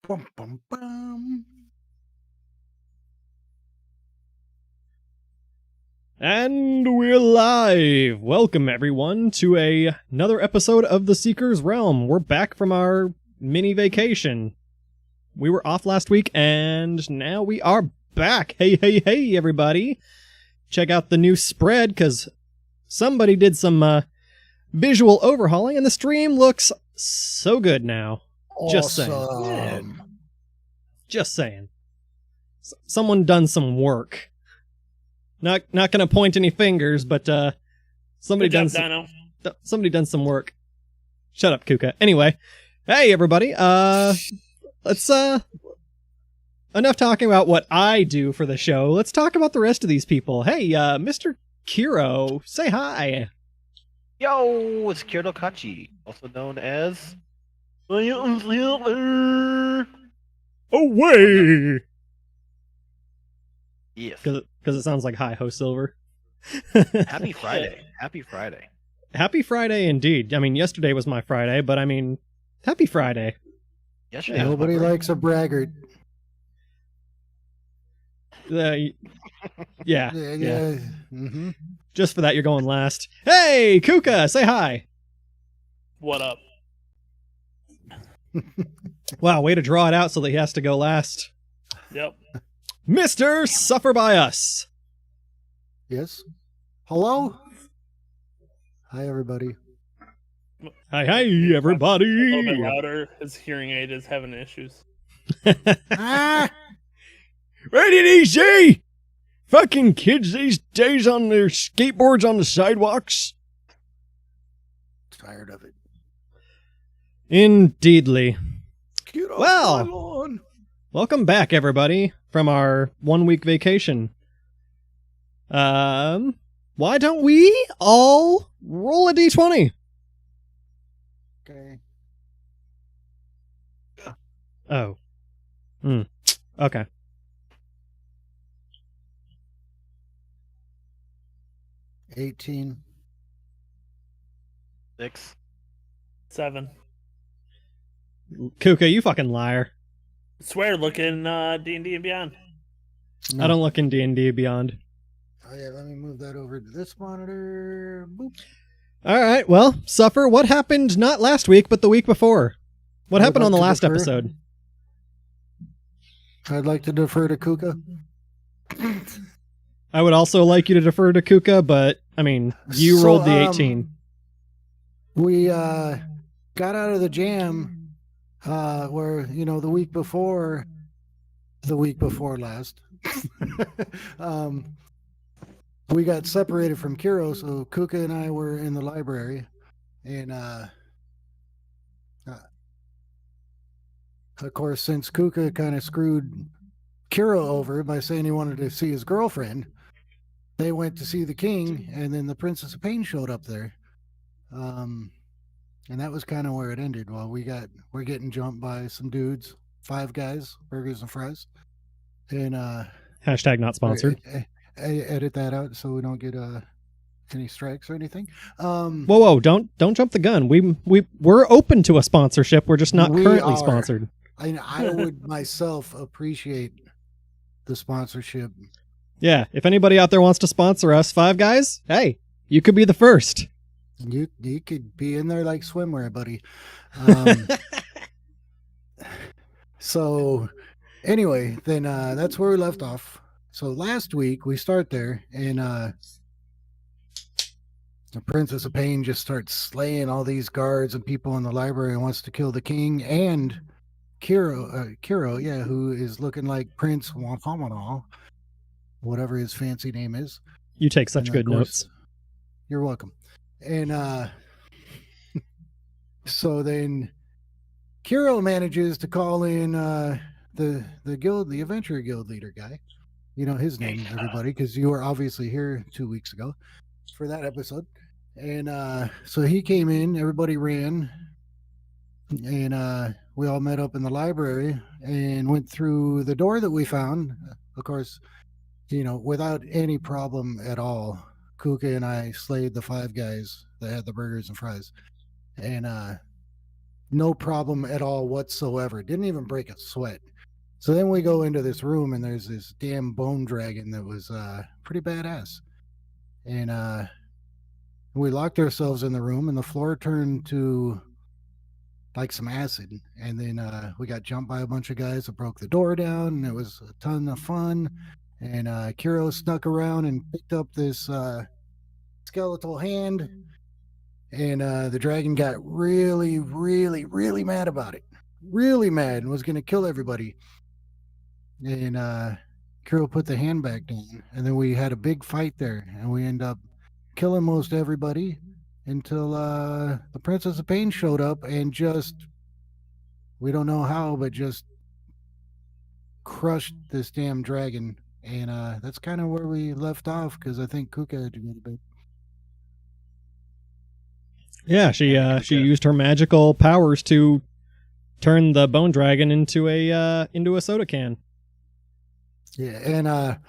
Bum, bum, bum. And we're live! Welcome, everyone, to another episode of The Seeker's Realm. We're back from our mini vacation. We were off last week, and now we are back. Hey, everybody. Check out the new spread, because somebody did some visual overhauling, and the stream looks so good now. Just saying. Awesome. Just saying. Someone done some work. Not gonna point any fingers, but somebody done some work. Shut up, Kuka. Anyway, hey everybody. Let's enough talking about what I do for the show. Let's talk about the rest of these people. Hey, Mr. Kiro, say hi. Yo, it's KiroKatchi, also known as Away. Yes. Because it sounds like hi ho Silver. Happy Friday. Happy Friday. Happy Friday indeed. I mean, yesterday was my Friday, but I mean, happy Friday. Yesterday Nobody likes a braggart. Yeah. Mm-hmm. Just for that, you're going last. Hey, Kuka, say hi. What up? Wow, way to draw it out so that he has to go last. Yep. Mr. Supherbyus. Yes. Hello. Hi, everybody. Hi, everybody. A little bit louder. His hearing aid is having issues. Ah! Right easy. Fucking kids these days on their skateboards on the sidewalks. Tired of it. Indeedly. Get off Well. my lawn. Welcome back, everybody, from our 1 week vacation. Why don't we all roll a d20? Okay. Oh. Okay. $18. 6. 7. Kuka, you fucking liar. Swear, look in D&D and Beyond. I don't look in D&D Beyond. Oh, yeah, let me move that over to this monitor. Boop. Alright, well, Suffer, what happened not last week, but the week before? What happened on the last episode? I'd like to defer to Kuka. I would also like you to defer to Kuka, but, I mean, you rolled the 18. We got out of the jam where, the week before last, we got separated from Kiro, so Kuka and I were in the library, and of course, since Kuka kind of screwed Kiro over by saying he wanted to see his girlfriend, they went to see the king, and then the Princess of Pain showed up there. And that was kind of where it ended. Well, we're getting jumped by some dudes, 5 guys, burgers and fries, and Hashtag not sponsored. Edit that out so we don't get any strikes or anything. Whoa! Don't jump the gun. We're open to a sponsorship. We're just not currently sponsored. I would myself appreciate the sponsorship. Yeah, if anybody out there wants to sponsor us, 5 guys, hey, you could be the first. You could be in there like swimwear, buddy. So anyway, then that's where we left off. So last week we start there, and the Princess of Pain just starts slaying all these guards and people in the library and wants to kill the king and Kiro, yeah, who is looking like Prince Wakamana, whatever his fancy name is. You take such good notes. You're welcome. And so then Kiro manages to call in the Adventurer Guild leader guy. You know his name, everybody, because you were obviously here 2 weeks ago for that episode. And so he came in, everybody ran, and we all met up in the library and went through the door that we found. Of course, without any problem at all. Kuka and I slayed the 5 guys that had the burgers and fries. And no problem at all whatsoever. Didn't even break a sweat. So then we go into this room, and there's this damn bone dragon that was pretty badass. And we locked ourselves in the room, and the floor turned to like some acid. And then we got jumped by a bunch of guys that broke the door down, and it was a ton of fun. And Kiro snuck around and picked up this skeletal hand, and the dragon got really, really, really mad about it. Really mad, and was going to kill everybody. And Kiro put the hand back down, and then we had a big fight there, and we ended up killing most everybody until the Princess of Pain showed up and just, we don't know how, but just crushed this damn dragon. And that's kind of where we left off, because I think Kuka had to go to bed. Yeah, she used her magical powers to turn the bone dragon into a soda can. Yeah, and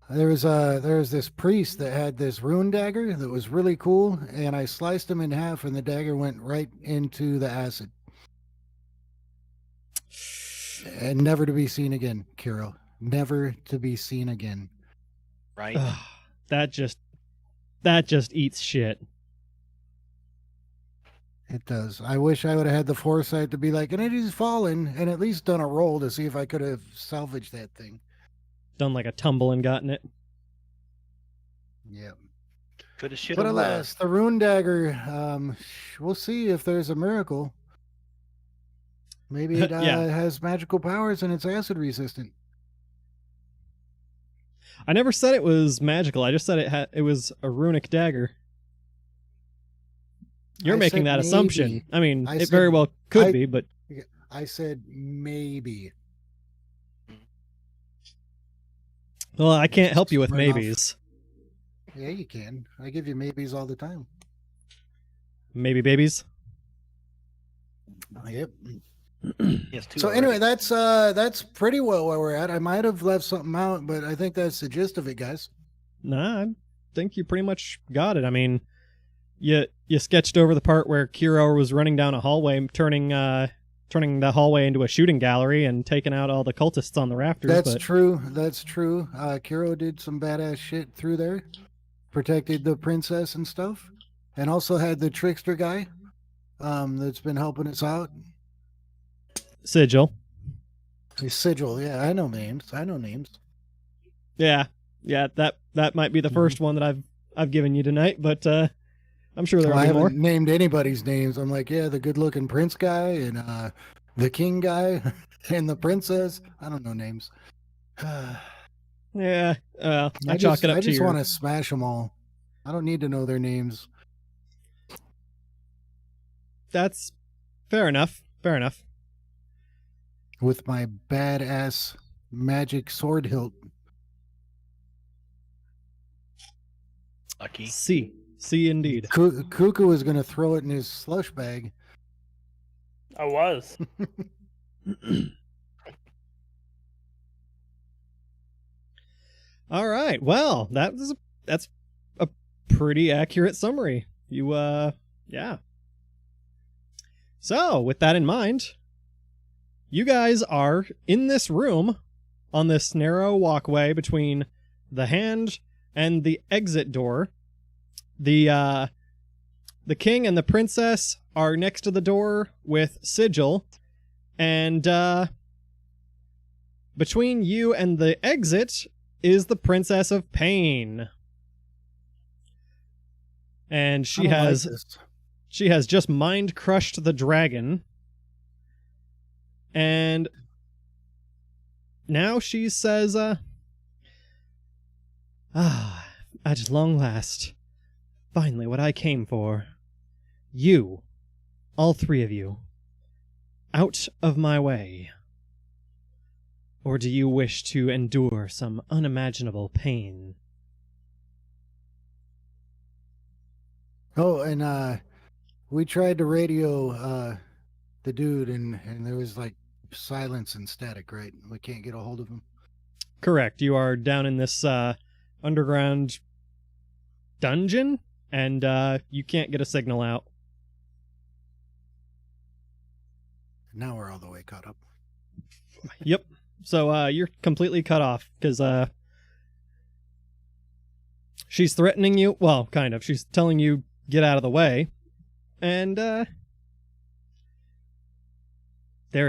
there was this priest that had this rune dagger that was really cool, and I sliced him in half, and the dagger went right into the acid. And never to be seen again, Kiro. Never to be seen again. Right? That just eats shit. It does. I wish I would have had the foresight to be like, and it is fallen, and at least done a roll to see if I could have salvaged that thing. Done like a tumble and gotten it. Yeah. Could have, should But have. alas, the rune dagger, we'll see if there's a miracle. Maybe it Yeah. has magical powers and it's acid resistant. I never said it was magical. I just said it was a runic dagger. You're I making said that maybe. assumption. I mean, I it said- very well could I- be, but I said maybe. well, I can't help you with Right off. maybes. Yeah, you can. I give you maybes all the time. Maybe babies. Yep. Yes, two So already. anyway, that's pretty well where we're at. I might have left something out, but I think that's the gist of it, guys. Nah, I think you pretty much got it. I mean, you sketched over the part where Kiro was running down a hallway, turning the hallway into a shooting gallery and taking out all the cultists on the rafters. That's but true. That's true. Kiro did some badass shit through there, protected the princess and stuff, and also had the trickster guy that's been helping us out. Sigil. Sigil, yeah, I know names. Yeah, that might be the first one that I've given you tonight, but I'm sure there'll I be haven't more. named anybody's names. I'm like, yeah, the good-looking prince guy and the king guy and the princess. I don't know names. Yeah, I chalk just, it up I to just your. want to smash them all. I don't need to know their names. That's fair enough. Fair enough. With my badass magic sword hilt. Lucky. See indeed. Kuku was going to throw it in his slush bag. I was. All right. Well, that's a pretty accurate summary. Yeah. So, with that in mind, you guys are in this room on this narrow walkway between the hand and the exit door. The king and the princess are next to the door with Sigil, and between you and the exit is the Princess of Pain. And she has just mind crushed the dragon. And now she says, at long last, finally what I came for. You, all three of you, out of my way. Or do you wish to endure some unimaginable pain? Oh, and we tried to radio the dude, and there was like silence and static, right? We can't get a hold of him. Correct. You are down in this underground dungeon, and you can't get a signal out. Now we're all the way caught up. Yep. So you're completely cut off because she's threatening you. Well, kind of. She's telling you get out of the way, and there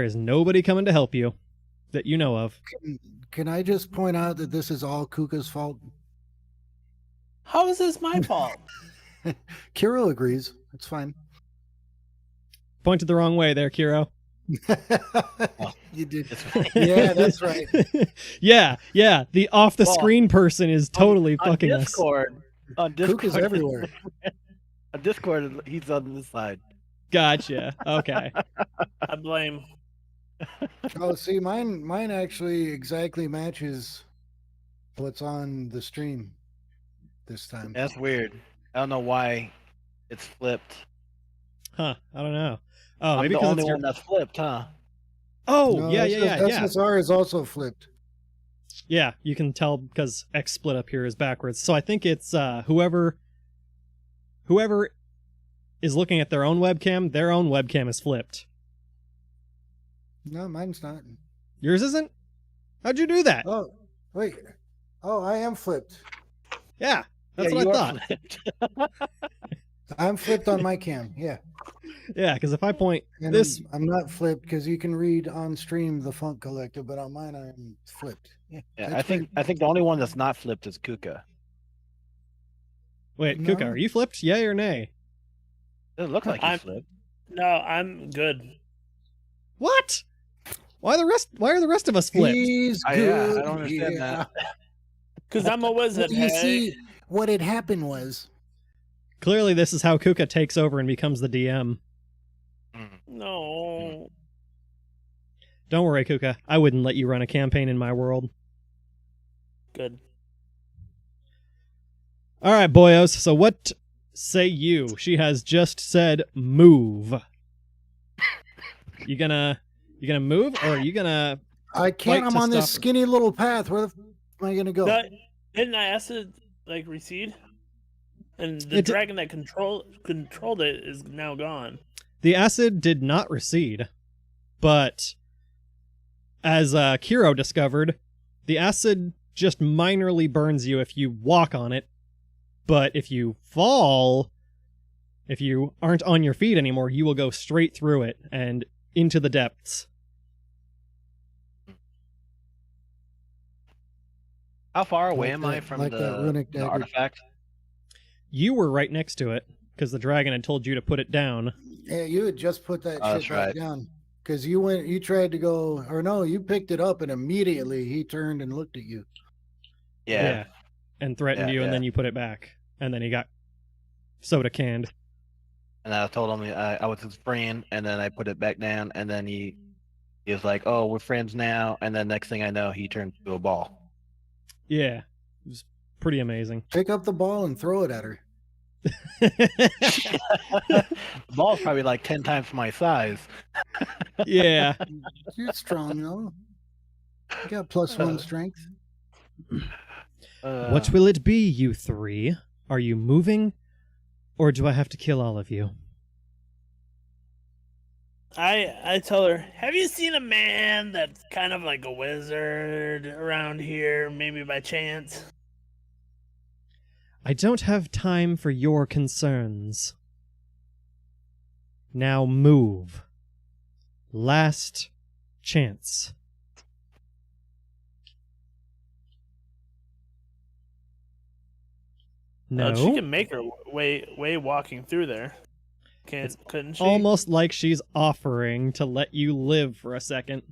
is nobody coming to help you that you know of. Can I just point out that this is all Kuka's fault? How is this my fault? Kiro agrees. It's fine. Pointed the wrong way there, Kiro. You did. Yeah, that's right. yeah. The off-the-screen person is totally fucking on us. Discord, On Discord. Kuka's everywhere. On Discord, he's on this side. Gotcha. Okay. I blame. Oh, see, mine actually exactly matches what's on the stream this time. That's weird. I don't know why it's flipped. Huh. I don't know. Oh, I'm maybe the because only it's your... one that's flipped, huh? Oh, No, yeah. SSR is also flipped. Yeah, you can tell because X split up here is backwards. So I think it's whoever is looking at their own webcam is flipped. No, mine's not. Yours isn't? How'd you do that? Oh, wait. Oh, I am flipped. Yeah, that's Yeah, what you I are thought. flipped. I'm flipped on my cam. Yeah. Yeah, because if I point And this... I'm not flipped because you can read on stream the Funk Collective, but on mine I'm flipped. Yeah, Yeah, that's I think the only one that's not flipped is Kuka. Wait, No. Kuka, are you flipped? Yay or nay? It looks like he's I'm- flipped. No, I'm good. What? Why are the rest of us flipped? He's Yeah, I good. don't understand that. Because I'm a wizard, You hey? see, what had happened was Clearly this is how Kuka takes over and becomes the DM. No. Don't worry, Kuka. I wouldn't let you run a campaign in my world. Good. All right, boyos. So what say you? She has just said move. You gonna move, or are you gonna... I can't. Fight I'm to on this stop her. skinny little path. Where the am I gonna go? Didn't I ask it like recede? And the It di- dragon that controlled it is now gone. The acid did not recede, but as Kiro discovered, the acid just minorly burns you if you walk on it, but if you fall, if you aren't on your feet anymore, you will go straight through it and into the depths. How far away Like am I that- from like that the runic dagger. artifact? You were right next to it because the dragon had told you to put it down. Yeah, you had just put that Oh, that's shit back right. down because you tried to go, or no, you picked it up and immediately he turned and looked at you. Yeah. And threatened Yeah, you, and yeah. then you put it back, and then he got soda canned. And I told him I was his friend, and then I put it back down, and then he was like, "Oh, we're friends now." And then next thing I know, he turned to a ball. Yeah, it was pretty amazing. Pick up the ball and throw it at her. The ball's probably like 10 times my size. Yeah. You're strong though. You got +1 strength. What will it be, you three? Are you moving, or do I have to kill all of you? I tell her, have you seen a man that's kind of like a wizard around here, maybe by chance? I don't have time for your concerns. Now move. Last chance. No. She can make her way walking through there. Couldn't she? Almost like she's offering to let you live for a second.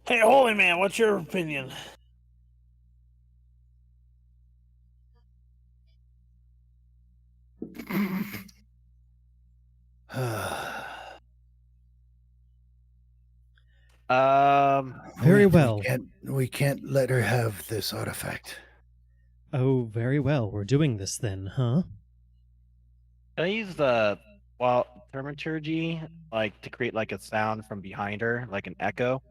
Hey, holy man, what's your opinion? Very well. We can't let her have this artifact. Oh, very well. We're doing this then, huh? Can I use the thaumaturgy like to create like a sound from behind her, like an echo?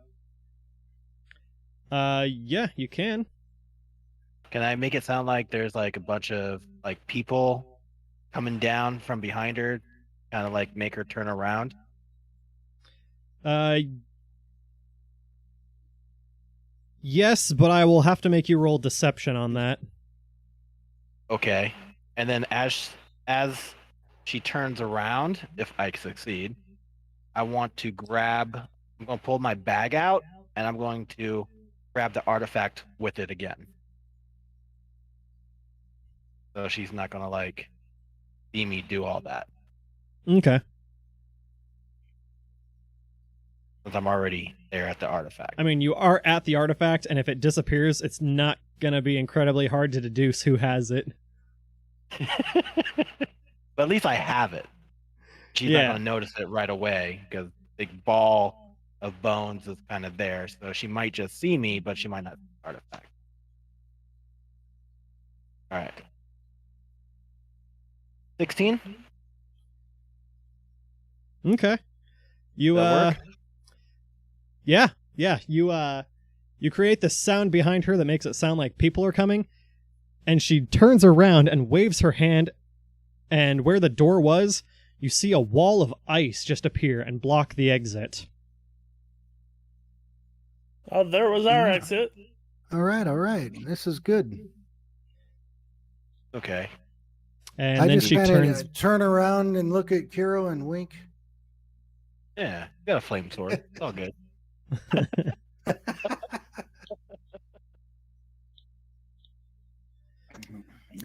Yeah, you can. Can I make it sound like there's like a bunch of like people coming down from behind her kind of like make her turn around? Yes, but I will have to make you roll deception on that. Okay. And then as she turns around, if I succeed, I'm going to pull my bag out, and I'm going to grab the artifact with it again. So she's not going to like see me do all that, Okay. since I'm already there at the artifact. I mean, you are at the artifact, and if it disappears, it's not going to be incredibly hard to deduce who has it. But at least I have it. She's not going to notice it right away, because the big ball of bones is kind of there. So she might just see me, but she might not see the artifact. All right. 16? Okay. You That work? Yeah. You create this sound behind her that makes it sound like people are coming, and she turns around and waves her hand, and where the door was, you see a wall of ice just appear and block the exit. Oh, there was our exit. All right. This is good. Okay. And I then just she kinda turns turn around and look at Kiro and wink. Yeah, you got a flame sword. It's all good.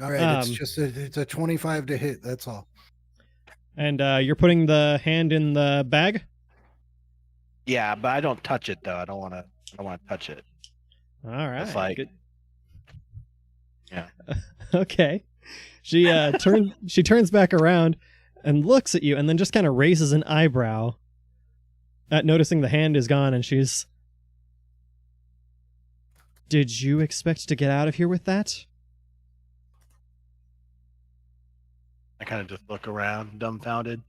All right, it's a 25 to hit. That's all. And you're putting the hand in the bag? Yeah, but I don't touch it though. I don't want to touch it. All right. It's like, good. Yeah. Okay. She turns back around and looks at you, and then just kind of raises an eyebrow at noticing the hand is gone, and she's... Did you expect to get out of here with that? I kind of just look around, dumbfounded.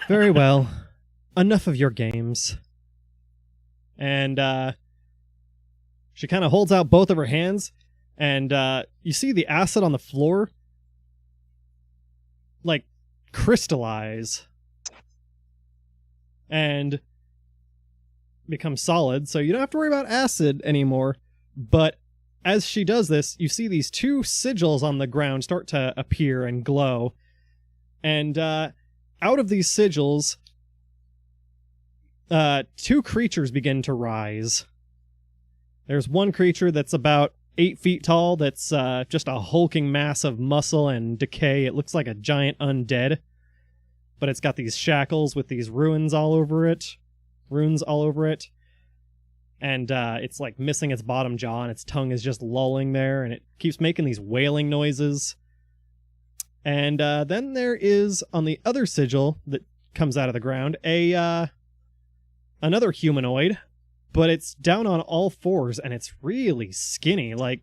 Very well. Enough of your games. And she kind of holds out both of her hands, and you see the acid on the floor like crystallize and become solid, so you don't have to worry about acid anymore. But as she does this, you see these two sigils on the ground start to appear and glow, and out of these sigils, two creatures begin to rise. There's one creature that's about 8 feet tall that's just a hulking mass of muscle and decay. It looks like a giant undead, but it's got these shackles with these runes all over it. And it's like missing its bottom jaw, and its tongue is just lolling there, and it keeps making these wailing noises. And then there is, on the other sigil that comes out of the ground, another humanoid, but it's down on all fours, and it's really skinny, like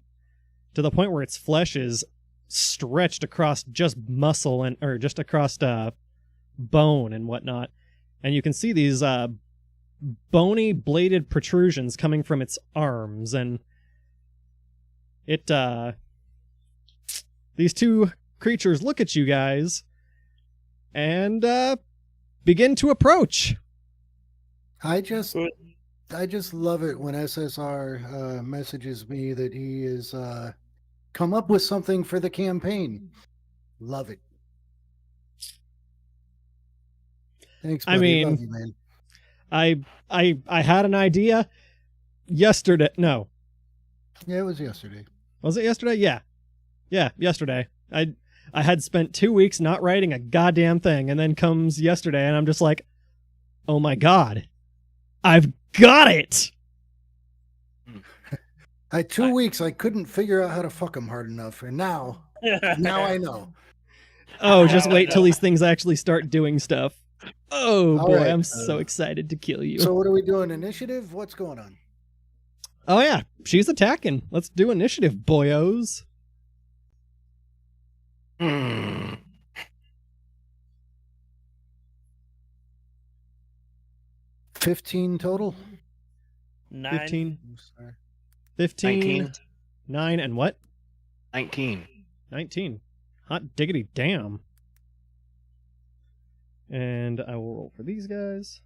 to the point where its flesh is stretched across just muscle or just across bone and whatnot. And you can see these bony bladed protrusions coming from its arms, and these two creatures look at you guys and begin to approach. I just love it when SSR messages me that he is come up with something for the campaign. Love it. Thanks, buddy. I mean, love you, man. I had an idea yesterday. No. Yeah, it was yesterday. Was it yesterday? Yeah. Yeah, yesterday. I had spent 2 weeks not writing a goddamn thing, and then comes yesterday, and I'm just like, oh my god, I've got it! 2 weeks, I couldn't figure out how to fuck him hard enough, and now I know. Oh, just wait till these things actually start doing stuff. Oh boy, right, I'm so excited to kill you. So what are we doing? Initiative? What's going on? Oh yeah, she's attacking. Let's do initiative, boyos. 15 total? 9. 15. I'm sorry. 15. 19. 9 and what? 19. 19. Hot diggity damn. And I will roll for these guys.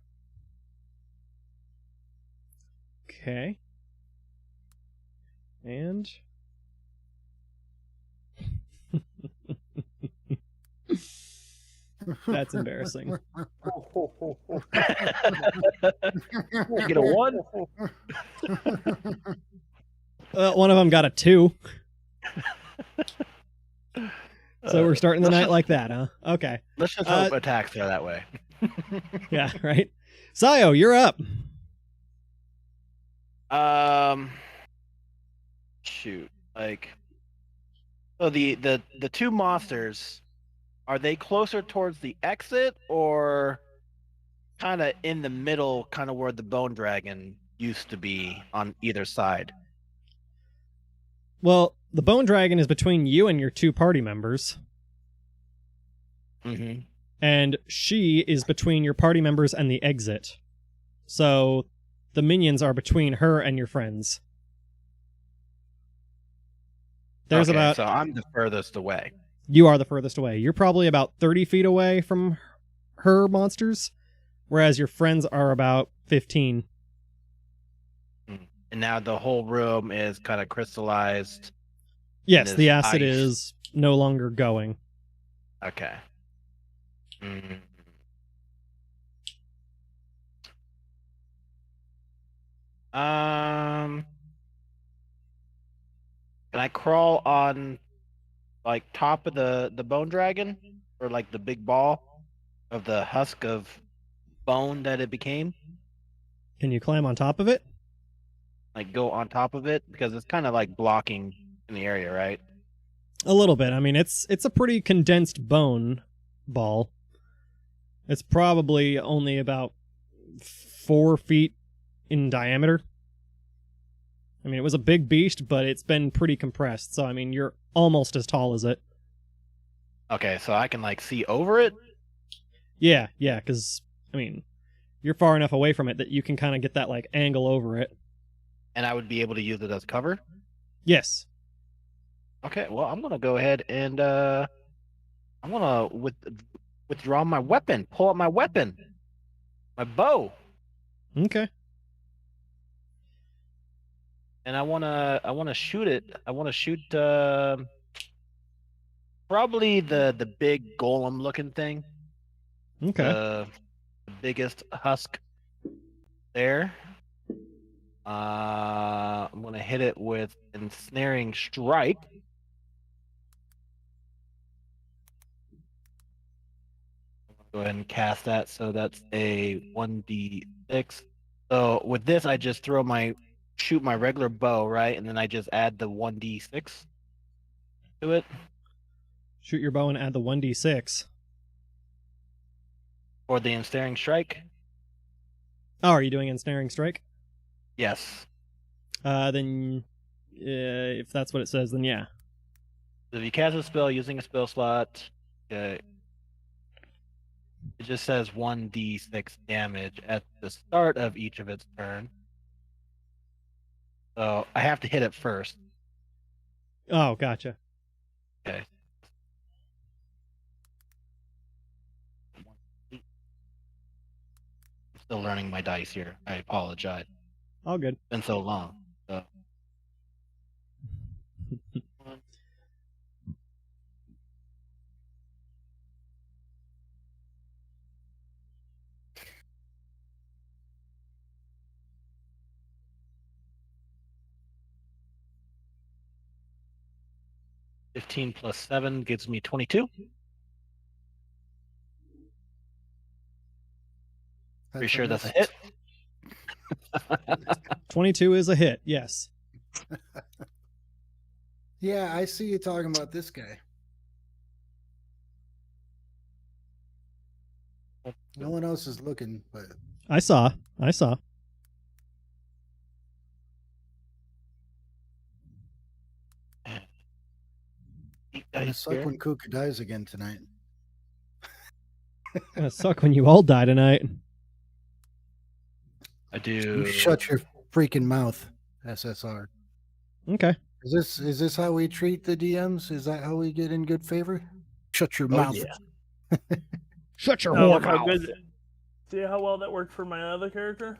Okay. And... That's embarrassing. You get a 1? One of them got a 2. So we're starting the night like that, huh? Okay. Let's just hope attacks are that way. Yeah, right. Siyo, you're up. Shoot. Like, so the two monsters, are they closer towards the exit or kind of in the middle, kind of where the bone dragon used to be on either side? Well, the bone dragon is between you and your 2 party members. Mm-hmm. And she is between your party members and the exit. So the minions are between her and your friends. There's Okay, about... so I'm the furthest away. You are the furthest away. You're probably about 30 feet away from her monsters, whereas your friends are about 15. And now the whole room is kind of crystallized. Yes, This the acid ice. is no longer going. Okay. Mm. Can I crawl on like top of the bone dragon, or like the big ball of the husk of bone that it became? Can you climb on top of it? Like go on top of it, because it's kind of like blocking in the area, right? A little bit. I mean, it's a pretty condensed bone ball. It's probably only about 4 feet in diameter. I mean, it was a big beast, but it's been pretty compressed. So, I mean, you're almost as tall as it. Okay, so I can like see over it. Yeah, because, I mean, you're far enough away from it that you can kind of get that, like, angle over it. And I would be able to use it as cover. Yes. Okay, well, I'm gonna go ahead and I'm gonna withdraw my weapon, pull out my weapon, my bow, Okay. and I wanna shoot it. I wanna shoot probably the big golem looking thing, Okay. the biggest husk there. I'm gonna hit it with ensnaring strike. Go ahead and cast that. So that's a 1d6. So with this, I just shoot my regular bow, right? And then I just add the 1d6 to it Shoot your bow and add the 1d6. for the ensnaring strike. Oh, are you doing ensnaring strike? Yes. Then, if that's what it says, then yeah. So if you cast a spell using a spell slot, okay, it just says 1d6 damage at the start of each of its turn. So I have to hit it first. Oh, gotcha. Okay. I'm still learning my dice here. I apologize. All good. It's been so long. So. $15 plus 7 gives me 22. Pretty sure that's a hit. 22 is a hit, yes. Yeah, I see you talking about this guy. No one else is looking, but I saw. gonna suck when Kuka dies again tonight. Gonna suck when you all die tonight. I do. You shut your freaking mouth, SSR. Okay. Is this how we treat the DMs? Is that how we get in good favor? Shut your Oh, mouth. yeah. Shut your Oh, whore look how mouth. good. See how well that worked for my other character?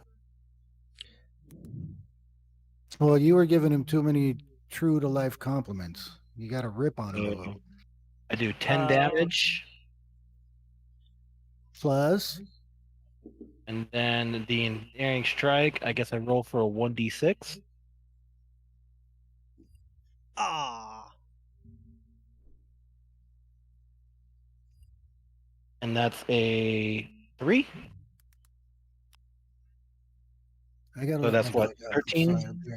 Well, you were giving him too many true to life compliments. You got to rip on him a little. I do 10 damage, Plus, and then the Endearing Strike, I guess I roll for a 1d6. Ah. And that's a 3. I got to So that's what,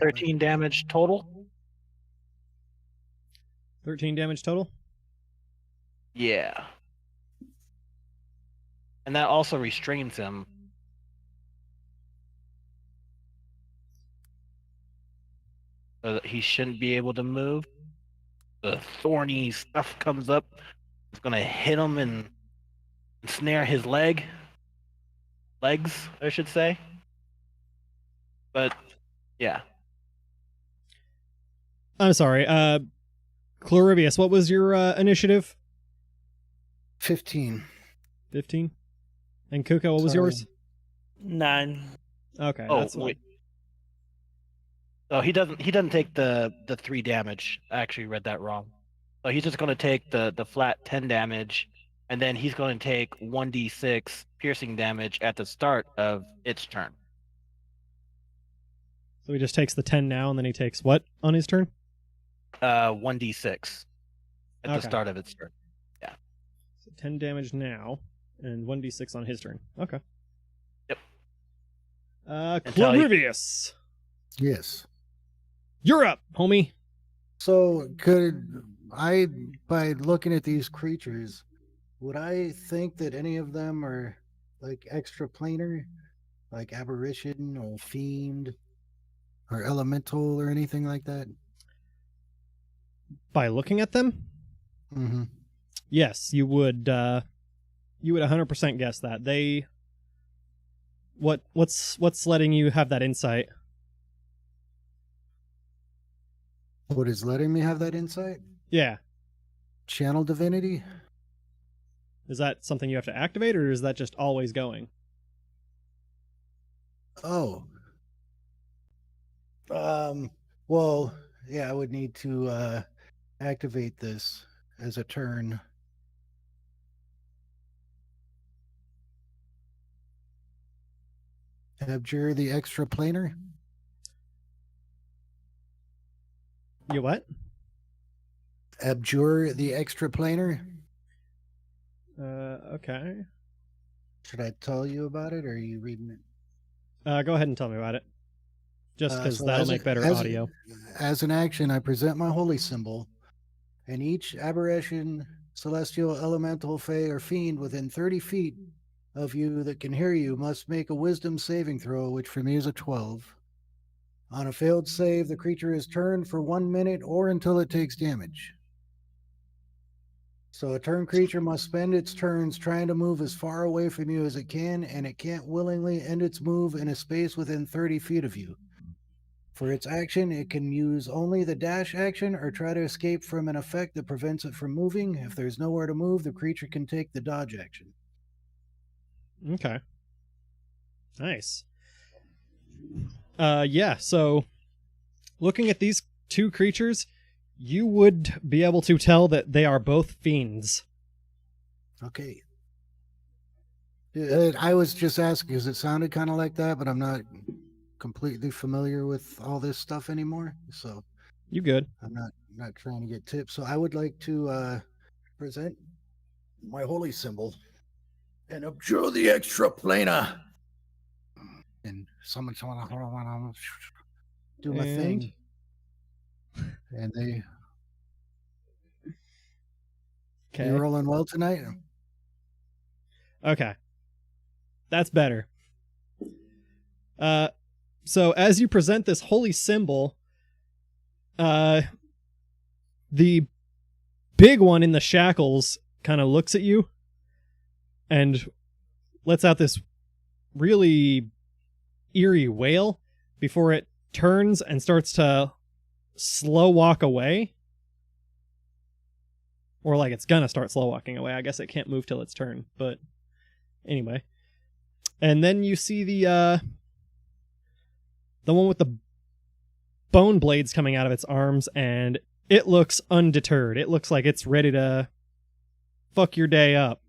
13 damage total? 13 damage total? Yeah. And that also restrains him. So that he shouldn't be able to move. The thorny stuff comes up. It's going to hit him and snare his legs, I should say. But, yeah. I'm sorry. Clorivious, what was your initiative? 15. 15? And Kuka, what was Sorry. yours? 9. Okay. Oh, that's wait. Oh, he doesn't take the 3 damage. I actually read that wrong. So he's just going to take the flat 10 damage, and then he's going to take 1d6 piercing damage at the start of its turn. So he just takes the 10 now, and then he takes what on his turn? 1d6 at Okay. the start of its turn. So 10 damage now, and 1d6 on his turn. Okay. Yep. Clorivious, Yes. you're up, homie. So could I, by looking at these creatures, would I think that any of them are like extraplanar, like aberration or fiend or elemental or anything like that? By looking at them, Mm-hmm. yes, you would 100% guess that. They what's letting you have that insight? What is letting me have that insight? Yeah. Channel divinity? Is that something you have to activate, or is that just always going? Oh. Well, yeah, I would need to activate this as a turn. Abjure the extraplanar? You what? Abjure the extraplanar? Okay. Should I tell you about it, or are you reading it? Go ahead and tell me about it. Just because So that'll as make better as audio. As an action, I present my holy symbol, and each aberration, celestial, elemental, fey, or fiend within 30 feet of you that can hear you must make a wisdom saving throw, which for me is a 12. On a failed save, the creature is turned for 1 minute or until it takes damage. So a turn creature must spend its turns trying to move as far away from you as it can, and it can't willingly end its move in a space within 30 feet of you. For its action, it can use only the dash action or try to escape from an effect that prevents it from moving. If there's nowhere to move, the creature can take the dodge action. Okay. Nice. Yeah, so looking at these two creatures, you would be able to tell that they are both fiends. Okay. I was just asking because it sounded kind of like that, but I'm not completely familiar with all this stuff anymore. So You good. I'm not trying to get tips. So I would like to present my holy symbol and abjure the extraplanar. And someone's want to do my thing. And they Okay. you rolling well tonight? Okay. That's better. So as you present this holy symbol, the big one in the shackles kind of looks at you and lets out this really eerie wail before it turns and starts to slow walk away. Or like it's gonna start slow walking away. I guess it can't move till its turn, but anyway. And then you see the one with the bone blades coming out of its arms, and it looks undeterred. It looks like it's ready to fuck your day up.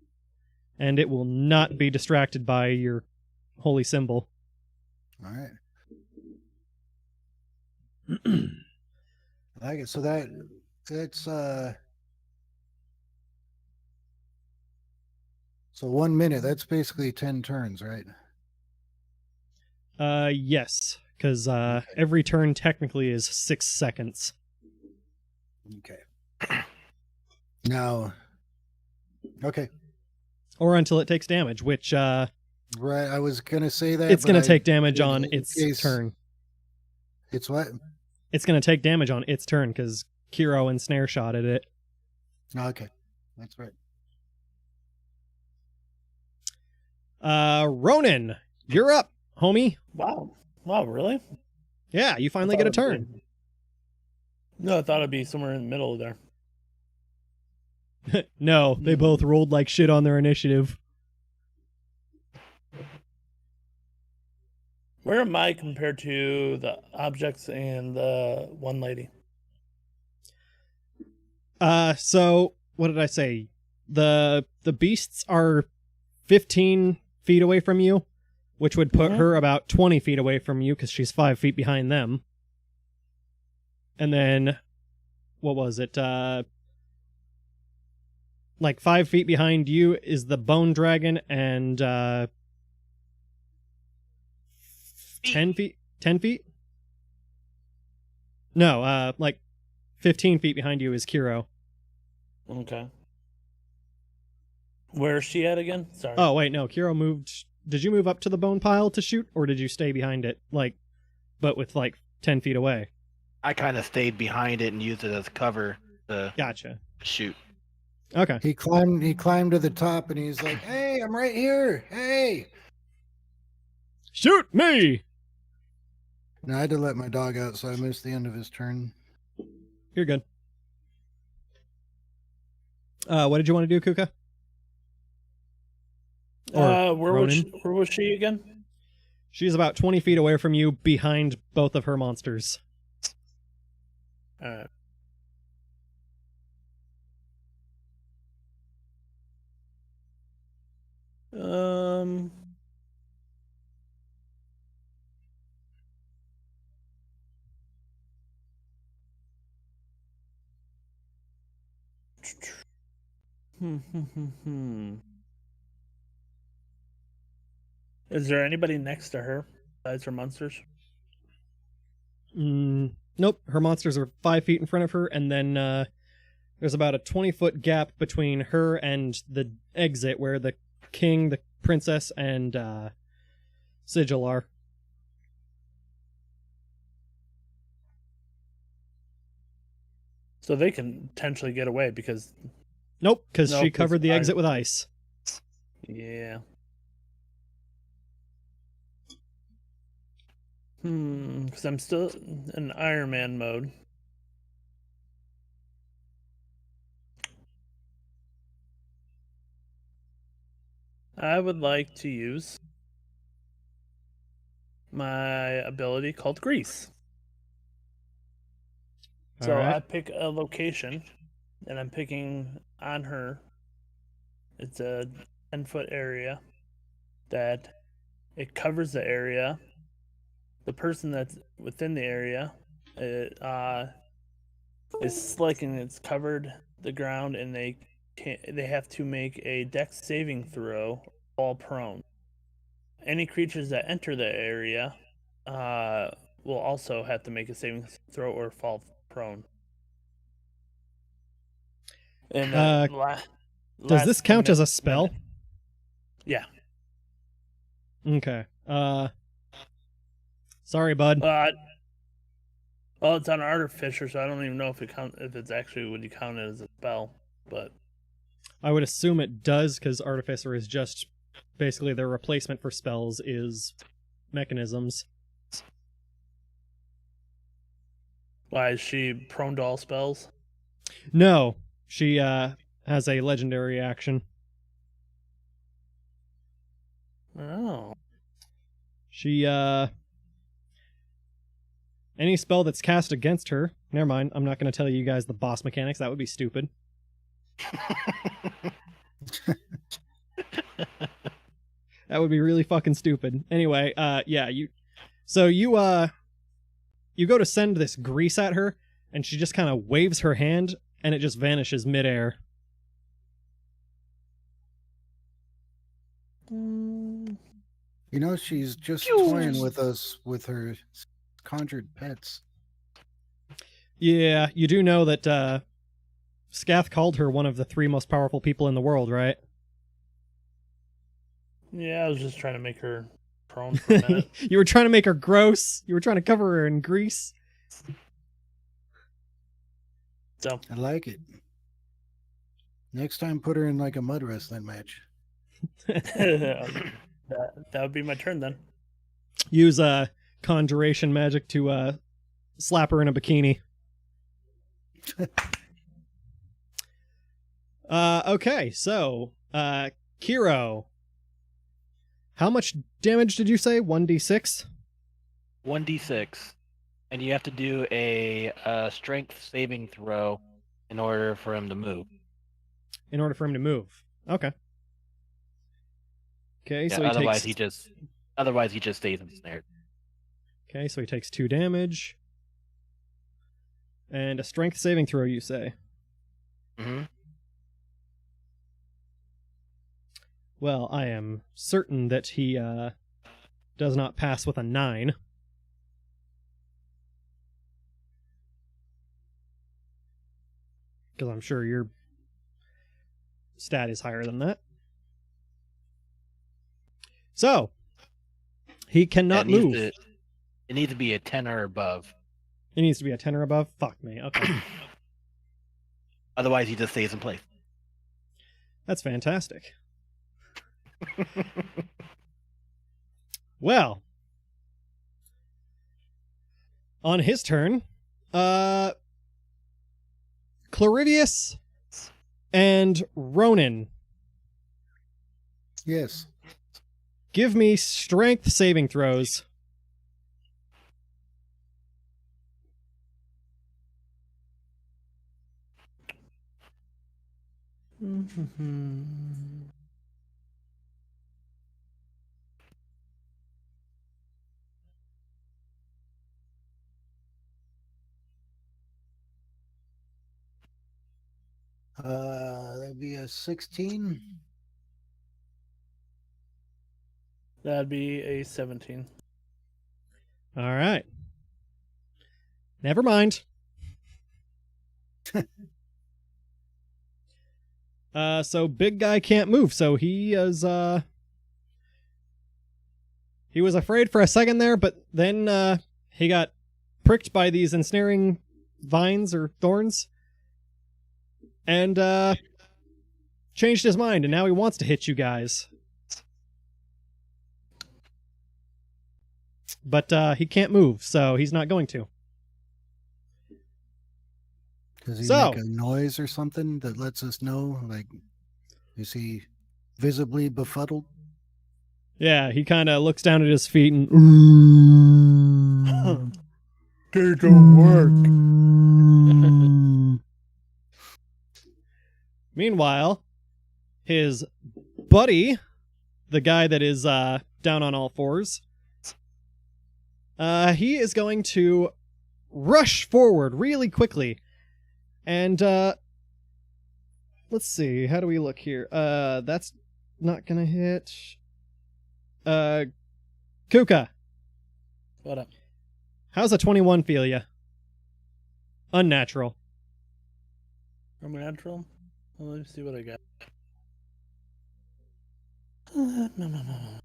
And it will not be distracted by your holy symbol. All right. I like it. So that's so 1 minute. That's basically 10 turns, right? Yes, because every turn technically is 6 seconds. Okay. Now, okay. Or until it takes damage, which Right, I was gonna say that it's but going to I- take damage on in its case- turn. It's what? It's going to take damage on its turn because Kiro and Snare shot at it. Okay, that's right. Ronan, you're up, homie. Wow. Wow, really? Yeah, you finally I get a thought it'd turn. be- No, I thought it'd be somewhere in the middle there. No, they both rolled like shit on their initiative. Where am I compared to the objects and the one lady? So what did I say? The beasts are 15 feet away from you, which would put Mhm. her about 20 feet away from you because she's 5 feet behind them. And then, what was it? Like 5 feet behind you is the bone dragon, and 10 feet? 10 feet? No, like 15 feet behind you is Kiro. Okay. Where is she at again? Sorry. Oh, wait, no. Kiro moved. Did you move up to the bone pile to shoot, or did you stay behind it, like, but with like 10 feet away? I kind of stayed behind it and used it as cover to Gotcha. shoot. Okay. He climbed to the top and he's like, "Hey, I'm right here. Hey." Shoot me! Now I had to let my dog out, so I missed the end of his turn. You're good. What did you want to do, Kuka? Or where Ronan? was she again? She's about 20 feet away from you, behind both of her monsters. All right. Um. Is there anybody next to her besides her monsters? Nope. Her monsters are 5 feet in front of her, and then there's about a 20-foot gap between her and the exit where the king, the princess, and Sigil are. So they can potentially get away because, Nope, because Nope, she it's covered the ice. exit with ice. yeah. Because I'm still in Iron Man mode. I would like to use my ability called Grease. So Alright. I pick a location, and I'm picking on her. It's a 10-foot area that it covers the area. The person that's within the area it, is slick and it's covered the ground, and they have to make a dex saving throw, fall prone. Any creatures that enter the area will also have to make a saving throw or fall prone. And Does this count as a spell? Yeah. Okay. Sorry, bud. Well, it's on Artificer, so I don't even know if it's actually would you count it as a spell, but I would assume it does, because Artificer is just basically their replacement for spells is mechanisms. Why is she prone to all spells? No, she has a legendary action. Oh. She any spell that's cast against her. Never mind. I'm not going to tell you guys the boss mechanics. That would be stupid. That would be really fucking stupid. Anyway, yeah, you go to send this grease at her, and she just kind of waves her hand, and it just vanishes midair. You know, she's just toying with us with her conjured pets. Yeah, you do know that Scath called her one of the 3 most powerful people in the world, right? Yeah, I was just trying to make her prone for a minute. You were trying to make her gross. You were trying to cover her in grease. So I like it. Next time, put her in like a mud wrestling match. that would be my turn then. Use conjuration magic to slap her in a bikini. Okay, so Kiro, how much damage did you say? 1d6? 1d6, and you have to do a strength saving throw in order for him to move. In order for him to move. Okay. Okay, Yeah, so otherwise he just stays ensnared. Okay, so he takes 2 damage. And a strength saving throw, you say? Mm-hmm. Well, I am certain that he does not pass with a 9. Because I'm sure your stat is higher than that. So, he cannot move. It needs to be a 10 or above. It needs to be a 10 or above? Fuck me, okay. Otherwise, he just stays in place. That's fantastic. Well, on his turn, Clorivious and Ronan, Yes. give me strength saving throws. That'd be a 16. That'd be a 17. All right. Never mind. So big guy can't move, so he is he was afraid for a second there, but then he got pricked by these ensnaring vines or thorns and changed his mind, and now he wants to hit you guys. But he can't move, so he's not going to. Does he So- make a noise or something that lets us know? Like, is he visibly befuddled? Yeah, he kind of looks down at his feet and They don't work. Meanwhile, his buddy, the guy that is down on all fours, he is going to rush forward really quickly. And let's see, how do we look here? That's not gonna hit. Kuka, What up? how's a 21 feel ya? Unnatural. Unnatural? Well, let me see what I got. No.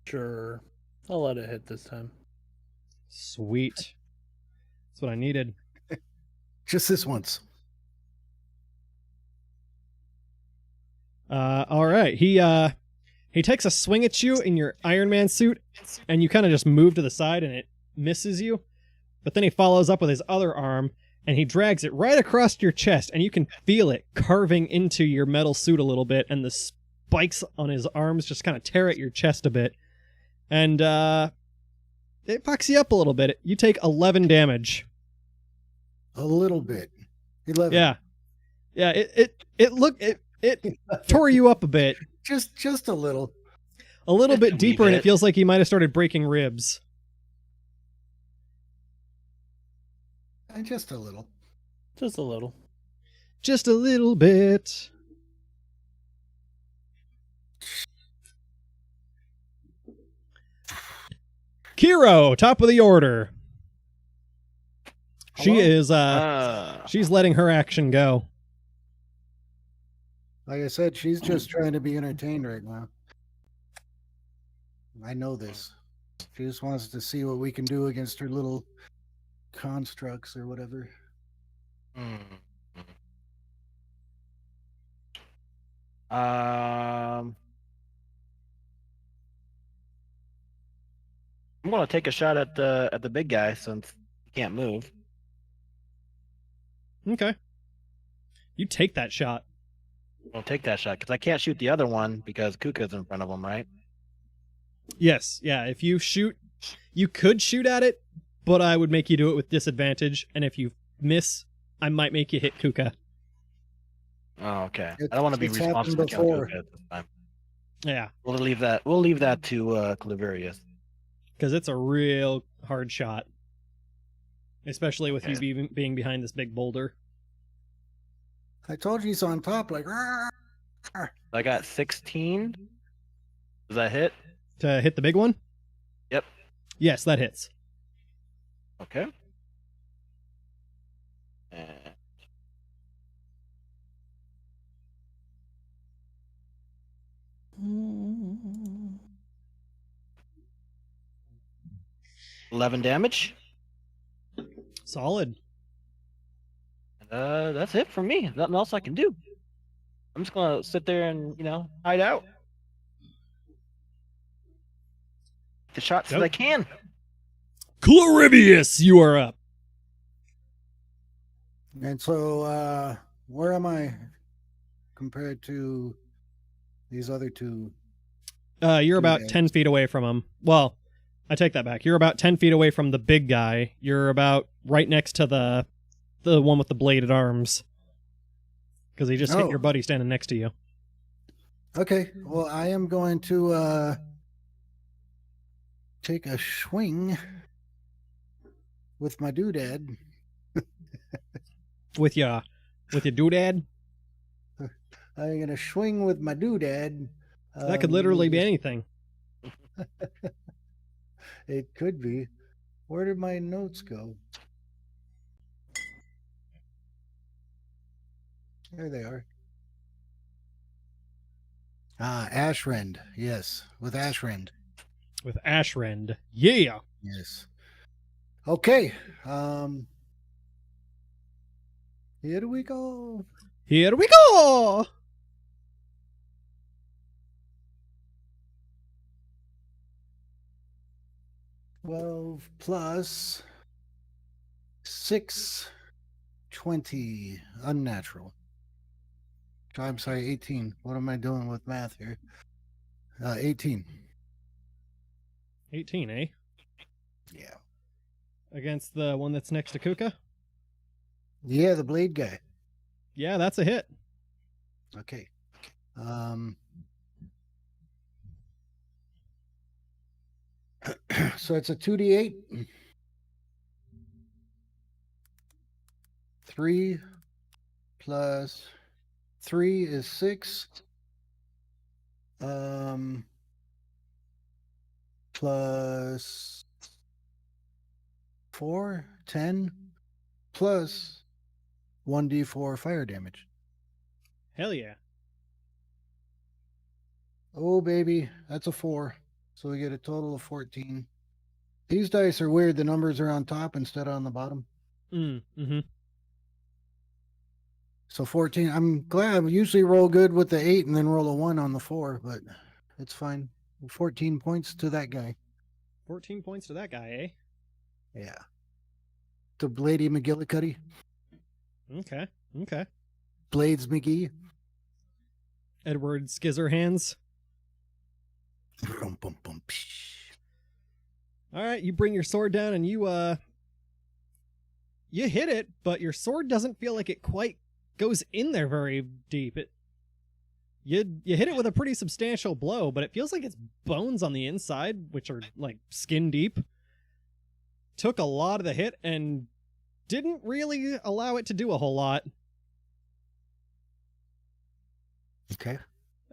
Sure. I'll let it hit this time. Sweet. That's what I needed. Just this once. All right. He takes a swing at you in your Iron Man suit, and you kind of just move to the side, and it misses you. But then he follows up with his other arm, and he drags it right across your chest, and you can feel it carving into your metal suit a little bit, and the spikes on his arms just kind of tear at your chest a bit. And it fucks you up a little bit. You take 11 damage. A little bit. 11. Yeah. It tore you up a bit. Just a little. A little Just a bit wee deeper, and it bit. feels like he might have started breaking ribs. Just a little. Just a little. Just a little bit. Kiro, top of the order. She Hello? is she's letting her action go. Like I said, she's just trying to be entertained right now. I know this. She just wants to see what we can do against her little constructs or whatever. Hmm. I'm gonna take a shot at the big guy since he can't move. Okay. You take that shot. I'll take that shot because I can't shoot the other one because Kuka's in front of him, right? Yes, yeah. If you shoot, you could shoot at it, but I would make you do it with disadvantage. And if you miss, I might make you hit Kuka. Oh, okay. It's- I don't want to be it's happened responsible for killing before. Kuka at this time. Yeah, We'll leave that. We'll leave that to Clorivious. because it's a real hard shot, especially with Okay. you being behind this big boulder. I told you he's on top, like. "Rah." I got 16. Does that hit? To hit the big one? Yep. Yes, that hits. Okay. And 11 damage. Solid. That's it for me. Nothing else I can do. I'm just gonna sit there and hide out. The shots that I Yep. can. Clorivious, you are up. And so, where am I compared to these other two? You're about guys. 10 feet away from him. Well, I take that back. You're about 10 feet away from the big guy. You're about right next to the one with the bladed arms. Because he just hit Oh. your buddy standing next to you. Okay, well, I am going to take a swing with my doodad. With your doodad. I'm going to swing with my doodad. That could literally be anything. It could be. Where did my notes go? There they are. Ashrend. Yes, with Ashrend. With Ashrend. Yeah. Yes. Okay. Here we go. Here we go. $12 plus 6, 20 unnatural. I'm sorry, 18. What am I doing with math here? 18. 18, eh? Yeah. Against the one that's next to Kuka? Yeah, the blade guy. Yeah, that's a hit. Okay. So it's a 2d8. 3 plus 3 is 6. Plus 4, 10, plus 1d4 fire damage. Hell yeah. Oh, baby, that's a 4. So we get a total of 14. These dice are weird. The numbers are on top instead of on the bottom. Mm-hmm. So 14. I'm glad. I usually roll good with the 8 and then roll a 1 on the 4, but it's fine. 14 points to that guy. 14 points to that guy, Yeah. To Lady McGillicuddy. eh? Okay. Okay. Blades McGee. Edward Scissorhands. Brum, bum, bum, psh. All right, you bring your sword down and you hit it, but your sword doesn't feel like it quite goes in there very deep. You hit it with a pretty substantial blow, but it feels like its bones on the inside, which are like skin deep, took a lot of the hit and didn't really allow it to do a whole lot. Okay.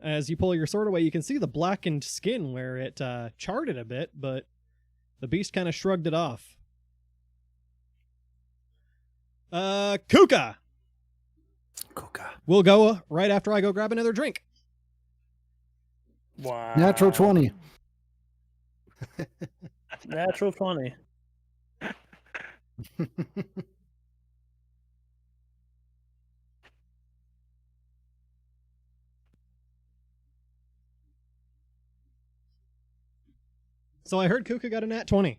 As you pull your sword away, you can see the blackened skin where it charred it a bit, but the beast kind of shrugged it off. Kuka! Kuka. We'll go right after I go grab another drink. Wow. Natural 20. Natural 20. So I heard Kuka got a nat 20.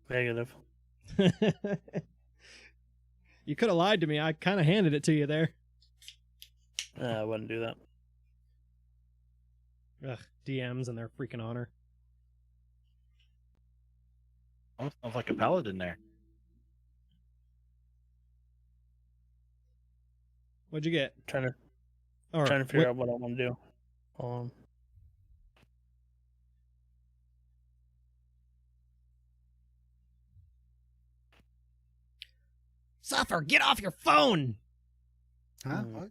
Negative. You could have lied to me. I kind of handed it to you there. I wouldn't do that. Ugh, DMs and their freaking honor. Almost sounds like a paladin there. What'd you get? Trying Or, to figure out what I want to do. Suffer, get off your phone! Huh? Hmm. What?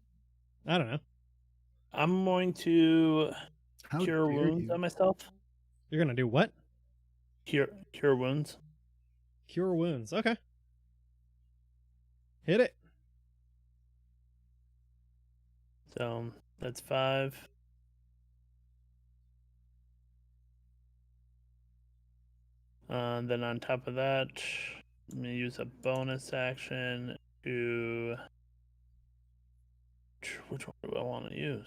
I don't know. I'm going to How cure dare wounds you? on myself. You're gonna do what? Cure wounds. Cure wounds. Okay. Hit it. So that's 5. Then on top of that, I'm going to use a bonus action to... Which one do I want to use?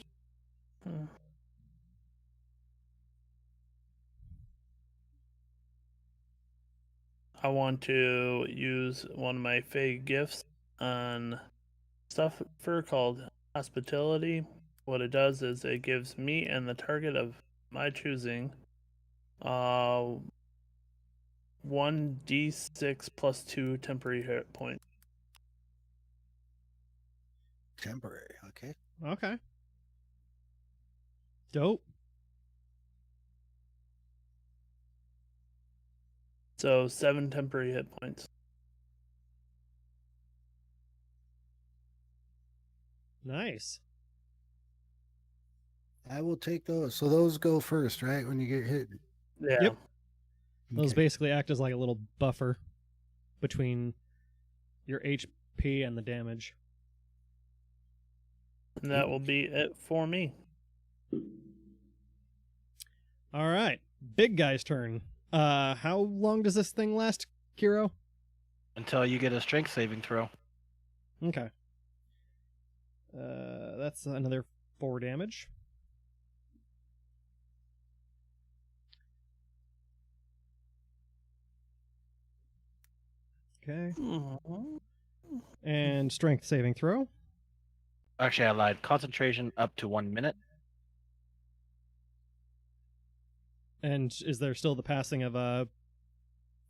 I want to use one of my fake gifts on Suffer called Hospitality. What it does is it gives me and the target of my choosing 1d6 plus 2 temporary hit points. Temporary. Okay. Okay. Dope. So 7 temporary hit points. Nice. I will take those. So those go first, right? When you get hit. Yeah. Yep. Those Okay. basically act as like a little buffer between your HP and the damage. And that will be it for me. All right. Big guy's turn. How long does this thing last, Kiro? Until you get a strength saving throw. Okay. That's another 4 damage. Okay. And strength saving throw. Actually, I lied. Concentration up to 1 minute. And is there still the passing of a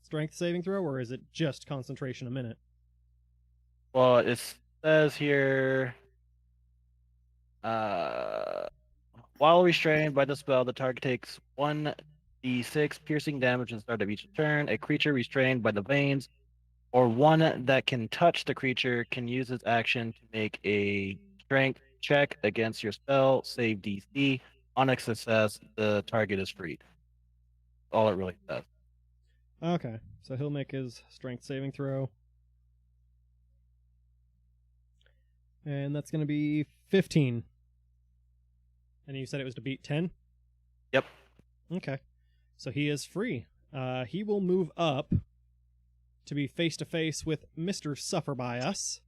strength saving throw, or is it just concentration a minute? Well, it says here, while restrained by the spell, the target takes 1d6 piercing damage at the start of each turn. A creature restrained by the veins, or one that can touch the creature, can use its action to make a strength check against your spell, save DC. On a success, the target is freed. All it really says. Okay, so he'll make his strength saving throw. And that's going to be 15. And you said it was to beat 10? Yep. Okay. So he is free. He will move up to be face to face with Mr. Supherbyus.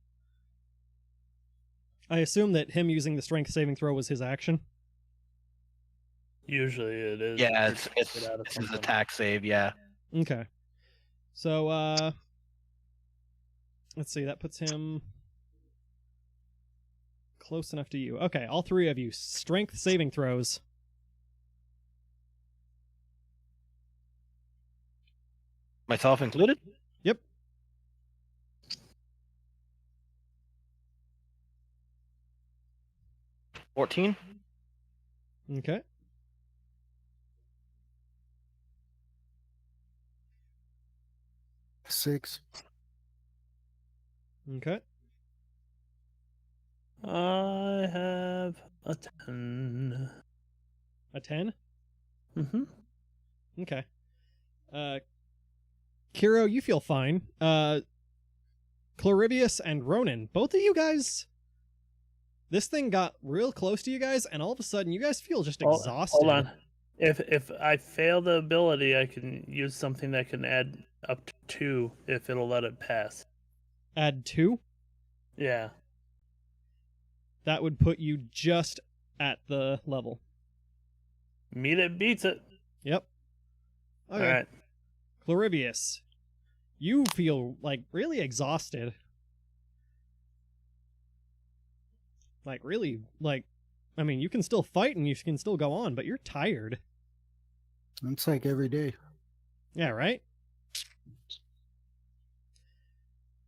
I assume that him using the strength saving throw was his action. Usually it is. Yeah, if you're trying to get out of it's his something. attack save. Yeah. Okay. So, let's see. That puts him close enough to you. Okay, all three of you. Strength saving throws. Myself included. Yep. $14. Okay. Six. Okay. I have a 10. A 10? Mm-hmm. Okay. Kiro, you feel fine. Clorivious and Ronan, both of you guys, this thing got real close to you guys, and all of a sudden you guys feel just exhausted. Hold on. If I fail the ability, I can use something that can add up to 2 if it'll let it pass. Add 2? Yeah. That would put you just at the level. Meet it beats it. Yep. Okay. All right. Clorivious, you feel like really exhausted. Like really, like, I mean, you can still fight and you can still go on, but you're tired. It's like every day. Yeah, right?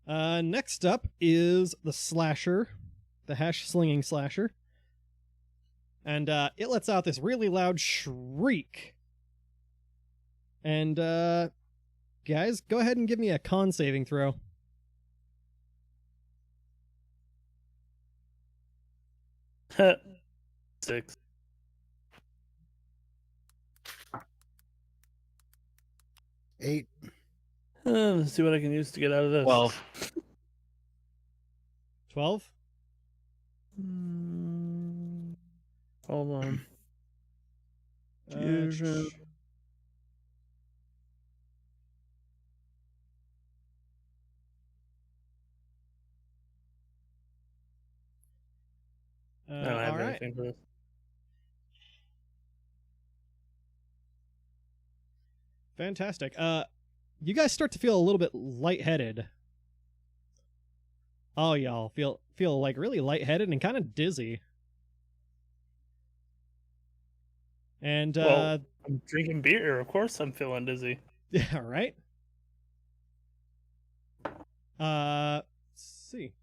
Next up is the slasher, the hash slinging slasher. And it lets out this really loud shriek. And guys, go ahead and give me a con saving throw. Six. Eight. Let's see what I can use to get out of this. 12. 12? Hold on. Uh, Fusion. I don't have all right. anything for this. Fantastic. You guys start to feel a little bit lightheaded. Oh, y'all feel like really lightheaded and kind of dizzy. And Well, I'm drinking beer. Of course, I'm feeling dizzy. yeah, right. Let's see.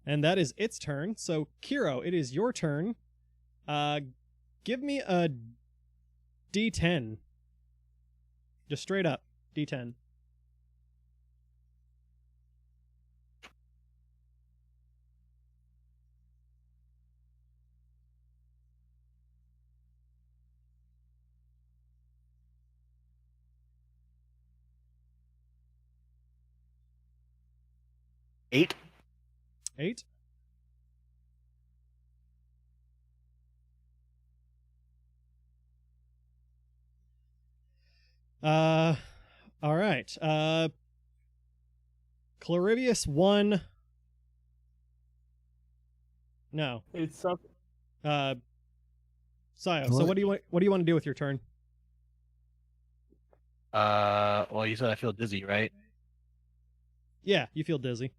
And that is its turn. So, Kiro, it is your turn. Give me a D10. Just straight up, D10. $8. 8. All right. Clorivious 1. No. It's something. Siyo, so what do you want to do with your turn? Well, you said I feel dizzy, right? Yeah, you feel dizzy.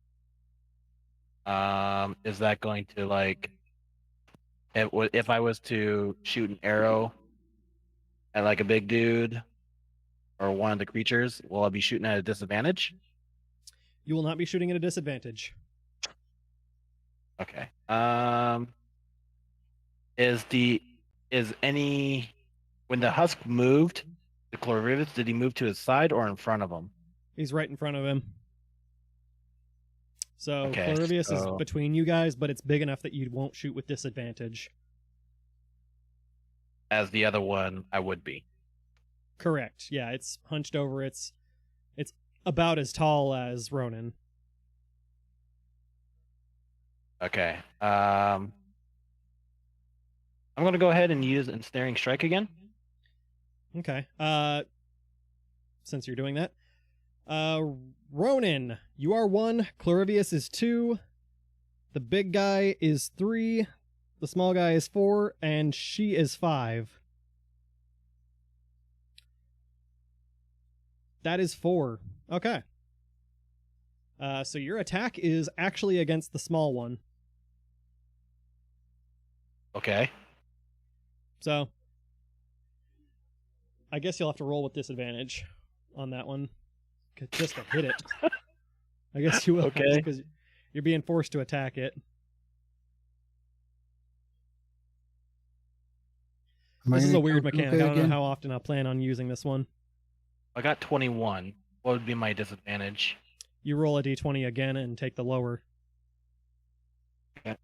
Is that going to like, if I was to shoot an arrow at like a big dude or one of the creatures, will I be shooting at a disadvantage? You will not be shooting at a disadvantage. Okay. When the husk moved, the Clorivious, did he move to his side or in front of him? He's right in front of him. So Okay, Clorivious is so- between you guys, but it's big enough that you won't shoot with disadvantage. As the other one, I would be. Correct. Yeah, it's hunched over. It's about as tall as Ronan. Okay. I'm gonna go ahead and use Ensnaring Strike again. Okay. Since you're doing that, Ronan, you are 1. Clorivious is 2. The big guy is 3, the small guy is 4, and she is 5. That is 4. Okay. So your attack is actually against the small one. Okay. So I guess you'll have to roll with disadvantage on that one. Just to hit it. I guess you will. Okay. Because you're being forced to attack it. This is a weird mechanic. I don't know how often I'll plan on using this one. I got 21. What would be my disadvantage? You roll a d20 again and take the lower. Okay.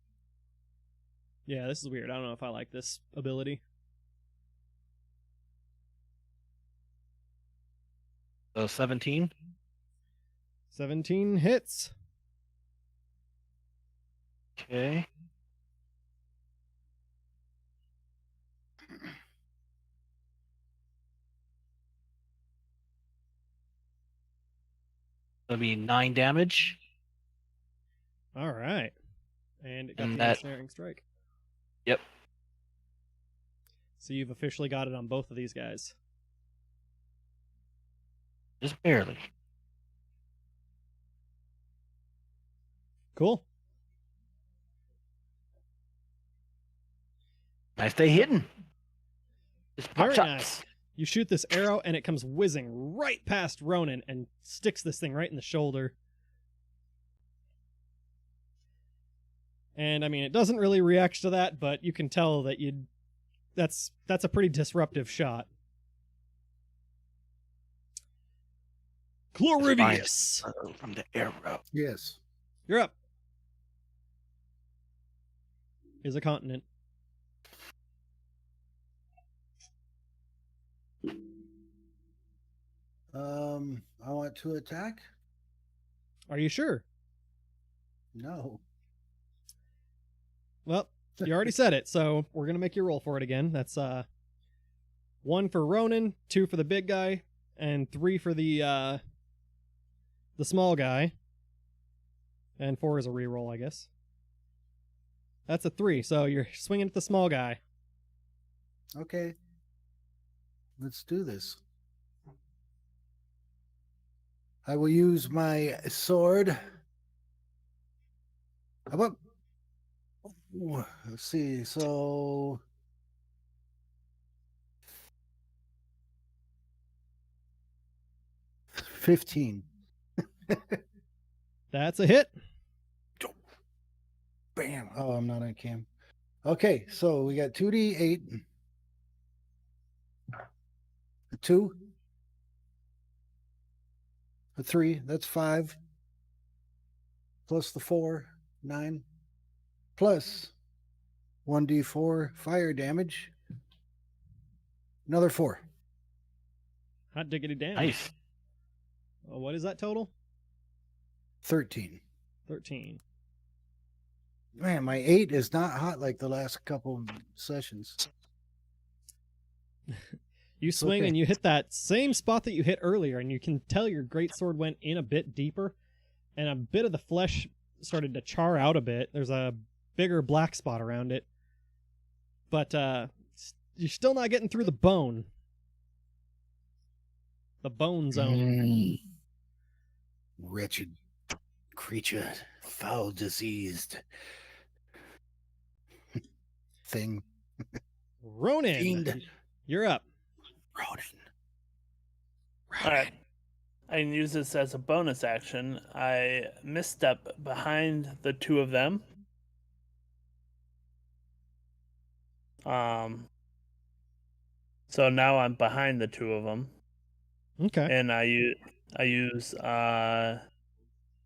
Yeah, this is weird. I don't know if I like this ability. So 17? 17 hits. Okay. That'll be 9 damage. All right. And it got And the that- ensnaring strike. Yep. So you've officially got it on both of these guys. Just barely. Cool. I stay hidden. Just pop Very shots. nice. You shoot this arrow and it comes whizzing right past Ronan and sticks this thing right in the shoulder. And I mean, it doesn't really react to that, but you can tell that that's a pretty disruptive shot. Clorivious, From the arrow. Yes. you're up. Is a continent. I want to attack. Are you sure? No. Well, you already said it, so we're gonna make you roll for it again. That's 1 for Ronan, 2 for the big guy, and 3 for the small guy, and 4 is a reroll, I guess. That's a 3, so you're swinging at the small guy. Okay. Let's do this. I will use my sword. How about? Let's see. So 15. That's a hit. Bam. Oh, I'm not on cam. Okay, so we got 2d8. A 2. A 3. That's 5. Plus the 4. 9. Plus 1d4 fire damage. Another 4. Hot diggity damn. Nice. What is that total? 13. 13. Man, my 8 is not hot like the last couple sessions. You swing Okay. and you hit that same spot that you hit earlier, and you can tell your greatsword went in a bit deeper, and a bit of the flesh started to char out a bit. There's a bigger black spot around it. But you're still not getting through the bone. The bone zone. Wretched creature, foul diseased thing. Ronan, Fiend. you're up. Ronan. All right. I can use this as a bonus action. I misstep behind the two of them. So now I'm behind the two of them, Okay. and I use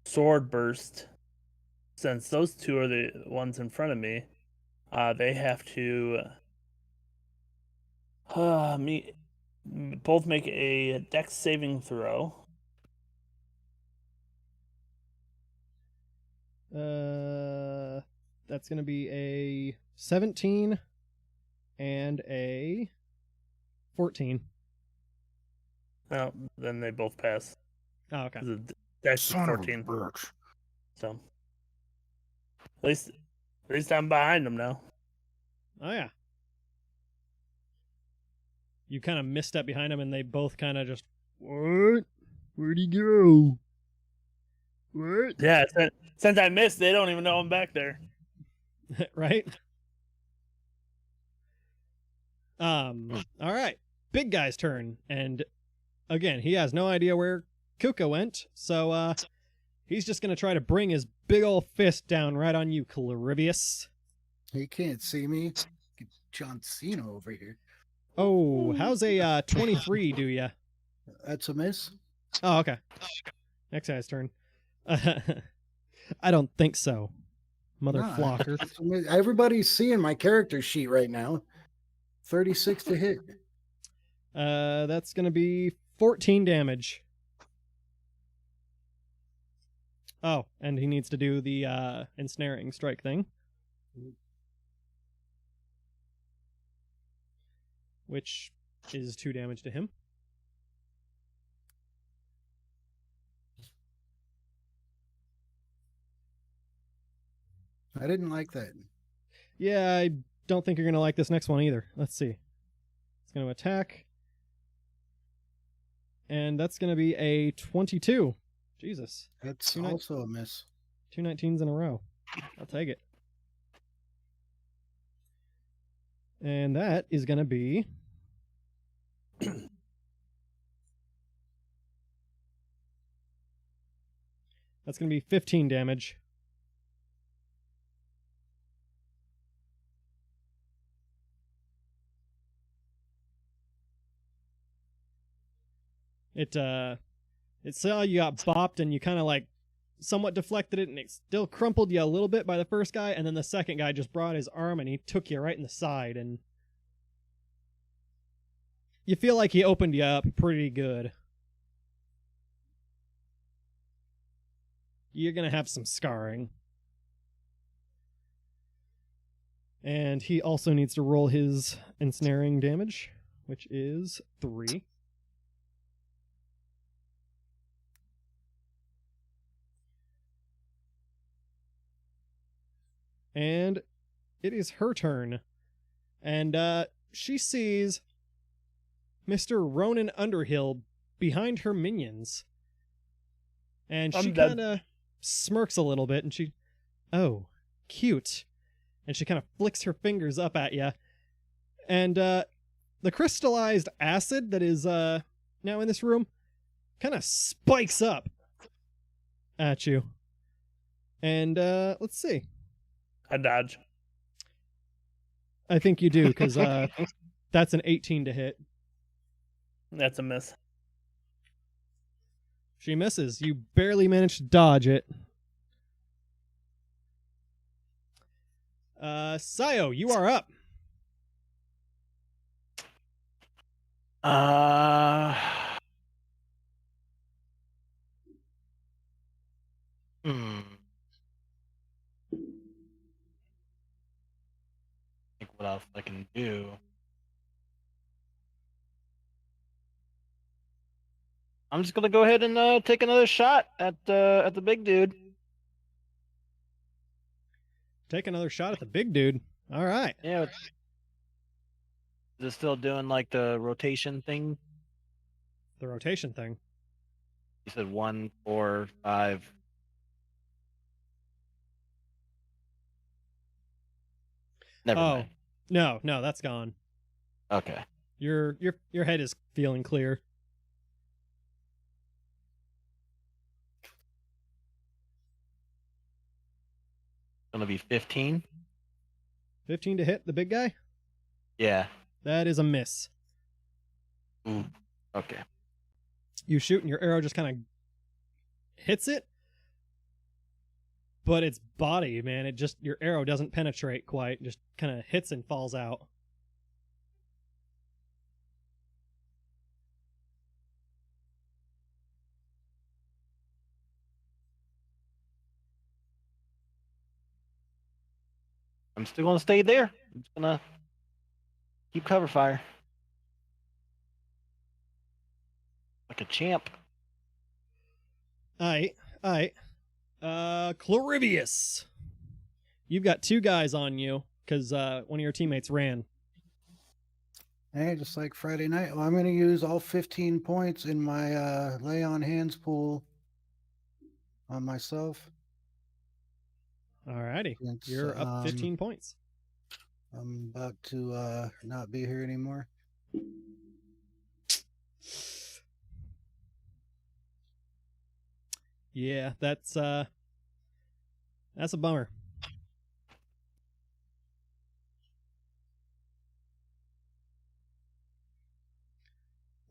sword burst. Since those two are the ones in front of me, they have to both make a dex saving throw. That's going to be a 17 and a 14. Oh, then they both pass. Oh, okay. The dex is 14. Birch. So At least I'm behind him now. Oh, yeah. You kind of misstep behind him, and they both kind of just, what? Where'd he go? What? Yeah, since I missed, they don't even know I'm back there. Right? All right. Big guy's turn. And again, he has no idea where Kuka went, so he's just gonna try to bring his big old fist down right on you, Clorivious. He can't see me. Get John Cena over here. Oh, how's a 23 do ya? That's a miss. Oh, okay. Next guy's turn. I don't think so, mother Nah, flocker. that's a miss. Everybody's seeing my character sheet right now. 36 to hit. That's gonna be 14 damage. Oh, and he needs to do the ensnaring strike thing. Which is 2 damage to him. I didn't like that. Yeah, I don't think you're going to like this next one either. Let's see. It's going to attack. And that's going to be a 22. Jesus. That's also a miss. 2 19s in a row. I'll take it. And that is going to be... That's going to be 15 damage. It saw you got bopped and you kind of like somewhat deflected it and it still crumpled you a little bit by the first guy, and then the second guy just brought his arm and he took you right in the side, and you feel like he opened you up pretty good. You're going to have some scarring. And he also needs to roll his ensnaring damage, which is 3. And it is her turn. And she sees Mr. Ronan Underhill behind her minions. And she kind of smirks a little bit, and she, oh, cute. And she kind of flicks her fingers up at you. And the crystallized acid that is now in this room kind of spikes up at you. And let's see. I dodge. I think you do, because that's an 18 to hit. That's a miss. She misses. You barely managed to dodge it. Siyo, you are up. Think what else I can do. I'm just gonna go ahead and take another shot at the big dude. Take another shot at the big dude. All right. Yeah. Is it still doing like the rotation thing? The rotation thing. You said 1, 4, 5. Never mind. No, that's gone. Okay. Your head is feeling clear. Gonna be 15. 15 to hit the big guy? Yeah. That is a miss. Ooh. Okay. You shoot and your arrow just kind of hits it. But its body, man, your arrow doesn't penetrate quite. Just kind of hits and falls out. I'm still gonna stay there. I'm just gonna keep cover fire. Like a champ. Alright. Clorivious. You've got 2 guys on you because one of your teammates ran. Hey, just like Friday night. Well, I'm going to use all 15 points in my lay on hands pool on myself. Alrighty. Since, You're up 15 points. I'm about to not be here anymore. Yeah, that's a bummer.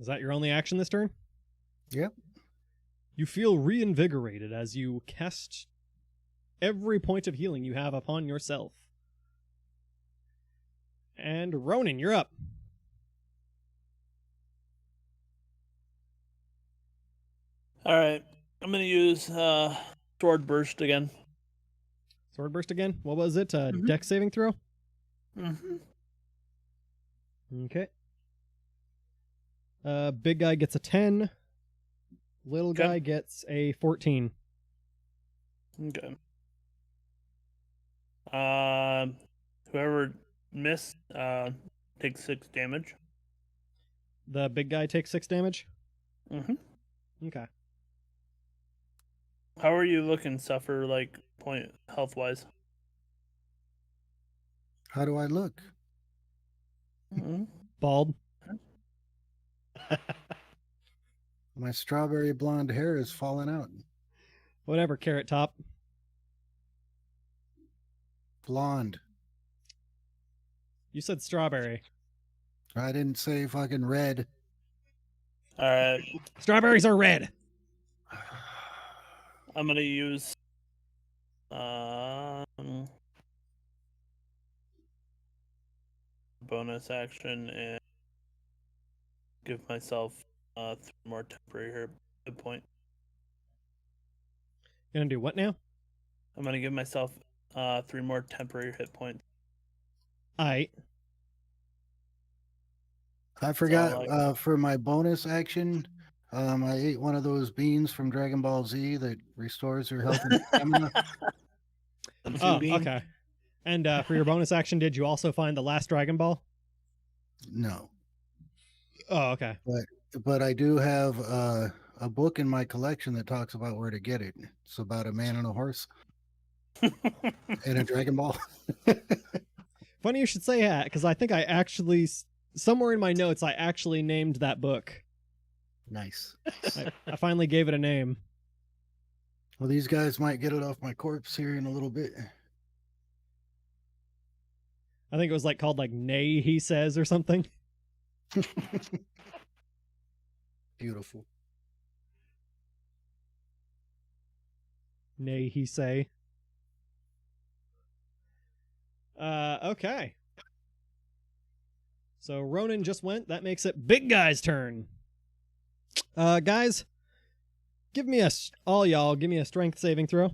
Is that your only action this turn? Yep. You feel reinvigorated as you cast every point of healing you have upon yourself. And Ronan, you're up. All right, I'm gonna use sword burst again. Sword burst again? What was it? Mhm. Dex saving throw? Mm-hmm. Okay. Big guy gets a 10. Little Okay. guy gets a 14. Okay. Whoever missed takes 6 damage. The big guy takes 6 damage? Mm-hmm. Okay. How are you looking, Suffer, like, point health-wise? How do I look? Mm-hmm. Bald. My strawberry blonde hair is falling out. Whatever, Carrot Top. Blonde. You said strawberry. I didn't say fucking red. All right, Strawberries are red. I'm gonna use bonus action and give myself 3 more temporary hit point. You gonna do what now? I'm gonna give myself 3 more temporary hit points. Aight. I forgot for my bonus action, I ate one of those beans from Dragon Ball Z that restores your health and stamina. Oh, okay. And for your bonus action, did you also find the last Dragon Ball? No. Oh, okay. But I do have a book in my collection that talks about where to get it. It's about a man and a horse and a Dragon Ball. Funny you should say that, because I think I actually, somewhere in my notes, I actually named that book. Nice. I finally gave it a name. Well, these guys might get it off my corpse here in a little bit. I think it was called Nay, he says, or something. Beautiful. Nay, he say. Okay. So Ronan just went. That makes it Big Guy's turn. Guys, give me all y'all, give me a strength saving throw.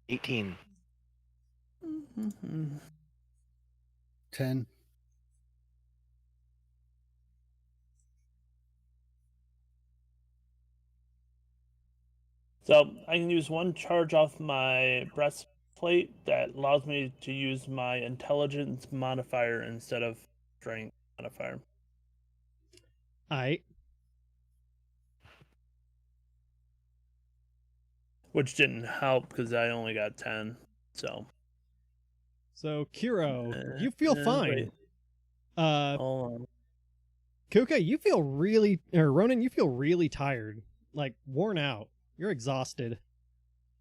$18. 10. So I can use 1 charge off my breastplate that allows me to use my intelligence modifier instead of strength modifier. Aight. Which didn't help because I only got 10. So Kiro, you feel fine. wait. Hold on. Kuka, you feel really, or Ronan, you feel really tired, worn out. You're exhausted.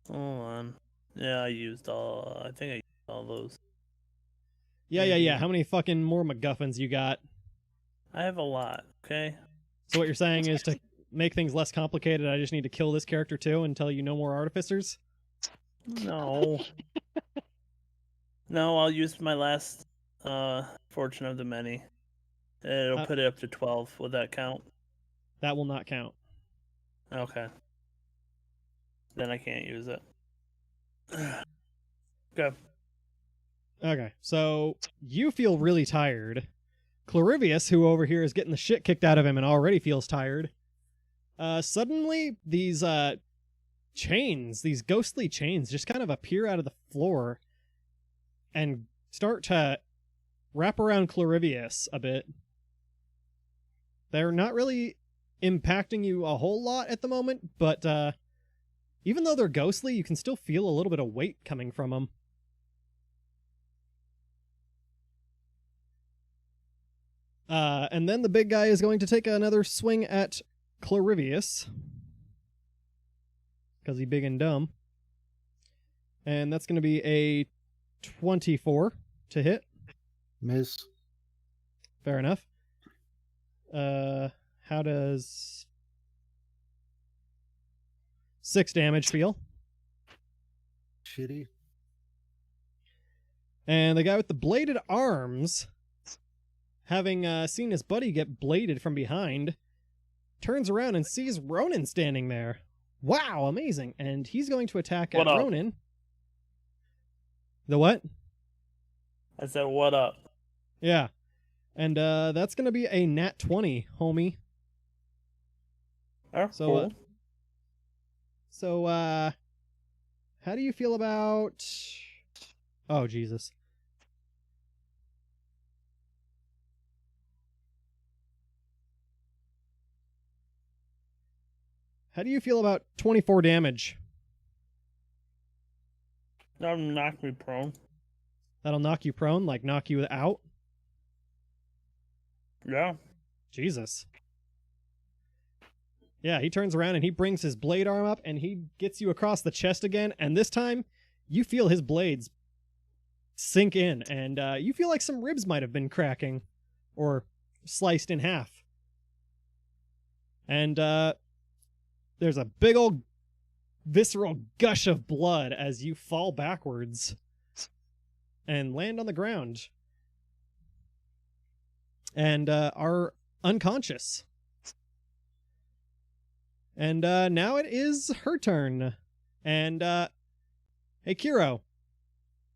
Hold on. Yeah, I think I used all those. Yeah. How many fucking more MacGuffins you got? I have a lot, okay? So what you're saying is to make things less complicated, I just need to kill this character too until you no more artificers? No. No, I'll use my last Fortune of the Many. It'll put it up to 12. Will that count? That will not count. Okay. Then I can't use it. Okay. Okay, so you feel really tired. Clorivious, who over here is getting the shit kicked out of him and already feels tired, Suddenly these chains, these ghostly chains, just kind of appear out of the floor and start to wrap around Clorivious a bit. They're not really impacting you a whole lot at the moment, but even though they're ghostly, you can still feel a little bit of weight coming from them. And then the big guy is going to take another swing at Clorivious, because he's big and dumb. And that's going to be a 24 to hit. Miss. Fair enough. How does 6 damage feel? Shitty. And the guy with the bladed arms, having seen his buddy get bladed from behind, turns around and sees Ronan standing there. Wow, amazing. And he's going to attack at Ronan. The what? I said, what up? Yeah. And that's going to be a nat 20, homie. Oh, cool. So, how do you feel about... Oh, Jesus. How do you feel about 24 damage? That'll knock me prone. That'll knock you prone? Like knock you out? Yeah. Jesus. Yeah, he turns around and he brings his blade arm up and he gets you across the chest again. And this time, you feel his blades sink in. And you feel like some ribs might have been cracking or sliced in half. And there's a big old visceral gush of blood as you fall backwards and land on the ground and are unconscious. And now it is her turn. And hey, Kiro,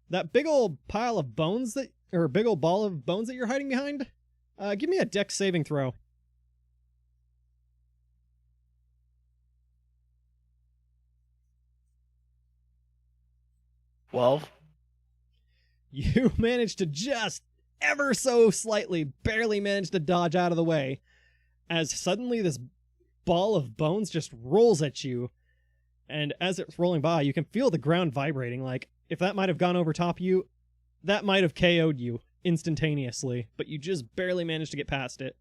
that big old pile of bones that, or big old ball of bones that you're hiding behind, give me a dex saving throw. Well, You managed to just ever so slightly, barely manage to dodge out of the way, as suddenly this ball of bones just rolls at you. And as it's rolling by, you can feel the ground vibrating. Like, if that might have gone over top of you, that might have KO'd you instantaneously, but you just barely managed to get past it.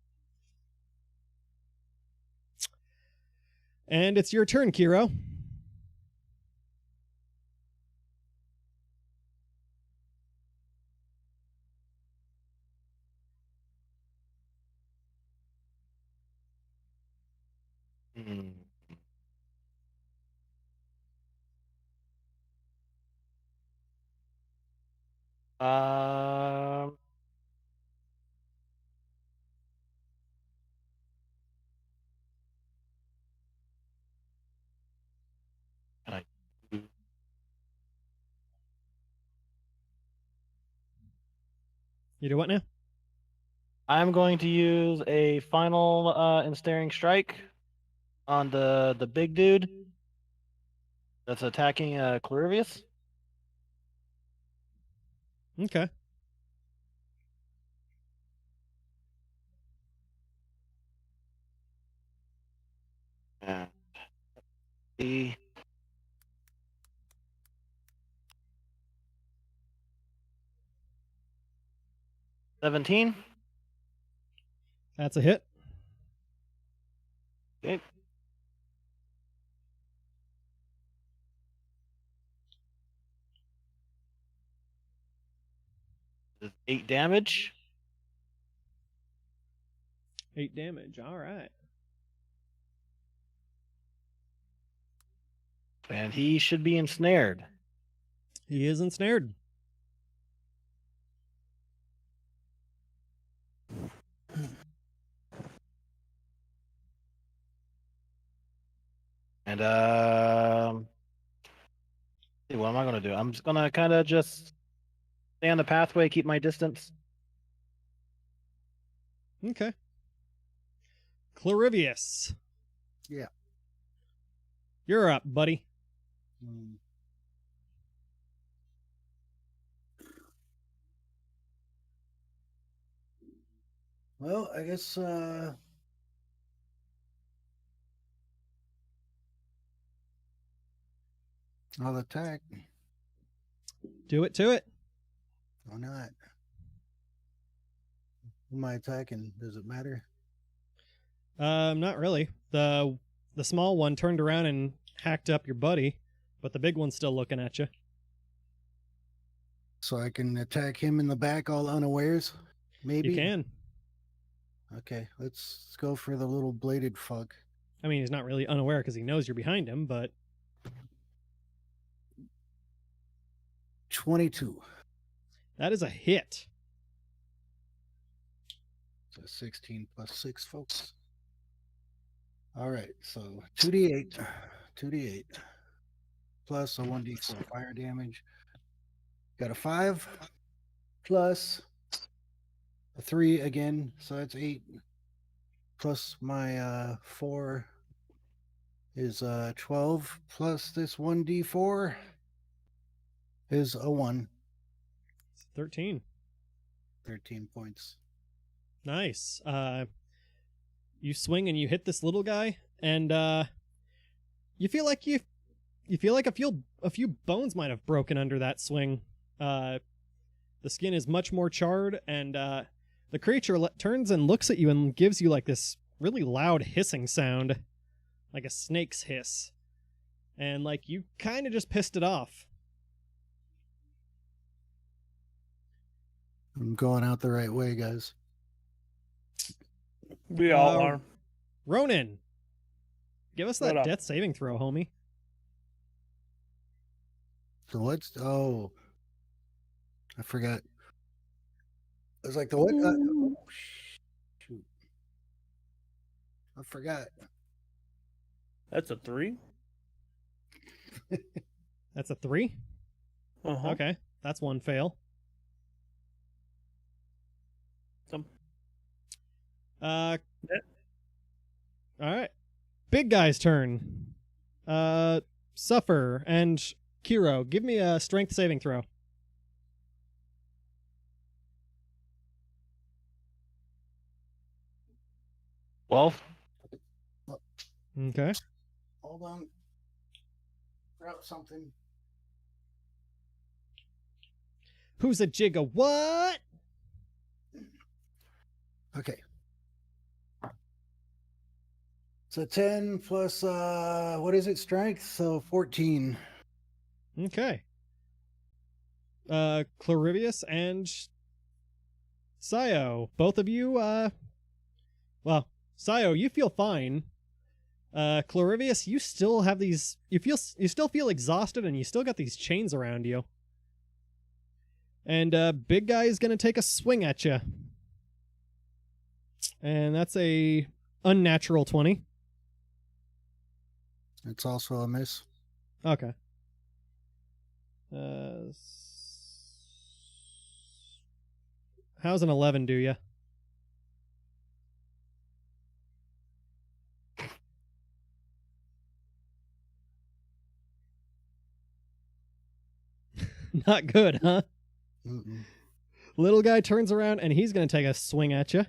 And it's your turn, Kiro. Um. Can I do- You do what now? I'm going to use a final ensnaring strike on the big dude that's attacking Clorivious. Okay. And the 17. That's a hit. Okay. 8 damage. 8 damage. All right. And he should be ensnared. He is ensnared. And see, what am I gonna do? I'm just gonna kind of just stay on the pathway, keep my distance. Okay. Clorivious. Yeah. You're up, buddy. Hmm. Well, I guess I'll attack. Do it to it. Why not? Who am I attacking? Does it matter? Not really. The small one turned around and hacked up your buddy, but the big one's still looking at you. So I can attack him in the back all unawares? Maybe? You can. Okay, let's go for the little bladed fuck. I mean, he's not really unaware because he knows you're behind him, but 22. that is a hit. So 16 plus 6, folks. All right, so 2d8. 2d8. Plus a 1d4 fire damage. Got a 5. Plus a 3 again, so that's 8. Plus my 4 is 12. Plus this 1d4 is a 1. It's 13. 13 points. Nice. You swing and you hit this little guy, and you feel like a few bones might have broken under that swing. The skin is much more charred, and the creature turns and looks at you and gives you like this really loud hissing sound, like a snake's hiss, and like you kind of just pissed it off. I'm going out the right way, guys. We all are. Ronan, give us that What up? death saving throw, homie. So what's... Oh. I forgot. I was like, the what? Shoot. I forgot. That's a 3. That's a 3. Uh-huh. Okay, that's one fail. Some. All Yeah. right. Big guy's turn. Suffer and Kiro, give me a strength saving throw. Well, Okay. Hold on. Forgot something. Who's a jigga? What? Okay. So 10 plus, what is it, strength? So 14. Okay. Clorivious and Siyo, both of you, well, Siyo, you feel fine. Clorivious, you still have these, you still feel exhausted and you still got these chains around you. And, big guy is gonna take a swing at you. And that's a unnatural 20. It's also a miss. Okay. How's an 11 do ya? Not good, huh? Mm-mm. Little guy turns around and he's going to take a swing at you.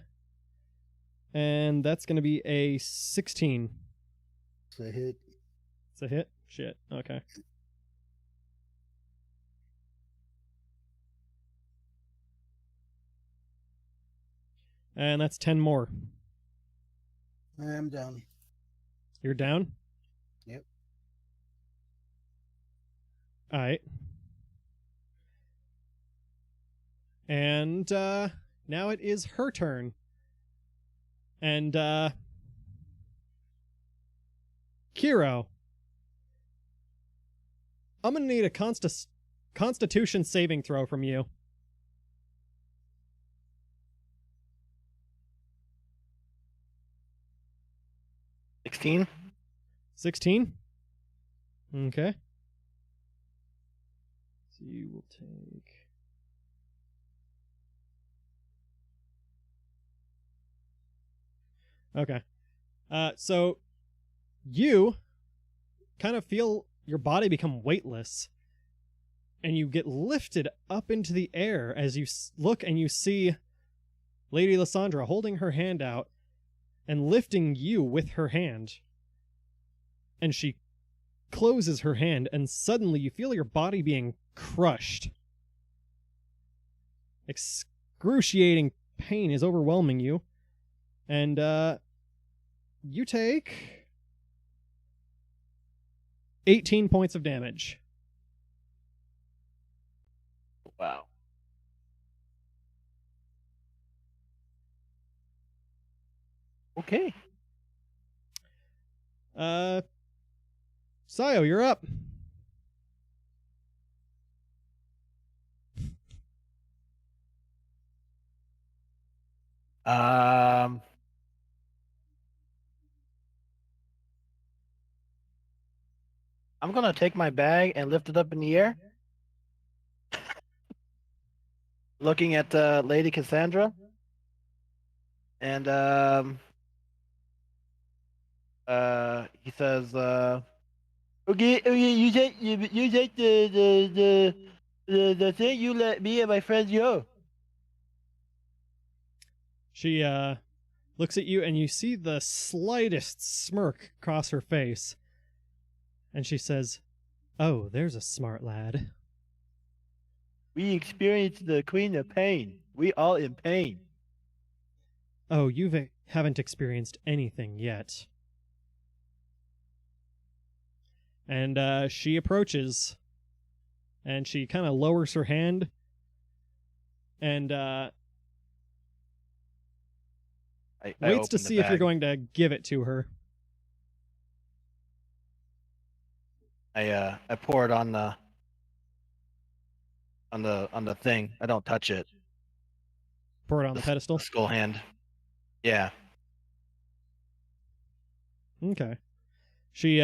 And that's going to be a 16. It's a hit. It's a hit? Shit. Okay. And that's 10 more. I am down. You're down? Yep. All right. And now it is her turn. And Kiro, I'm going to need a constitution saving throw from you. 16. 16? Okay. So you will take... Okay. So you kind of feel your body become weightless, and you get lifted up into the air as you look and you see Lady Lysandra holding her hand out and lifting you with her hand. And she closes her hand, and suddenly you feel your body being crushed. Excruciating pain is overwhelming you, and you take 18 points of damage. Wow. Okay. Siyo, you're up. I'm gonna take my bag and lift it up in the air. Looking at Lady Cassandra. And he says, okay, you take the thing, you let me and my friends go. She looks at you, and you see the slightest smirk cross her face. And she says, "Oh, there's a smart lad." We experienced the Queen of Pain. We all in pain. Oh, you haven't experienced anything yet. And she approaches, and she kind of lowers her hand, and waits to see if you're going to give it to her. I pour it on the thing. I don't touch it. Pour it on the pedestal? The skull hand. Yeah. Okay. She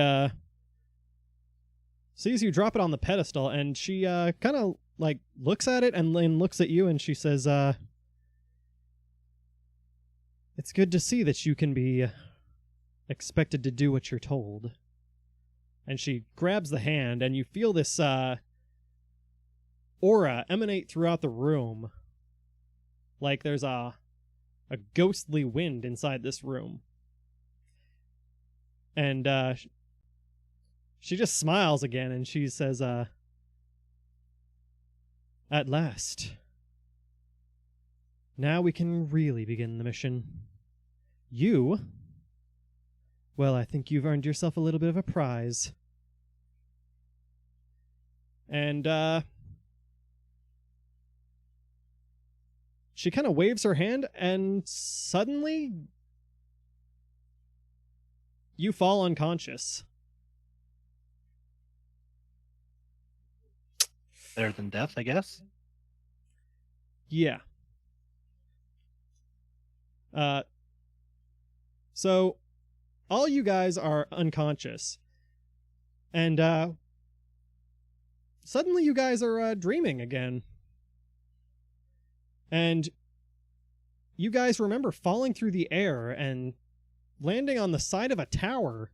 sees you drop it on the pedestal, and she kind of like looks at it and then looks at you, and she says, "It's good to see that you can be expected to do what you're told." And she grabs the hand, and you feel this aura emanate throughout the room, like there's a ghostly wind inside this room. And she just smiles again, and she says, "At last. Now we can really begin the mission. You... well, I think you've earned yourself a little bit of a prize." And she kind of waves her hand, and suddenly you fall unconscious. Better than death, I guess. Yeah. So all you guys are unconscious, and suddenly you guys are dreaming again. And you guys remember falling through the air and landing on the side of a tower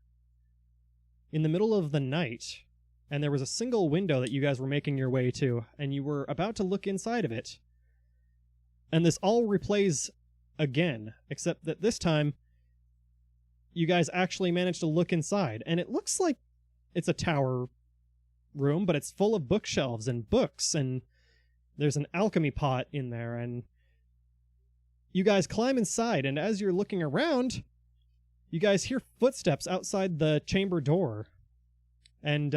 in the middle of the night. And there was a single window that you guys were making your way to, and you were about to look inside of it. And this all replays again, except that this time you guys actually managed to look inside, and it looks like it's a tower room, but it's full of bookshelves and books, and there's an alchemy pot in there, and you guys climb inside, and as you're looking around, you guys hear footsteps outside the chamber door, and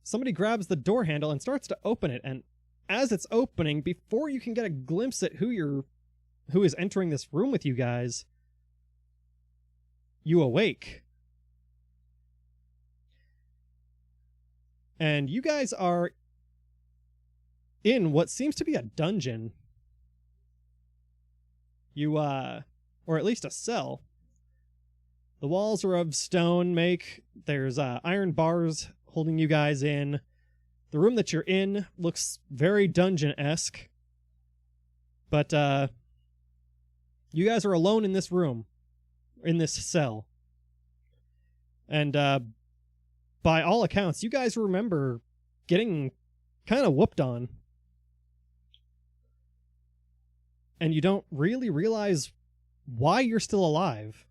somebody grabs the door handle and starts to open it, and as it's opening, before you can get a glimpse at who is entering this room with you guys, you awake. And you guys are in what seems to be a dungeon. You, or at least a cell. The walls are of stone make. There's iron bars holding you guys in. The room that you're in looks very dungeon-esque. But you guys are alone in this room. in this cell. And by all accounts, you guys remember getting kind of whooped on. And you don't really realize why you're still alive.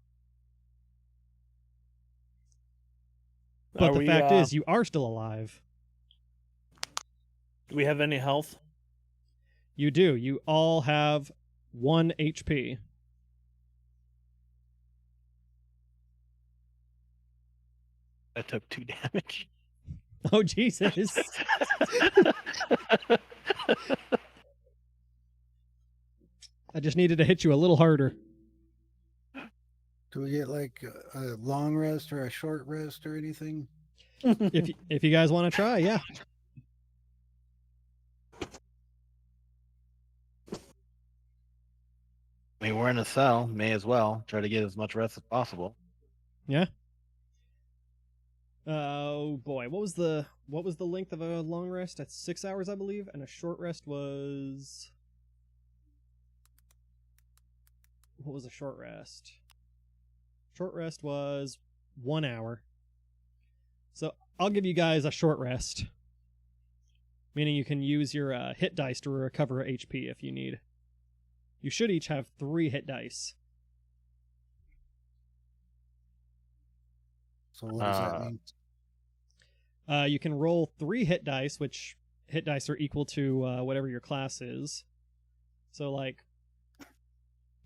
But the fact is, you are still alive. Do we have any health? You do. You all have 1 HP. I took 2 damage. Oh, Jesus. I just needed to hit you a little harder. Do we get like a long rest or a short rest or anything? If you guys want to try, yeah. I mean, we're in a cell. May as well try to get as much rest as possible. Yeah. Oh boy, what was the length of a long rest? That's 6 hours, I believe, and a short rest was. What was a short rest? Short rest was 1 hour. So I'll give you guys a short rest, meaning you can use your hit dice to recover HP if you need. You should each have 3 hit dice. So what does that mean? You can roll 3 hit dice, which hit dice are equal to whatever your class is. So, like,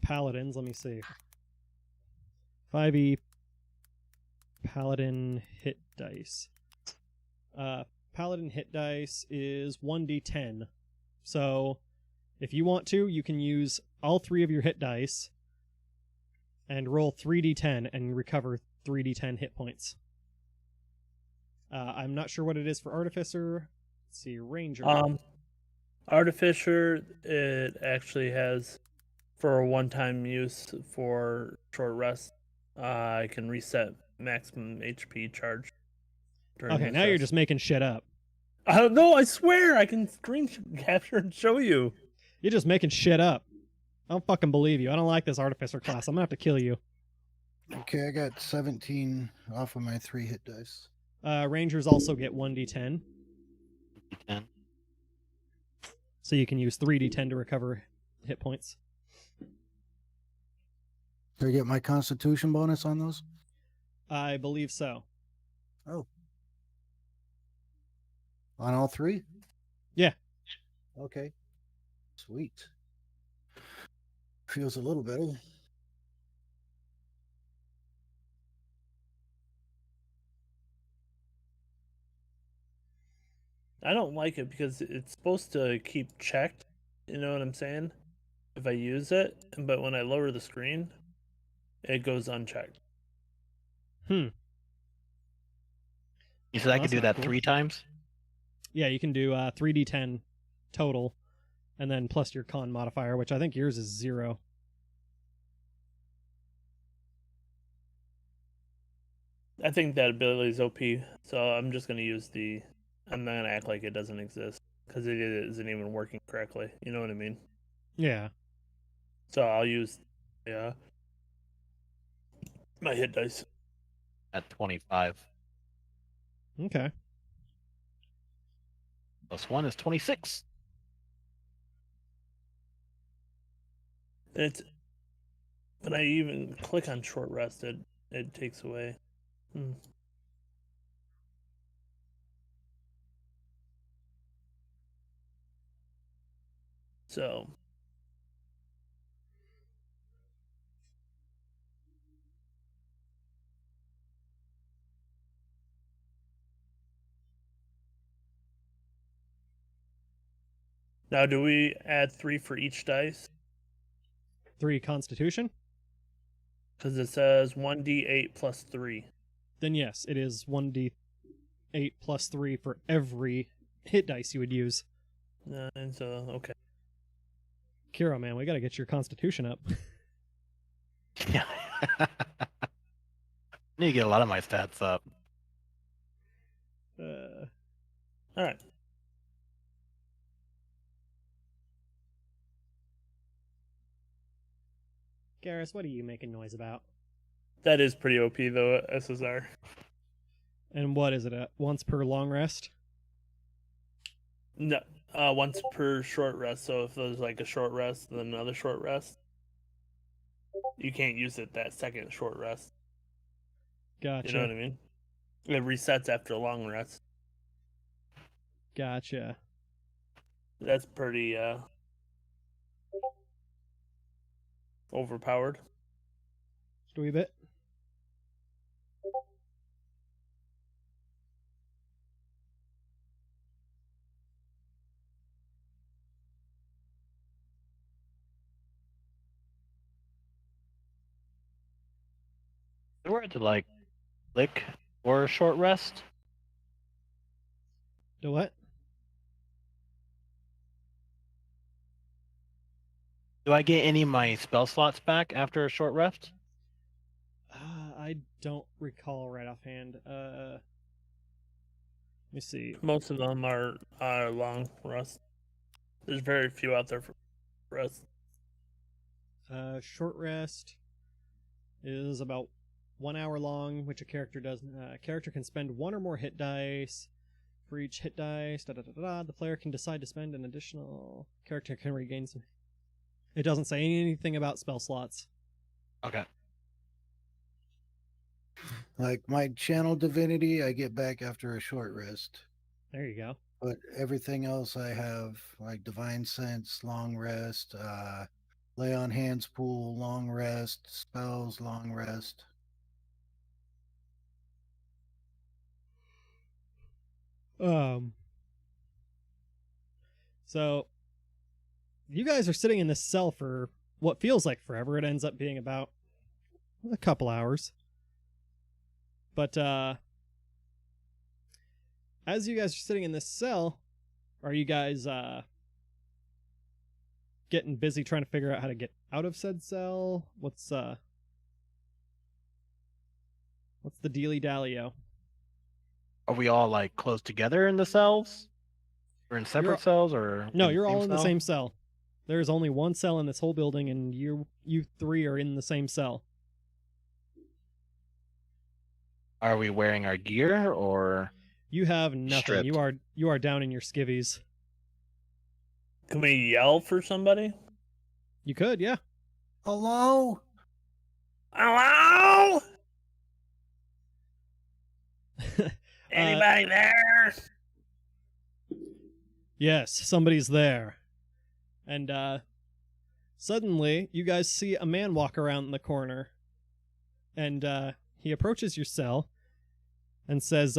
paladins, let me see. 5e paladin hit dice. Paladin hit dice is 1d10. So, if you want to, you can use all 3 of your hit dice and roll 3d10 and recover 3d10 hit points. I'm not sure what it is for Artificer. Let's see, Ranger. Artificer, it actually has, for a one-time use for short rest, I can reset maximum HP charge. Okay, now you're just making shit up. No, I swear, I can screen capture and show you. You're just making shit up. I don't fucking believe you. I don't like this Artificer class. I'm gonna have to kill you. Okay, I got 17 off of my 3 hit dice. Rangers also get 1d10. 10. So you can use 3d10 to recover hit points. Do I get my Constitution bonus on those? I believe so. Oh. On all 3? Yeah. Okay. Sweet. Feels a little better. I don't like it because it's supposed to keep checked. You know what I'm saying? If I use it, but when I lower the screen, it goes unchecked. You said I could do that 3 times? Yeah, you can do 3d10 total, and then plus your con modifier, which I think yours is 0. I think that ability is OP, so I'm just going to use the... I'm not going to act like it doesn't exist, because it isn't even working correctly. You know what I mean? Yeah. So I'll use my hit dice. At 25. Okay. Plus 1 is 26. It's... When I even click on short rest, it takes away. So... Now, do we add 3 for each dice? 3 Constitution? Because it says 1d8 plus 3. Then yes, it is 1d8 plus 3 for every hit dice you would use. And so, okay. Kiro, man, we gotta get your Constitution up. Yeah. I need to get a lot of my stats up. Alright. Garrus, what are you making noise about? That is pretty OP though, SSR. And what is it at? Once per long rest? No, once per short rest. So if there's like a short rest, then another short rest, you can't use it that second short rest. Gotcha. You know what I mean? It resets after a long rest. Gotcha. That's pretty overpowered. Just a wee bit. Is there where to like click or short rest? Do what? Do I get any of my spell slots back after a short rest? I don't recall right offhand. Let me see. Most of them are long rest. There's very few out there for rest. Short rest is about 1 hour long, which a character does. A character can spend one or more hit dice. For each hit dice, the player can decide to spend an additional. Character can regain some. It doesn't say anything about spell slots. Okay. Like my channel divinity, I get back after a short rest. There you go. But everything else I have, like divine sense, long rest, lay on hands pool, long rest, spells, long rest. So you guys are sitting in this cell for what feels like forever. It ends up being about a couple hours. But as you guys are sitting in this cell, are you guys getting busy trying to figure out how to get out of said cell? What's the dealy dallio? Are we all like close together in the cells? Or in separate cells or No, in you're the same all in the cell? same cell. There's only one cell in this whole building, and you three are in the same cell. Are we wearing our gear or You have nothing. Stripped. You are down in your skivvies. Can we yell for somebody? You could, yeah. Hello? Hello? Uh, Anybody there? Yes, somebody's there. And suddenly you guys see a man walk around the corner. And he approaches your cell and says,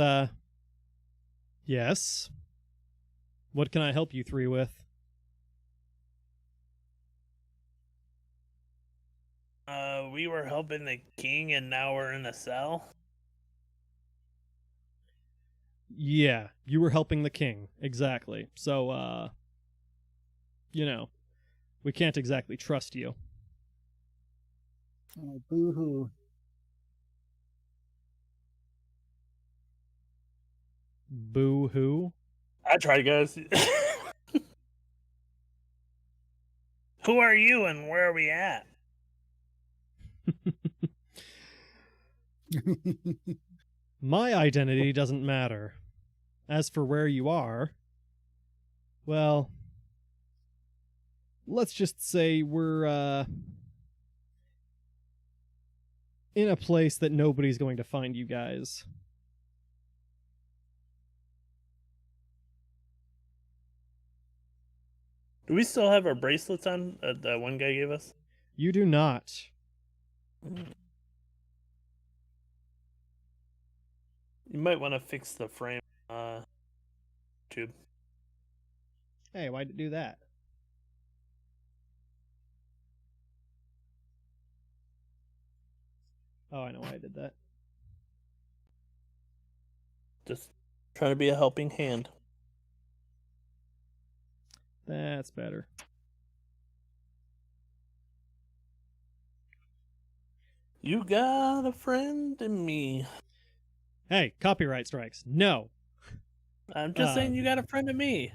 yes. What can I help you three with? We were helping the king and now we're in a cell. Yeah, you were helping the king. Exactly. So, we can't exactly trust you. Oh, boo-hoo. Boo-hoo? I tried, guys. Who are you and where are we at? My identity doesn't matter. As for where you are, well, let's just say we're in a place that nobody's going to find you guys. Do we still have our bracelets on that one guy gave us? You do not. You might want to fix the frame tube. Hey, why'd it do that? Oh, I know why I did that. Just trying to be a helping hand. That's better. You got a friend in me. Hey, copyright strikes. No. I'm just saying you got a friend in me.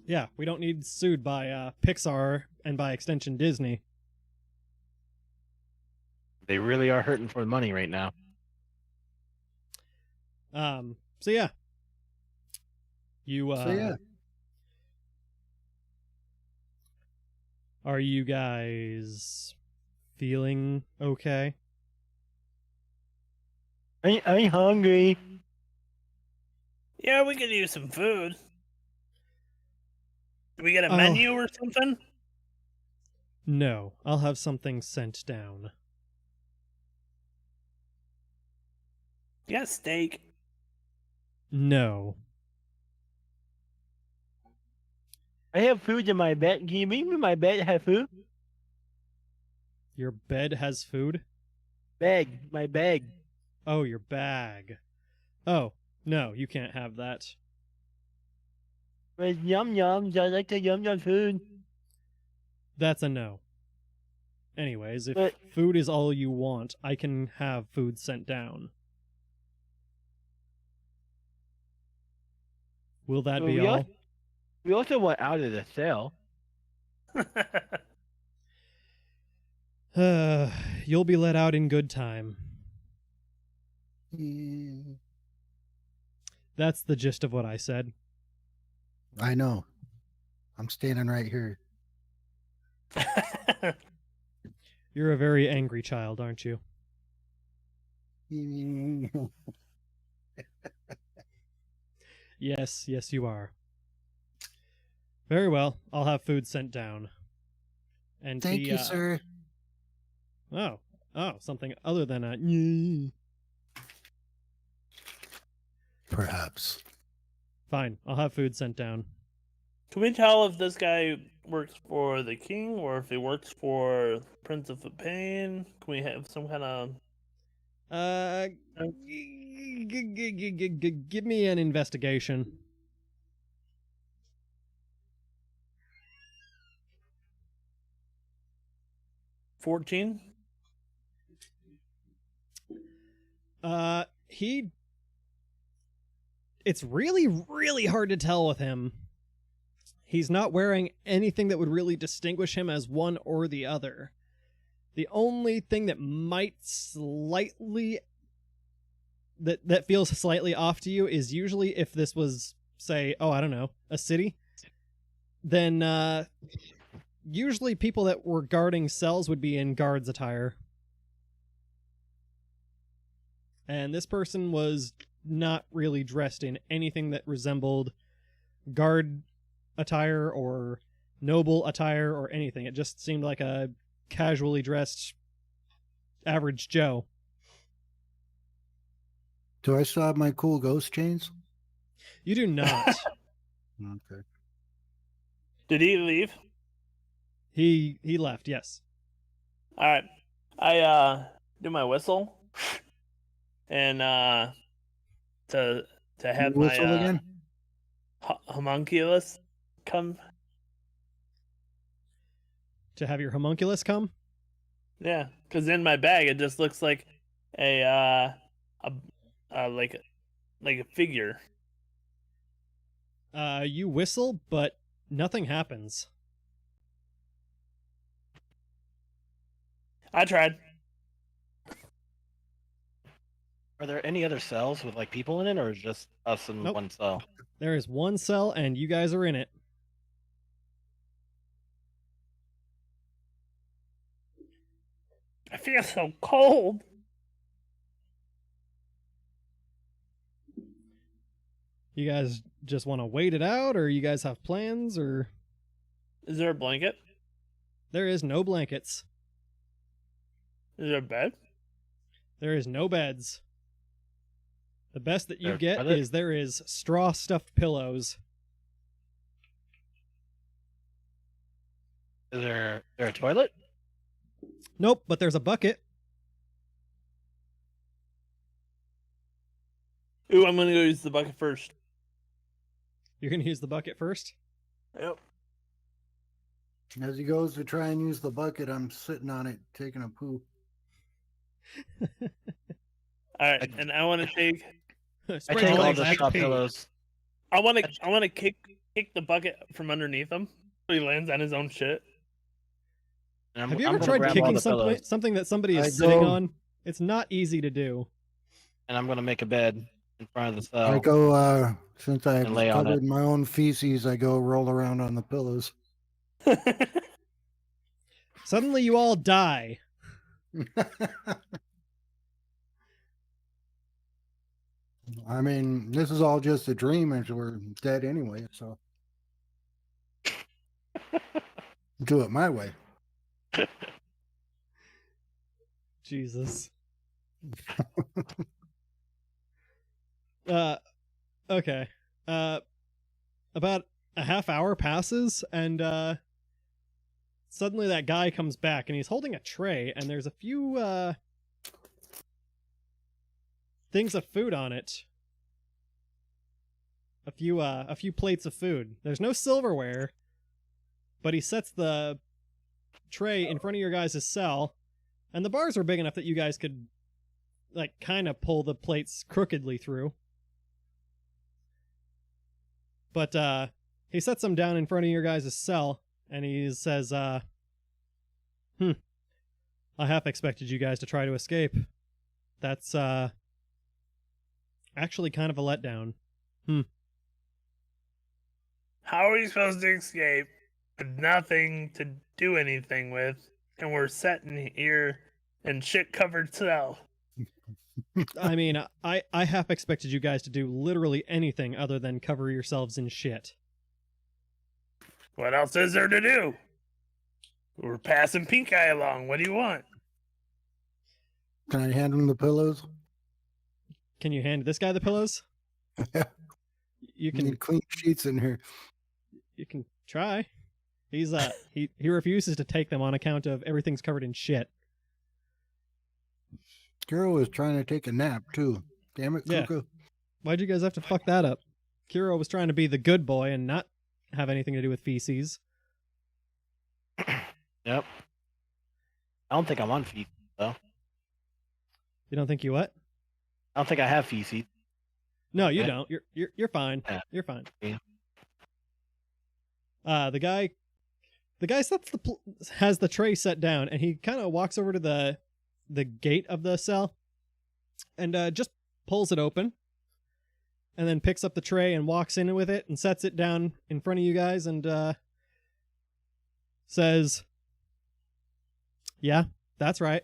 Yeah, we don't need sued by Pixar and by extension Disney. They really are hurting for the money right now. So yeah. You So yeah, are you guys feeling okay? I'm hungry. Yeah, we could use some food. Do we get a Oh. menu or something? No, I'll have something sent down. Yeah, steak. No. I have food in my bed. Can you meet me in my bed? Have food? Your bed has food? Bag. My bag. Oh, your bag. Oh, no, you can't have that. With yum yums. I like the yum yum food. That's a no. Anyways, if But- food is all you want, I can have food sent down. Will that Well, be we all? We also want out of the cell. You'll be let out in good time. yeah, That's the gist of what I said. I know. I'm standing right here. You're a very angry child, aren't you? Yes, you are. Very well. I'll have food sent down. And Thank you, sir. Oh, something other than a. Perhaps. Fine, I'll have food sent down. Can we tell if this guy works for the king or if he works for Prince of the Pain? Can we have some kind of... Give me an investigation. $14? It's really, really hard to tell with him. He's not wearing anything that would really distinguish him as one or the other. The only thing that might slightly... that feels slightly off to you is usually if this was, say, I don't know, a city, then usually people that were guarding cells would be in guards attire. And this person was not really dressed in anything that resembled guard attire or noble attire or anything. It just seemed like a casually dressed average Joe. Do I still have my cool ghost chains? You do not. Okay. Did he leave? He left, yes. Alright. I do my whistle. And to have You whistle my again? homunculus come. To have your homunculus come? Yeah, because in my bag it just looks like a like a figure. You whistle, but nothing happens. I tried. Are there any other cells with like people in it, or just us in Nope. one cell? There is one cell, and you guys are in it. I feel so cold. You guys just want to wait it out, or you guys have plans, or... Is there a blanket? There is no blankets. Is there a bed? There is no beds. The best that you There- get are there- is there is straw-stuffed pillows. Is there a toilet? Nope, but there's a bucket. Ooh, I'm gonna go use the bucket first. You're going to use the bucket first? Yep. As he goes to try and use the bucket, I'm sitting on it taking a poo. Alright, and I want to take. I Spread take your all legs, the I straw pee. pillows. I want to kick the bucket from underneath him so he lands on his own shit. And Have you I'm ever gonna tried grab all kicking the pillows, something that somebody I is sitting go- on? It's not easy to do. and I'm gonna make a bed in front of the I cell. go, since I've And lay on covered my own feces, I go roll around on the pillows. Suddenly, you all die. I mean, this is all just a dream as we're dead anyway, so. Do it my way. Jesus. Okay. About a half hour passes, and suddenly that guy comes back, and he's holding a tray, and there's a few things of food on it. A few plates of food. There's no silverware, but he sets the tray in front of your guys' cell, and the bars are big enough that you guys could, like, kind of pull the plates crookedly through. But he sets them down in front of your guys' cell, and he says, I half expected you guys to try to escape. That's actually kind of a letdown. How are we supposed to escape with nothing to do anything with, and we're set in here in shit-covered cell? I mean, I half expected you guys to do literally anything other than cover yourselves in shit. What else is there to do? We're passing Pink Eye along. What do you want? Can I hand him the pillows? Can you hand this guy the pillows? You You can need clean sheets in here. you can try. He's he refuses to take them on account of everything's covered in shit. Kiro was trying to take a nap too. Damn it, Yeah. Kuka. Why'd you guys have to fuck that up? Kiro was trying to be the good boy and not have anything to do with feces. Yep. I don't think I'm on feces though. You don't think you what? I don't think I have feces. No, you Okay. don't. You're fine. Yeah. You're fine. Yeah. The guy has the tray set down, and he kind of walks over to the gate of the cell, and just pulls it open, and then picks up the tray and walks in with it and sets it down in front of you guys, and says, "Yeah, that's right.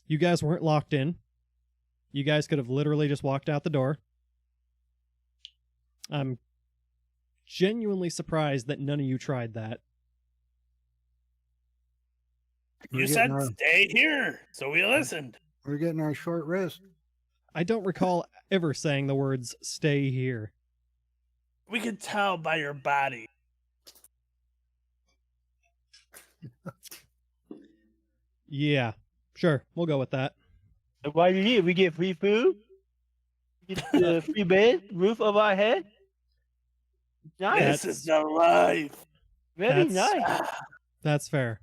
You guys weren't locked in. You guys could have literally just walked out the door. I'm genuinely surprised that none of you tried that." We're You getting said our- stay here, so we listened. We're getting our short rest. I don't recall ever saying the words "stay here." We could tell by your body. Yeah, sure, we'll go with that. Why you here? We get free food, get the free bed, roof over our head. Nice, This is the life. very that's- nice. That's fair.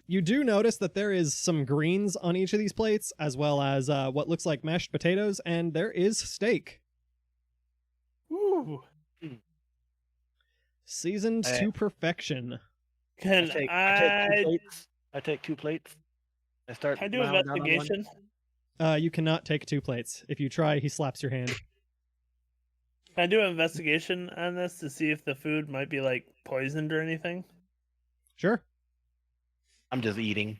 You do notice that there is some greens on each of these plates, as well as what looks like mashed potatoes, and there is steak. Ooh. Seasoned Eh. to perfection. Can I take two plates. I start. Can I do mowing down on one. investigation? You cannot take 2 plates. If you try, he slaps your hand. Can I do an investigation on this to see if the food might be like poisoned or anything? Sure. I'm just eating.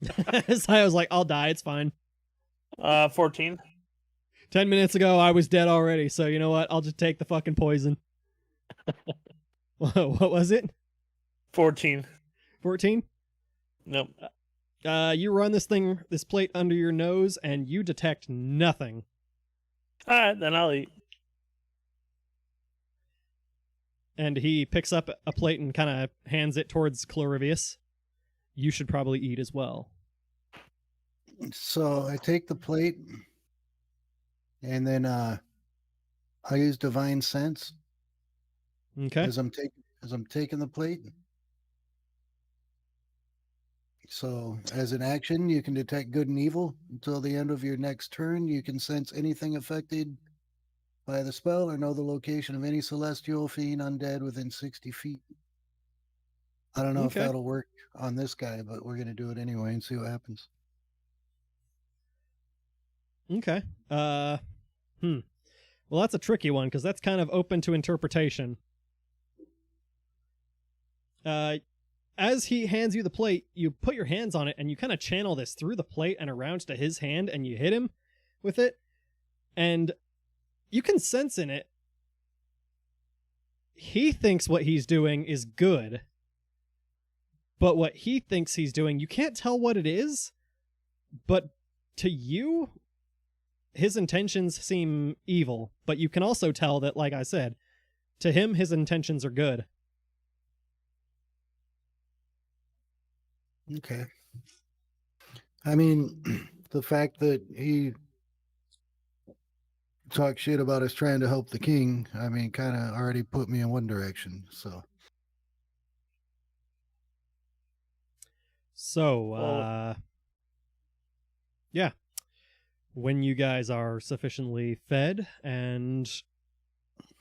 So I was like, I'll die, it's fine. 14. 10 minutes ago, I was dead already, so you know what? I'll just take the fucking poison. What was it? 14. 14? Nope. You run this plate under your nose, and you detect nothing. Alright, then I'll eat. And he picks up a plate and kind of hands it towards Clorivious. You should probably eat as well. So I take the plate, and then I use divine sense Okay. as I'm taking the plate. So as an action, you can detect good and evil until the end of your next turn. You can sense anything affected by the spell or know the location of any celestial, fiend, undead within 60 feet. I don't know if Okay. that'll work on this guy, but we're gonna do it anyway and see what happens. Okay. Well, that's a tricky one because that's kind of open to interpretation. As he hands you the plate, you put your hands on it and you kind of channel this through the plate and around to his hand and you hit him with it. And you can sense in it, he thinks what he's doing is good. But what he thinks he's doing, you can't tell what it is. But to you, his intentions seem evil. But you can also tell that, like I said, to him, his intentions are good. Okay. I mean, the fact that he talked shit about us trying to help the king, I mean, kind of already put me in one direction. So, Yeah. When you guys are sufficiently fed and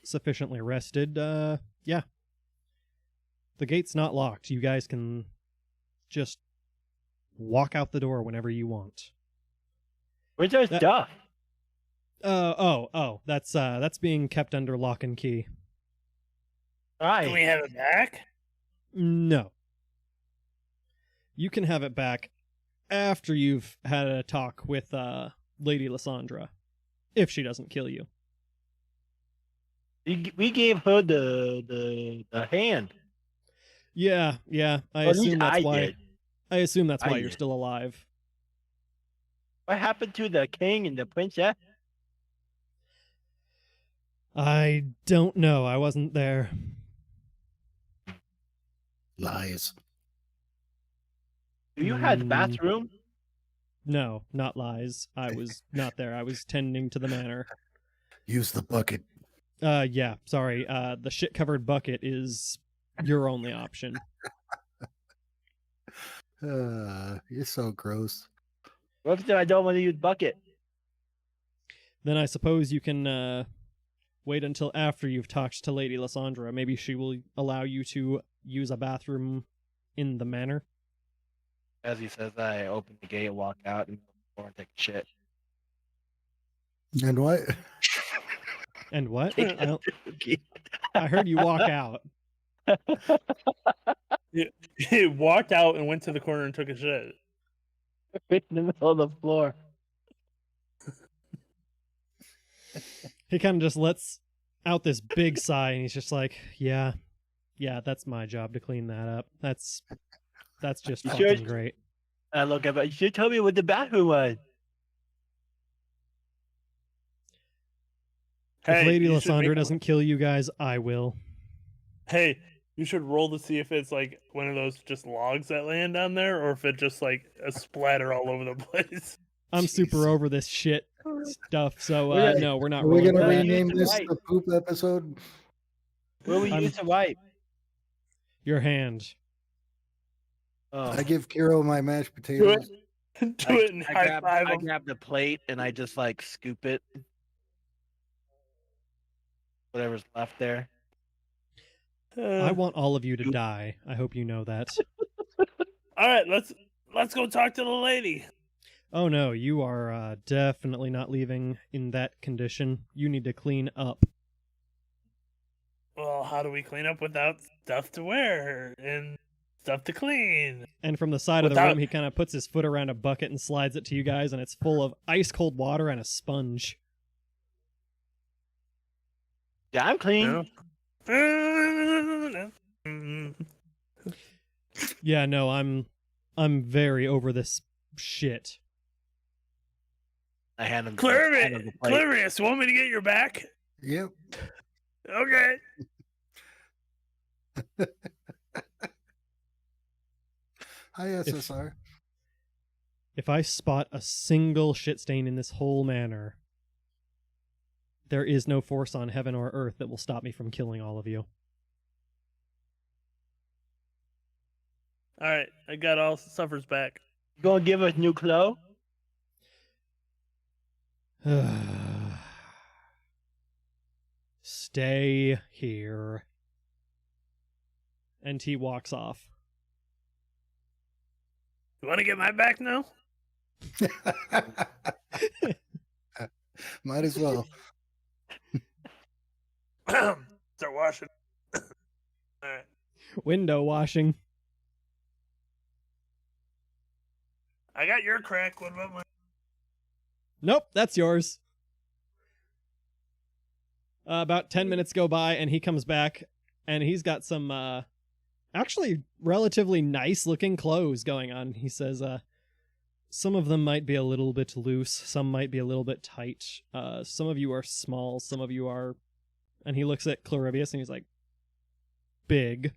sufficiently rested, yeah. The gate's not locked. You guys can just walk out the door whenever you want. Where's our stuff? That's being kept under lock and key. Can we Right. have it back? No. You can have it back after you've had a talk with Lady Lysandra, if she doesn't kill you. We gave her the hand. Yeah. I Or at least assume that's I why. did. I assume that's I why you're did. still alive. What happened to the king and the princess? I don't know. I wasn't there. lies. Do you have the bathroom? No, not lies. I was not there. I was tending to the manor. Use the bucket. Yeah, sorry. The shit-covered bucket is your only option. You're so gross. What if I don't want to use bucket? Then I suppose you can wait until after you've talked to Lady Lysandra. Maybe she will allow you to use a bathroom in the manor. As he says, I open the gate, walk out, and go and take a shit. And what? And what? Take I, don't- Okay. I heard you walk out. He walked out and went to the corner and took a shit. Right in the middle of the floor. He kind of just lets out this big sigh, and he's just like, "Yeah, that's my job to clean that up. That's just You fucking sure? great." I look up. You should tell me what the bathroom was. If Lady you should Lysandra make- doesn't kill you guys, I will. Hey, you should roll to see if it's like one of those just logs that land on there, or if it just like a splatter all over the place. I'm super over this shit stuff, so We're gonna- no, we're not Are we rolling gonna for that. rename Use the this wipe. the poop episode? Where we I'm- used to wipe. Your hand. Oh. I give Kiro my mashed Do potatoes. it, do it, and high five I him. grab the plate and I just like scoop it. Whatever's left there. I want all of you to die. I hope you know that. All right, let's go talk to the lady. Oh no, you are definitely not leaving in that condition. You need to clean up. Well, how do we clean up without stuff to wear and stuff to clean? And from the side of the Without- room, he kind of puts his foot around a bucket and slides it to you guys, and it's full of ice cold water and a sponge. Yeah, I'm clean. Yeah, no, I'm very over this shit. I hand him the plate. Clorivious, want me to get your back? Yep. Okay. Hi, SSR. If I spot a single shit stain in this whole manor, there is no force on heaven or earth that will stop me from killing all of you. All right, I got all Suffers back. You gonna give us new clothes? Stay here. And he walks off. You want to get my back now? Might as well. Start washing. All right. Window washing. I got your crack. What about my? Nope, that's yours. About 10 minutes go by, and he comes back, and he's got some actually relatively nice-looking clothes going on. He says, some of them might be a little bit loose, some might be a little bit tight. Some of you are small, some of you are... And he looks at Clorivious, and he's like, big.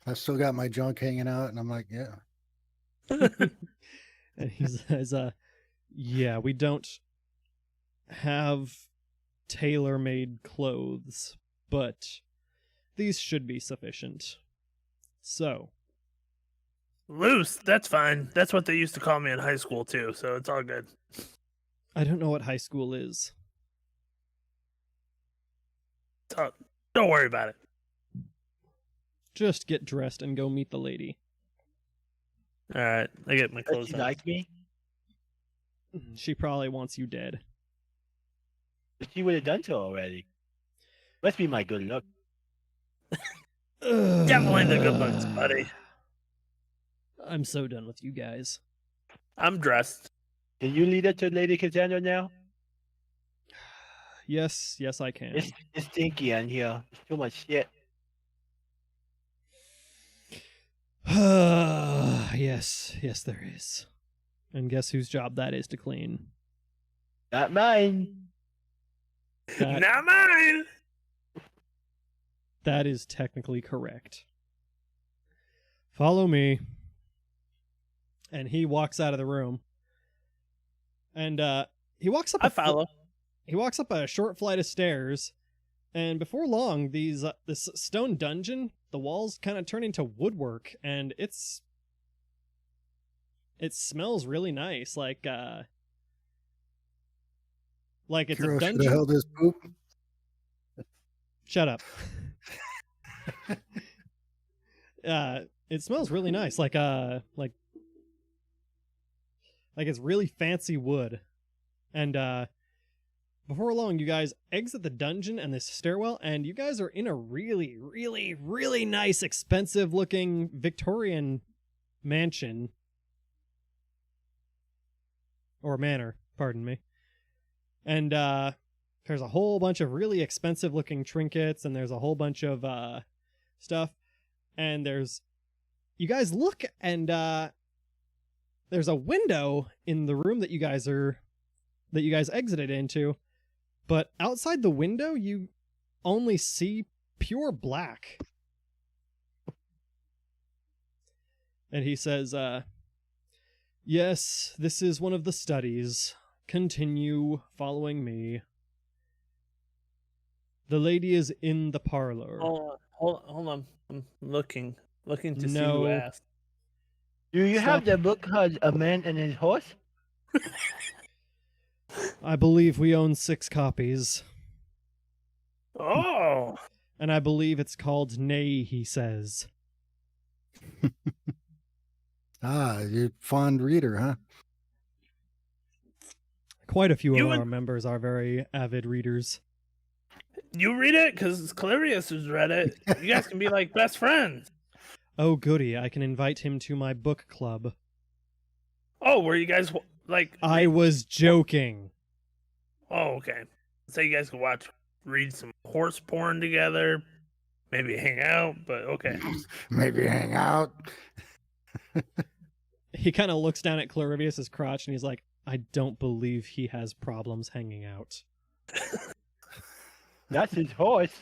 I still got my junk hanging out, and I'm like, yeah. And he says, yeah, we don't have tailor-made clothes, but these should be sufficient. So. Loose, that's fine. That's what they used to call me in high school, too, so it's all good. I don't know what high school is. Don't worry about it. Just get dressed and go meet the lady. All right, I get my Does clothes she on. like me? She probably wants you dead. But she would have done so already. Must be my good luck. Definitely the good looks, buddy. I'm so done with you guys. I'm dressed. Can you lead us to Lady Lysandra now? Yes, I can. It's stinky in here. It's too much shit. Yes, there is. And guess whose job that is to clean? Not mine. That- Not mine. That is technically correct. Follow me. And he walks out of the room. And he walks up. I follow. He walks up a short flight of stairs, and before long, this stone dungeon, the walls kind of turn into woodwork, and it smells really nice, like it's Kiro a should have dungeon. held his poop. Shut up. It smells really nice, like it's really fancy wood, and before long, you guys exit the dungeon and this stairwell, and you guys are in a really, really, really nice, expensive-looking Victorian mansion. Or manor, pardon me. And there's a whole bunch of really expensive-looking trinkets, and there's a whole bunch of stuff. And you guys look, and there's a window in the room that you guys exited into. But outside the window, you only see pure black. And he says, yes, this is one of the studies. Continue following me. The lady is in the parlor. Hold on. I'm looking to see No. who asked. Do you have Stop. the book called A Man and His Horse? I believe we own 6 copies. Oh, And I believe it's called Nay, he says. Ah, you're a fond reader, huh? Quite a few You of would- our members are very avid readers. you read it because Clorivious has read it. You guys can be like best friends. Oh, goody, I can invite him to my book club. Oh, were you guys like? I was joking. Oh, okay. So you guys can read some horse porn together, maybe hang out. But okay. Maybe hang out. He kind of looks down at Clorivious' crotch and he's like, I don't believe he has problems hanging out. That's his horse.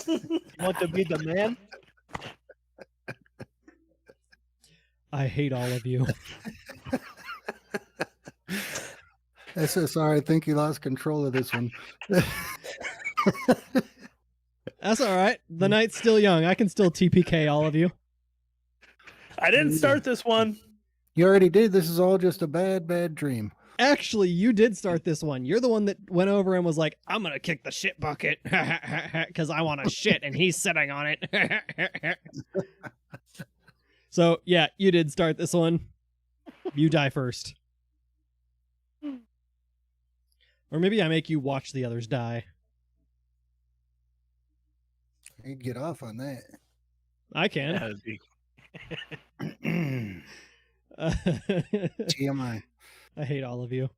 You want to be the man? I hate all of you. SSR, I think you lost control of this one. That's all right. The night's still young. I can still TPK all of you. I didn't start this one. You already did. This is all just a bad, bad dream. Actually, you did start this one. You're the one that went over and was like, I'm going to kick the shit bucket because I want to shit and he's sitting on it. So, yeah, you did start this one. You die first. Or maybe I make you watch the others die. You'd get off on that. I can. That would be- TMI. I hate all of you.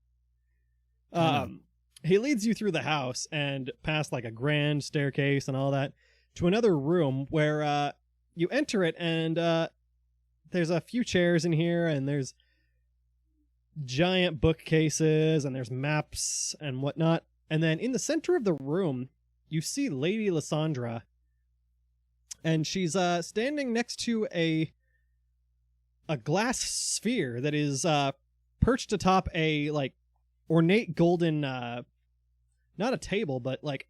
I know. He leads you through the house and past like a grand staircase and all that to another room where you enter it and there's a few chairs in here and there's giant bookcases and there's maps and whatnot. And then in the center of the room, you see Lady Lysandra, and she's standing next to a glass sphere that is perched atop a like ornate golden not a table, but like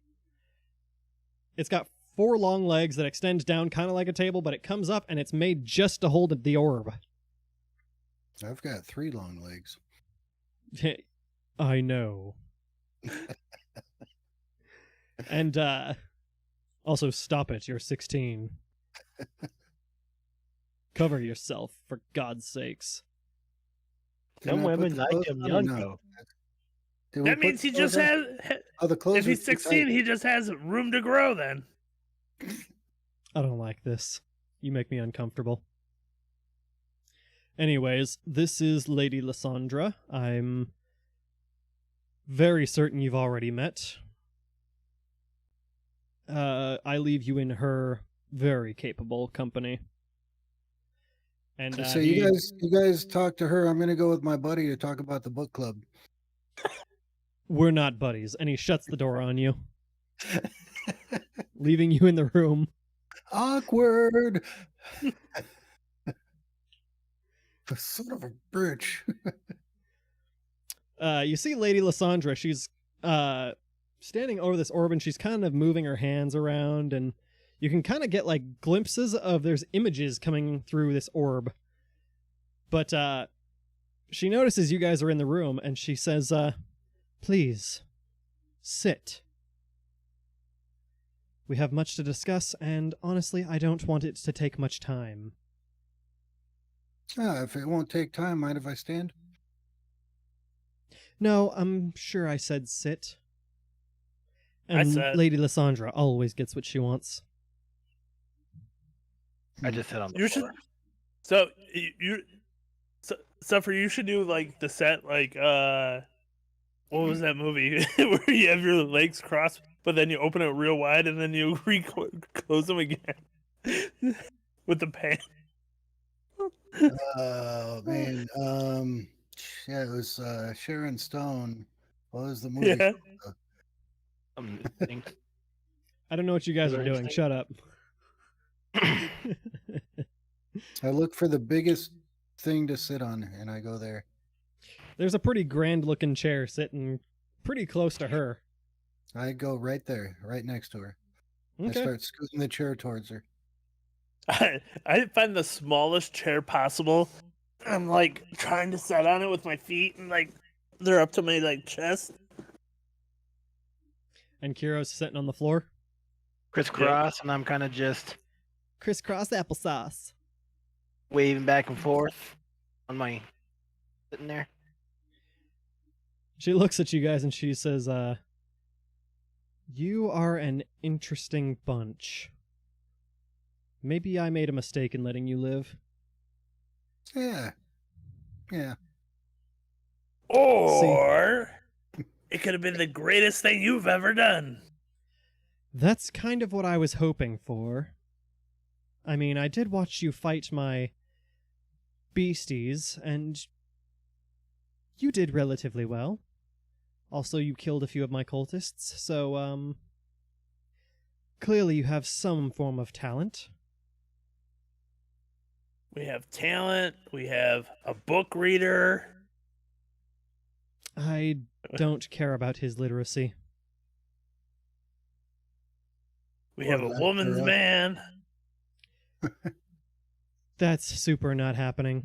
it's got 4 long legs that extend down kind of like a table, but it comes up and it's made just to hold the orb. I've got 3 long legs. I know. And also stop it, you're 16. Cover yourself, for God's sakes. Did Some I put women the like clothes them on or young. no? Did we That put means the he just clothes on? has. Oh, the clothes If he's are too 16, tight. he just has room to grow. Then I don't like this. You make me uncomfortable. Anyways, this is Lady Lysandra. I'm very certain you've already met. I leave you in her very capable company. And So you guys talk to her. I'm gonna go with my buddy to talk about the book club. we're not buddies, and he shuts the door on you, leaving you in the room. Awkward. The son of a bitch. You see Lady Lysandra. She's standing over this orb, and she's kind of moving her hands around, and you can kind of get like glimpses of there's images coming through this orb. But she notices you guys are in the room, and she says, please, sit. We have much to discuss, and honestly, I don't want it to take much time. If it won't take time, mind if I stand? No, I'm sure I said sit. I And said- Lady Lysandra always gets what she wants. I just hit on the You floor. so Suffer, you should do like the set like what was that movie where you have your legs crossed, but then you open it real wide and then you close them again with the pan. Oh man. Yeah, it was Sharon Stone. What was the movie? Yeah. Things. I don't know what you guys are doing. Shut up. I look for the biggest thing to sit on, and I go there. There's a pretty grand looking chair sitting pretty close to her. I go right there, right next to her. I Okay. start scooting the chair towards her. I find the smallest chair possible. I'm like trying to sit on it with my feet, and like they're up to my like chest. And Kiro's sitting on the floor. Crisscross, and I'm kind of just Crisscross applesauce. waving back and forth on my sitting there. She looks at you guys and she says, you are an interesting bunch. Maybe I made a mistake in letting you live. Yeah. Yeah. Or it could have been the greatest thing you've ever done. That's kind of what I was hoping for. I mean, I did watch you fight my beasties, and you did relatively well. Also, you killed a few of my cultists, so, clearly you have some form of talent. We have talent. We have a book reader. I don't care about his literacy. We Or have a lack woman's thereof. man. That's super not happening.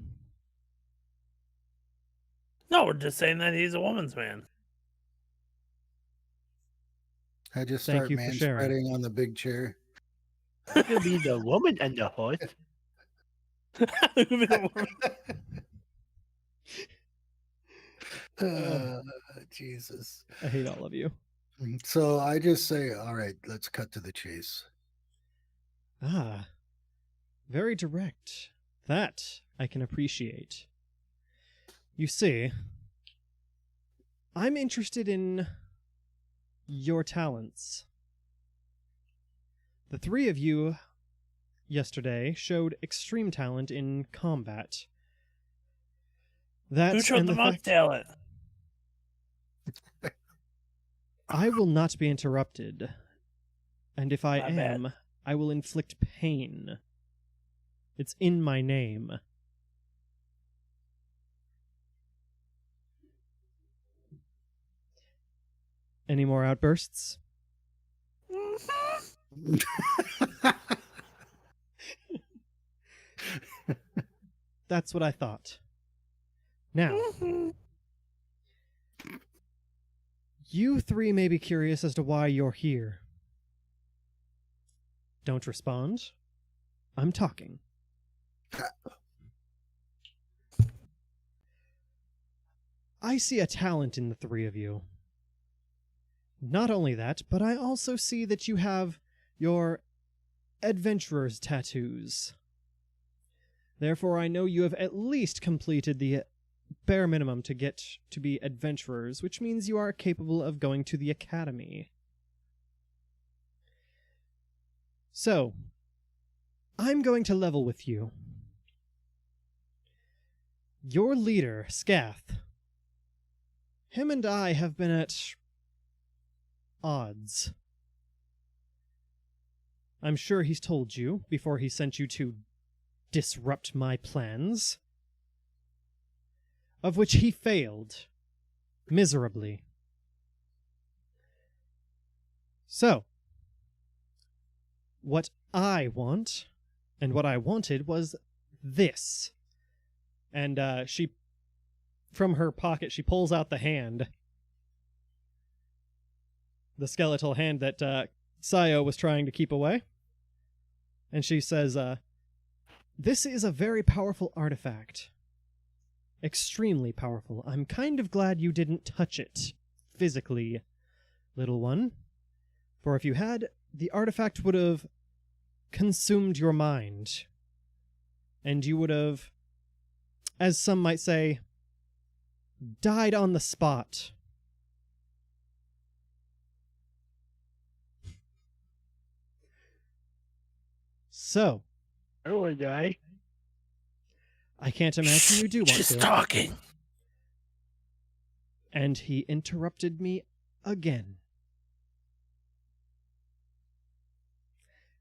No, we're just saying that he's a woman's man. I just Thank start you for sharing. spreading on the big chair. Could be the woman and the horse. Jesus. I hate all of you. So I just say, all right, let's cut to the chase. Ah, very direct. That I can appreciate. You see, I'm interested in your talents. The three of you yesterday showed extreme talent in combat. That Who showed and the the most fact talent? I will not be interrupted, and if I My bad. am, I will inflict pain. It's in my name. Any more outbursts? That's what I thought. Now, you three may be curious as to why you're here. Don't respond. I'm talking. I see a talent in the three of you. Not only that, but I also see that you have your adventurer's tattoos. Therefore, I know you have at least completed the bare minimum to get to be adventurers, which means you are capable of going to the academy. So, I'm going to level with you. Your leader, Scath, him and I have been at odds. I'm sure he's told you before he sent you to disrupt my plans, of which he failed miserably. So, what I want, and what I wanted, was this. And she, from her pocket, she pulls out the hand. The skeletal hand that Siyo was trying to keep away. And she says, this is a very powerful artifact. Extremely powerful. I'm kind of glad you didn't touch it physically, little one. For if you had, the artifact would have consumed your mind. And you would have, as some might say, died on the spot. So, Oh, guy. I can't imagine you do want She's to. talking. And he interrupted me again.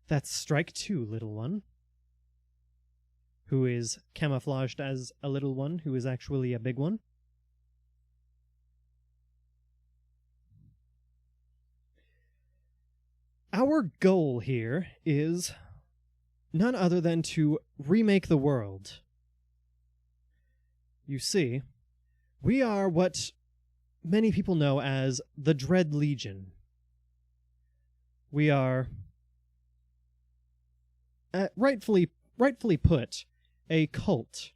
That's strike two, little one. Who is camouflaged as a little one who is actually a big one. Our goal here is none other than to remake the world. You see, we are what many people know as the Dread Legion. We are, rightfully put, a cult.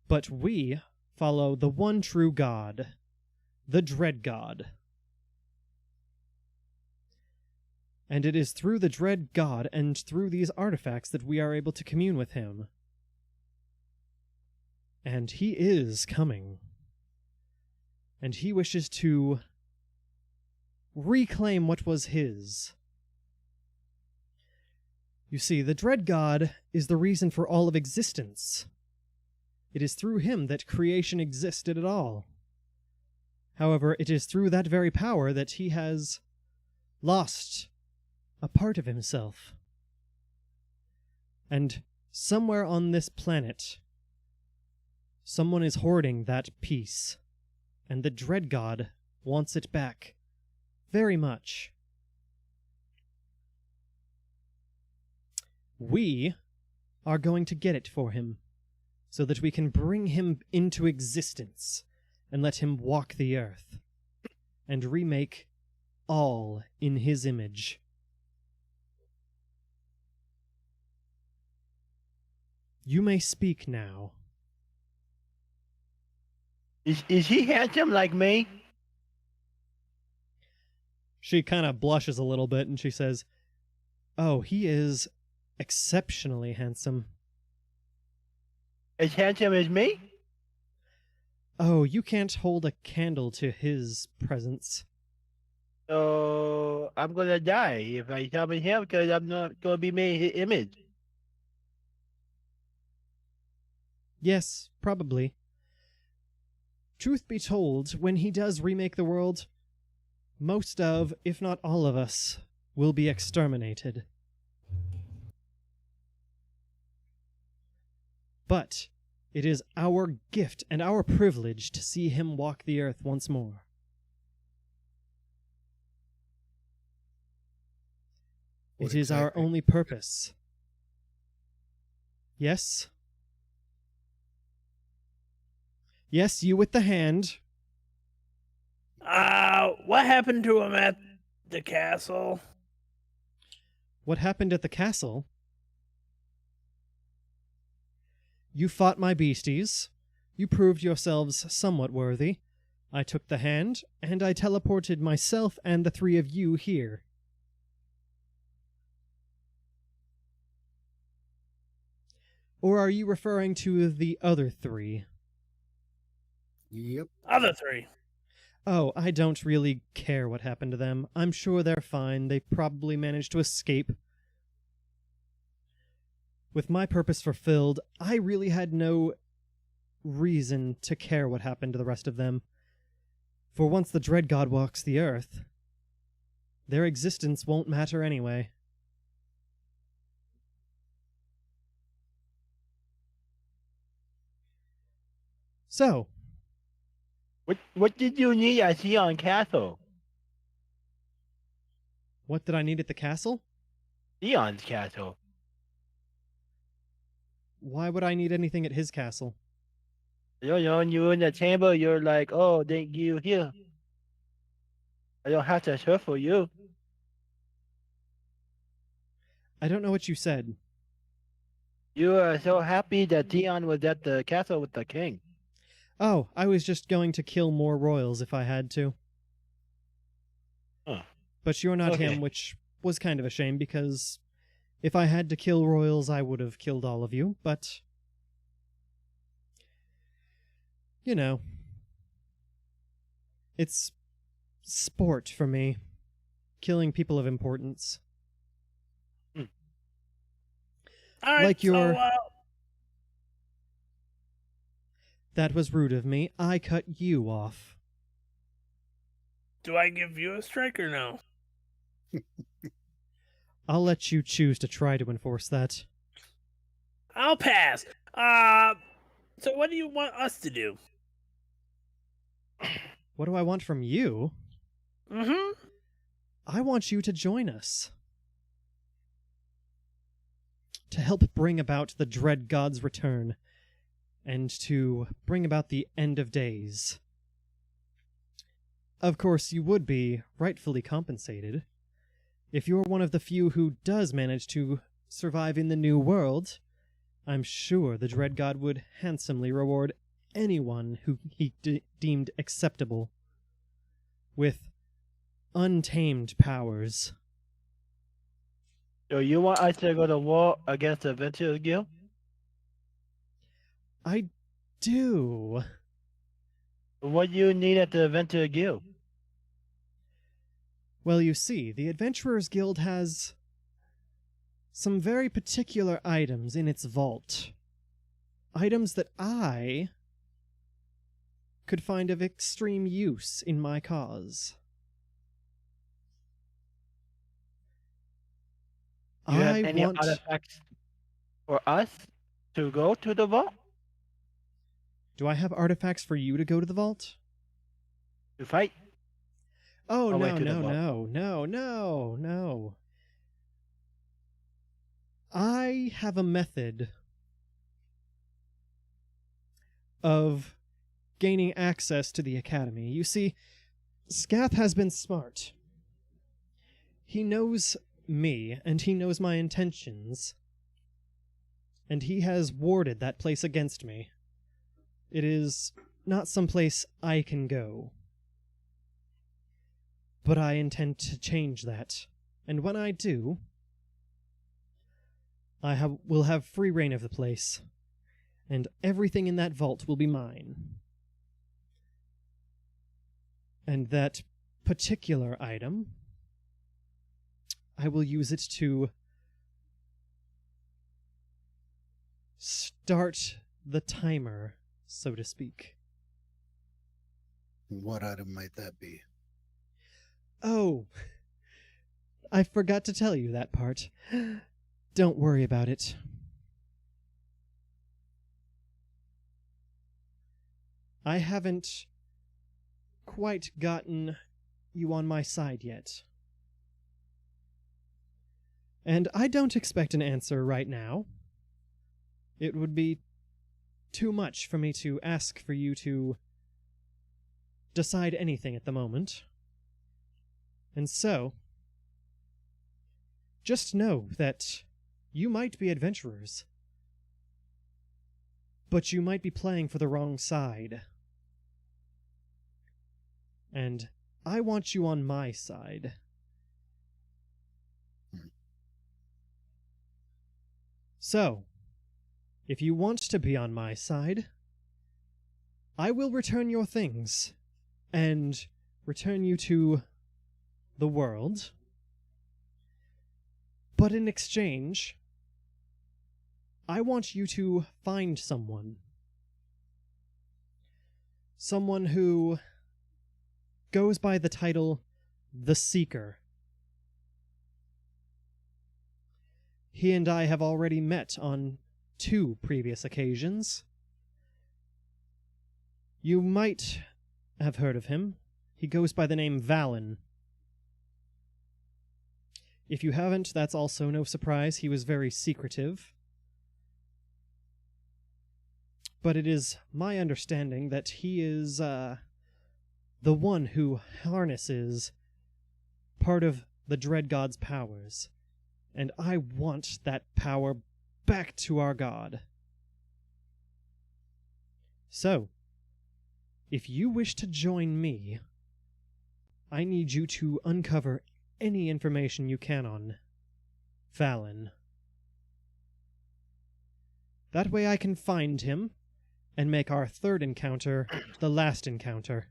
But we follow the one true God, the Dread God. And it is through the Dread God and through these artifacts that we are able to commune with him. And he is coming. And he wishes to reclaim what was his. You see, the Dread God is the reason for all of existence. It is through him that creation existed at all. However, it is through that very power that he has lost a part of himself. And somewhere on this planet, someone is hoarding that piece, and the Dread God wants it back very much. We are going to get it for him, so that we can bring him into existence and let him walk the earth, and remake all in his image. You may speak now. Is he handsome like me? She kind of blushes a little bit and she says, "Oh, he is exceptionally handsome." As handsome as me? Oh, you can't hold a candle to his presence. So I'm gonna die if I summon him because I'm not gonna be made his image. Yes, probably. Truth be told, when he does remake the world, most of, if not all of us, will be exterminated. But it is our gift and our privilege to see him walk the earth once more. What It is our exactly? only purpose. Yes? Yes, you with the hand. What happened to him at the castle? What happened at the castle? You fought my beasties. You proved yourselves somewhat worthy. I took the hand, and I teleported myself and the three of you here. Or are you referring to the other three? Yep. Other three. Oh, I don't really care what happened to them. I'm sure they're fine. They probably managed to escape. With my purpose fulfilled, I really had no reason to care what happened to the rest of them. For once the Dread God walks the earth, their existence won't matter anyway. So, What did you need at Sion Castle? what did I need at the castle? Sion's castle. Why would I need anything at his castle? You know, when you're in the chamber, you're like, oh, thank you here. I don't have to search for you. I don't know what you said. You are so happy that Sion was at the castle with the king. Oh, I was just going to kill more royals if I had to. Huh. But you're not Okay. him, which was kind of a shame because if I had to kill royals, I would have killed all of you, but you know, it's sport for me, killing people of importance. All right, Like your- so, That was rude of me. I cut you off. do I give you a strike or no? I'll let you choose to try to enforce that. I'll pass. So what do you want us to do? What do I want from you? Mm-hmm. I want you to join us. To help bring about the Dread God's return, and to bring about the end of days. Of course, you would be rightfully compensated. If you're one of the few who does manage to survive in the new world, I'm sure the Dread God would handsomely reward anyone who he deemed acceptable with untamed powers. So you want us to go to war against the Adventurers Guild? I do. What do you need at the Adventurers Guild? Well, you see, the Adventurers Guild has some very particular items in its vault. Items that I could find of extreme use in my cause. Do you have I any want... artifacts for us to go to the vault? Do I have artifacts for you to go to the vault? To fight? Oh, I'll wait no, to the no, vault. no. I have a method of gaining access to the Academy. You see, Scath has been smart. He knows me, and he knows my intentions. and he has warded that place against me. It is not some place I can go. But I intend to change that, and when I do, will have free reign of the place, and everything in that vault will be mine. And that particular item, I will use it to start the timer, so to speak. What item might that be? Oh, I forgot to tell you that part. Don't worry about it. I haven't quite gotten you on my side yet. And I don't expect an answer right now. It would be too much for me to ask for you to decide anything at the moment. And so, just know that you might be adventurers, but you might be playing for the wrong side. And I want you on my side. So, if you want to be on my side, I will return your things, and return you to the world. But in exchange, I want you to find someone. Someone who goes by the title The Seeker. He and I have already met on 2 previous occasions. You might have heard of him. He goes by the name Valen. If you haven't, that's also no surprise. He was very secretive. But it is my understanding that he is the one who harnesses part of the Dread God's powers. And I want that power back to our god. So, if you wish to join me, I need you to uncover any information you can on Valen. That way I can find him and make our 3rd encounter the last encounter.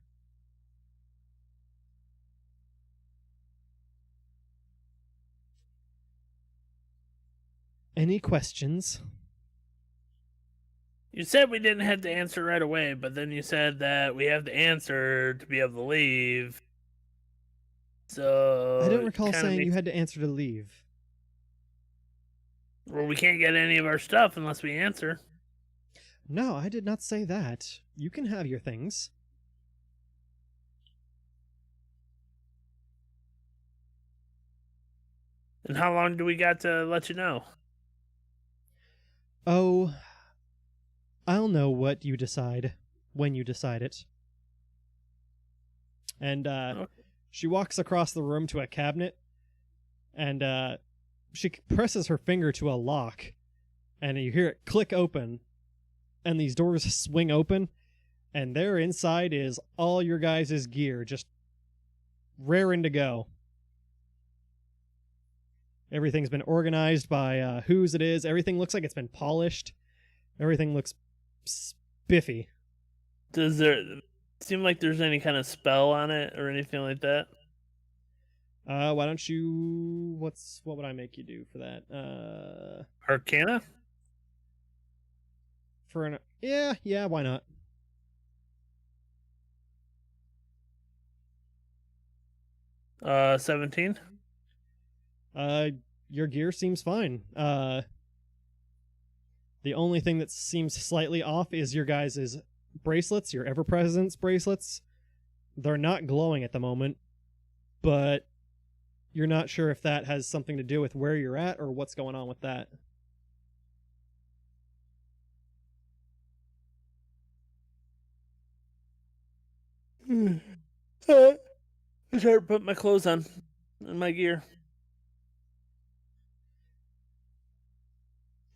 Any questions? You said we didn't have to answer right away, but then you said that we have the answer to be able to leave. So I don't recall saying you had to answer to leave. Well, we can't get any of our stuff unless we answer. No, I did not say that. You can have your things. And how long do we got to let you know? Oh, I'll know what you decide when you decide it. And Okay. she walks across the room to a cabinet, and she presses her finger to a lock, and you hear it click open, and these doors swing open, and there inside is all your guys' gear, just raring to go. Everything's been organized by whose it is. Everything looks like it's been polished. Everything looks spiffy. Does there seem like there's any kind of spell on it or anything like that? Why don't you... What would I make you do for that? Arcana? Yeah, why not? Uh, 17? Your gear seems fine. The only thing that seems slightly off is your guys' bracelets, your ever-presence bracelets. They're not glowing at the moment, but you're not sure if that has something to do with where you're at or what's going on with that. I start putting my clothes on and my gear.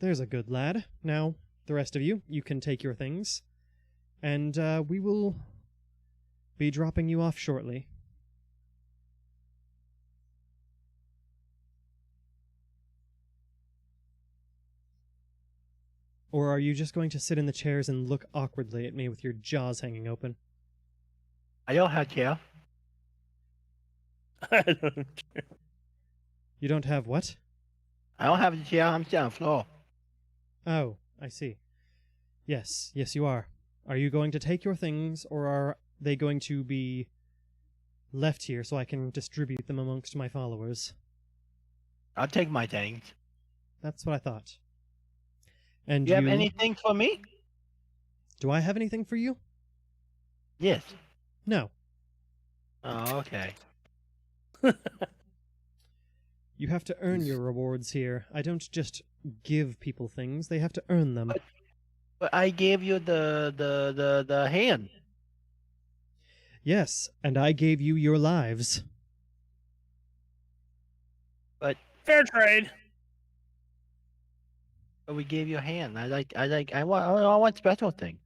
There's a good lad. Now, the rest of you, you can take your things, and we will be dropping you off shortly. Or are you just going to sit in the chairs and look awkwardly at me with your jaws hanging open? I don't have chair. I don't. You don't have what? I don't have a chair. I'm sitting on the floor. Oh, I see. Yes, you are. Are you going to take your things, or are they going to be left here so I can distribute them amongst my followers? I'll take my things. That's what I thought. And You have anything for me? Do I have anything for you? Yes. No. Oh, okay. You have to earn your rewards here. I don't just give people things, they have to earn them. But I gave you the hand. Yes, and I gave you your lives. But Fair trade. we gave you a hand. I want special thing.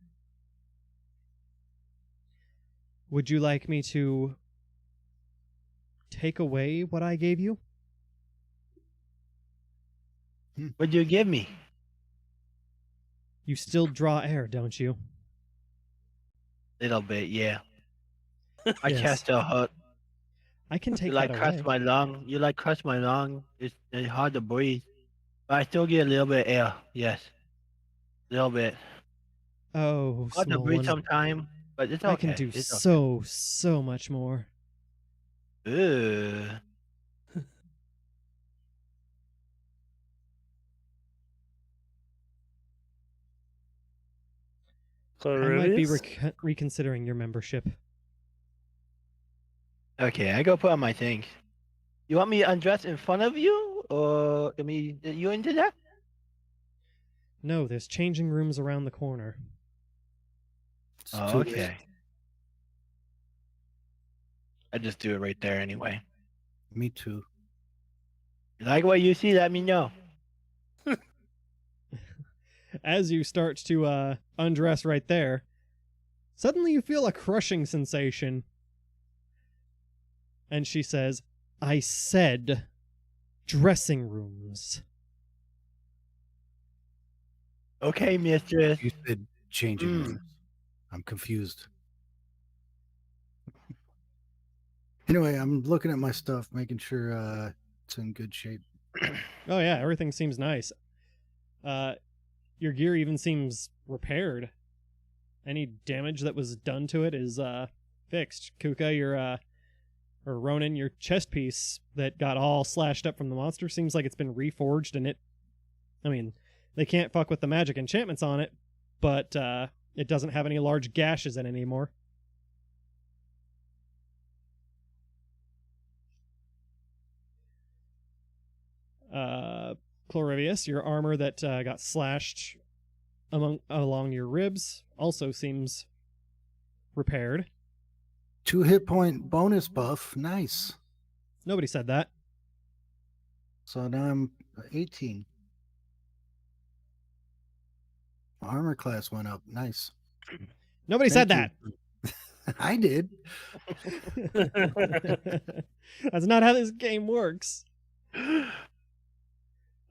Would you like me to take away what I gave you? What'd you give me? You still draw air, don't you? Little bit, yeah. My Yes. chest still hurt. I can take You like that crush away. my lung. You like crush my lung. It's hard to breathe. But I still get a little bit of air. Yes. A little bit. Oh, Hard to small breathe one. sometime, but it's okay. I can do It's so much more. okay. Ugh. I might be Clorivious? reconsidering your membership. Okay, I go put on my things. You want me to undress in front of you, or you into that? No, there's changing rooms around the corner. It's Oh, too okay. late. I just do it right there anyway. Me too. You like what you see? Let me know. As you start to undress right there, suddenly you feel a crushing sensation. And she says, I said dressing rooms. Okay, mistress. You said changing Mm. rooms. I'm confused. Anyway, I'm looking at my stuff, making sure it's in good shape. Oh yeah, everything seems nice. Your gear even seems repaired. Any damage that was done to it is fixed. Kuka, or Ronan, your chest piece that got all slashed up from the monster seems like it's been reforged, and they can't fuck with the magic enchantments on it, but it doesn't have any large gashes in it anymore. Clorivious, your armor that got slashed along your ribs also seems repaired. 2 hit point bonus buff. Nice. Nobody said that. So now I'm 18. My armor class went up. Nice. Nobody said Thank that. you. I did. That's not how this game works.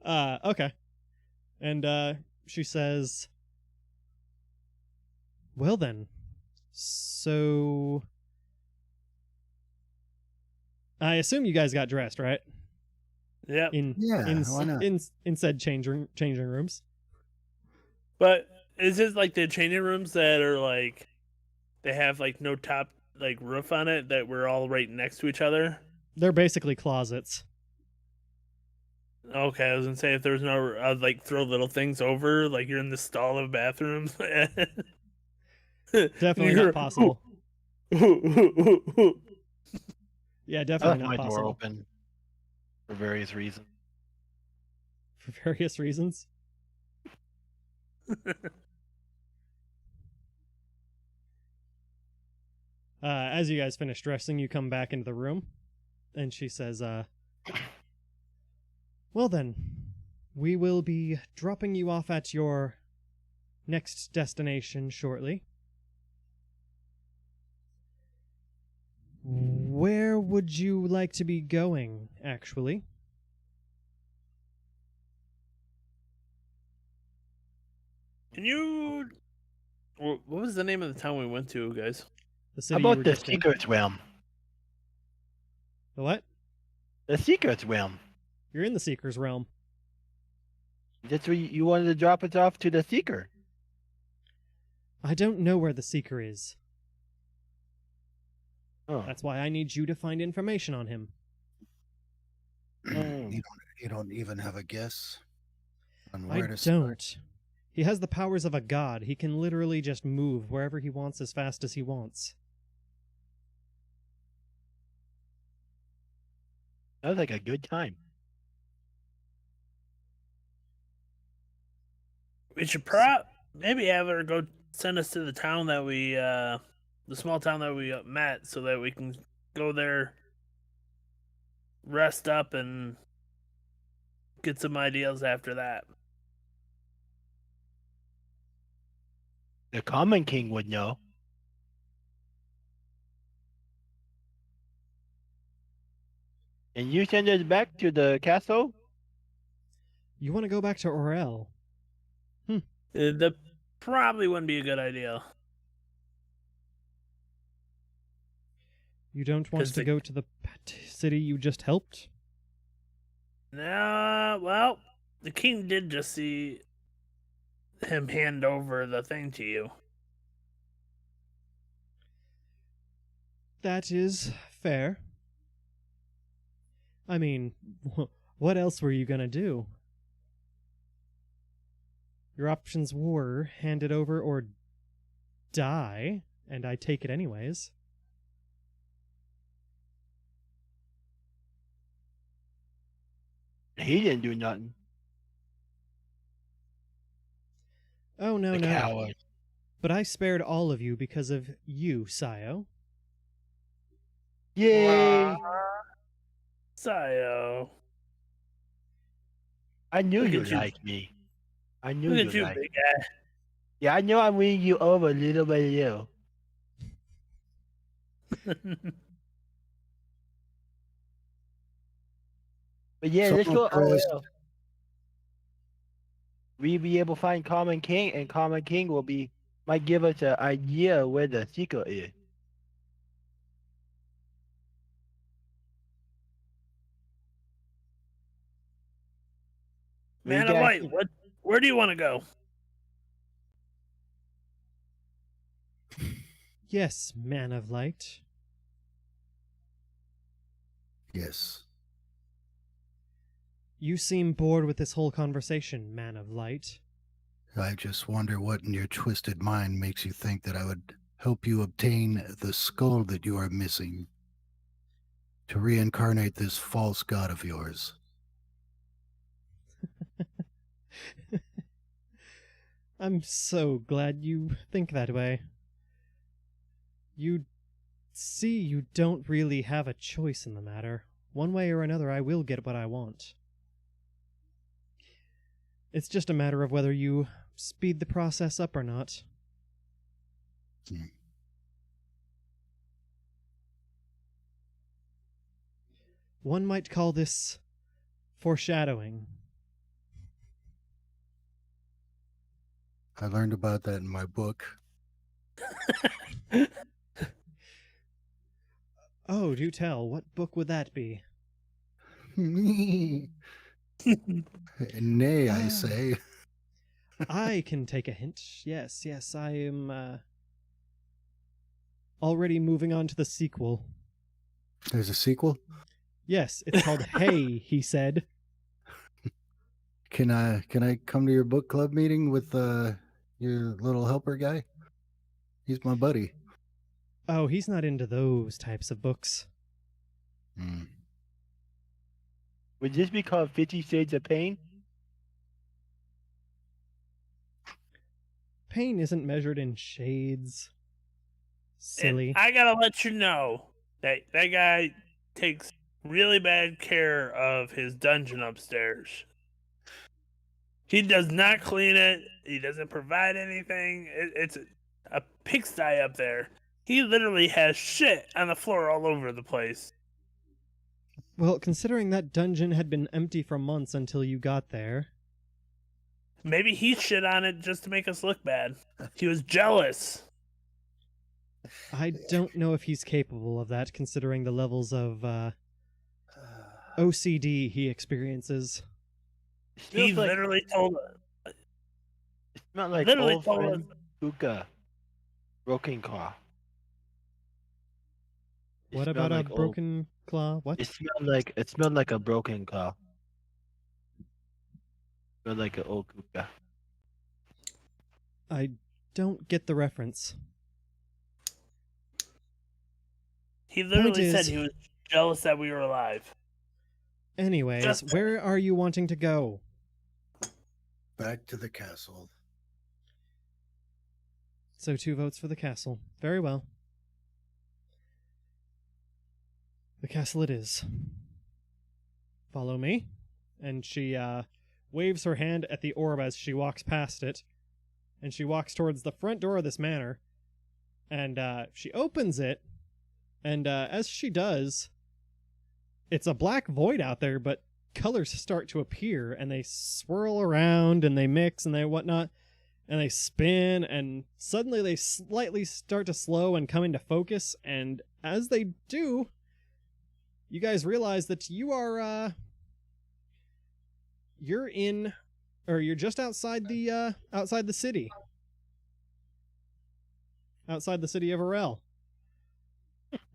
Okay. And she says, well then, so I assume you guys got dressed, right? Yep. Yeah, why not? In said changing rooms. But is it like the changing rooms that are like they have like no top like roof on it that we're all right next to each other? They're basically closets. Okay, I was gonna say if there's no I'd like throw little things over like you're in the stall of bathrooms. Definitely not possible. Yeah, I definitely left not my door possible. open for various reasons. For various reasons. As you guys finish dressing, you come back into the room, and she says, well then, We will be dropping you off at your next destination shortly. Where would you like to be going, actually? Can you? What was the name of the town we went to, guys? The How city you were about the just in. Secret Realm? The what? The Secret Realm. You're in the Seeker's Realm. That's where you wanted to drop it off to the Seeker. I don't know where the Seeker is. Oh. That's why I need you to find information on him. Mm. You don't even have a guess on I where to start. don't. He has the powers of a god. He can literally just move wherever he wants as fast as he wants. Sounds like a good time. We should maybe have her go send us to the town that we, the small town that we met, so that we can go there, rest up, and get some ideas after that. The Common King would know. And you send us back to the castle? You want to go back to Orel? That probably wouldn't be a good idea. You don't want 'Cause to go to the city you just helped? No, well, the king did just see him hand over the thing to you. That is fair. I mean, what else were you gonna do? Your options were hand it over or die, and I take it anyways. He didn't do nothing. Oh, no, The no. coward. But I spared all of you because of you, Siyo. Yay! Siyo. I knew Look you at you. liked me. I knew Look you at you, liked me. big guy. Yeah, I know I'm winning you over little by little. But yeah, So let's go impressed. OL. We'll be able to find Common King, and Common King might give us an idea where the secret is. Man of light, where do you want to go? Yes, man of light. Yes. You seem bored with this whole conversation, man of light. I just wonder what in your twisted mind makes you think that I would help you obtain the skull that you are missing to reincarnate this false god of yours. I'm so glad you think that way. You see, you don't really have a choice in the matter. One way or another, I will get what I want. It's just a matter of whether you speed the process up or not. One might call this foreshadowing. I learned about that in my book. Oh, do tell. What book would that be? Nay, I say. I can take a hint. Yes, I am already moving on to the sequel. There's a sequel? Yes, it's called Hey, he said. Can I come to your book club meeting with your little helper guy? He's my buddy. Oh, he's not into those types of books. Would this be called 50 Shades of Pain? Pain isn't measured in shades. Silly. And I gotta let you know that guy takes really bad care of his dungeon upstairs. He does not clean it. He doesn't provide anything. It's a pigsty up there. He literally has shit on the floor all over the place. Well, considering that dungeon had been empty for months until you got there. Maybe he shit on it just to make us look bad. He was jealous. I don't know if he's capable of that, considering the levels of OCD he experiences. He literally told us. It's not like Literally old told friend Uka. Broken Claw. It What smelled about like a old- broken claw? What? It smelled like a broken claw. It smelled like an old Uka. I don't get the reference. He literally said is- he was jealous that we were alive. Anyways, Just- where are you wanting to go? Back to the castle. So 2 votes for the castle. Very well. The castle it is. Follow me. And she waves her hand at the orb as she walks past it. And she walks towards the front door of this manor. And she opens it. And as she does, it's a black void out there, but colors start to appear. And they swirl around and they mix and they whatnot. And they spin, and suddenly they slightly start to slow and come into focus. And as they do, you guys realize that you are, you're just outside the city. Outside the city of Arel.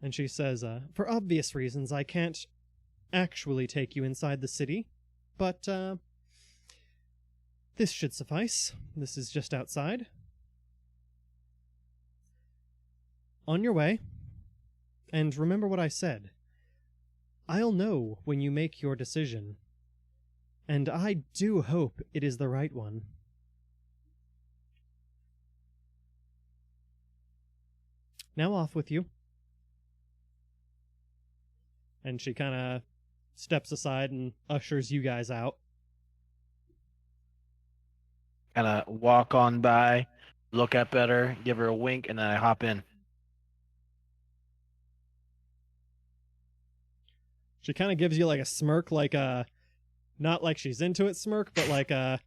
And she says, for obvious reasons, I can't actually take you inside the city, but, this should suffice. This is just outside. On your way. And remember what I said. I'll know when you make your decision. And I do hope it is the right one. Now off with you. And she kind of steps aside and ushers you guys out. Kind of walk on by, look up at her, give her a wink, and then I hop in. She kind of gives you like a smirk, like a, not like she's into it smirk, but like a,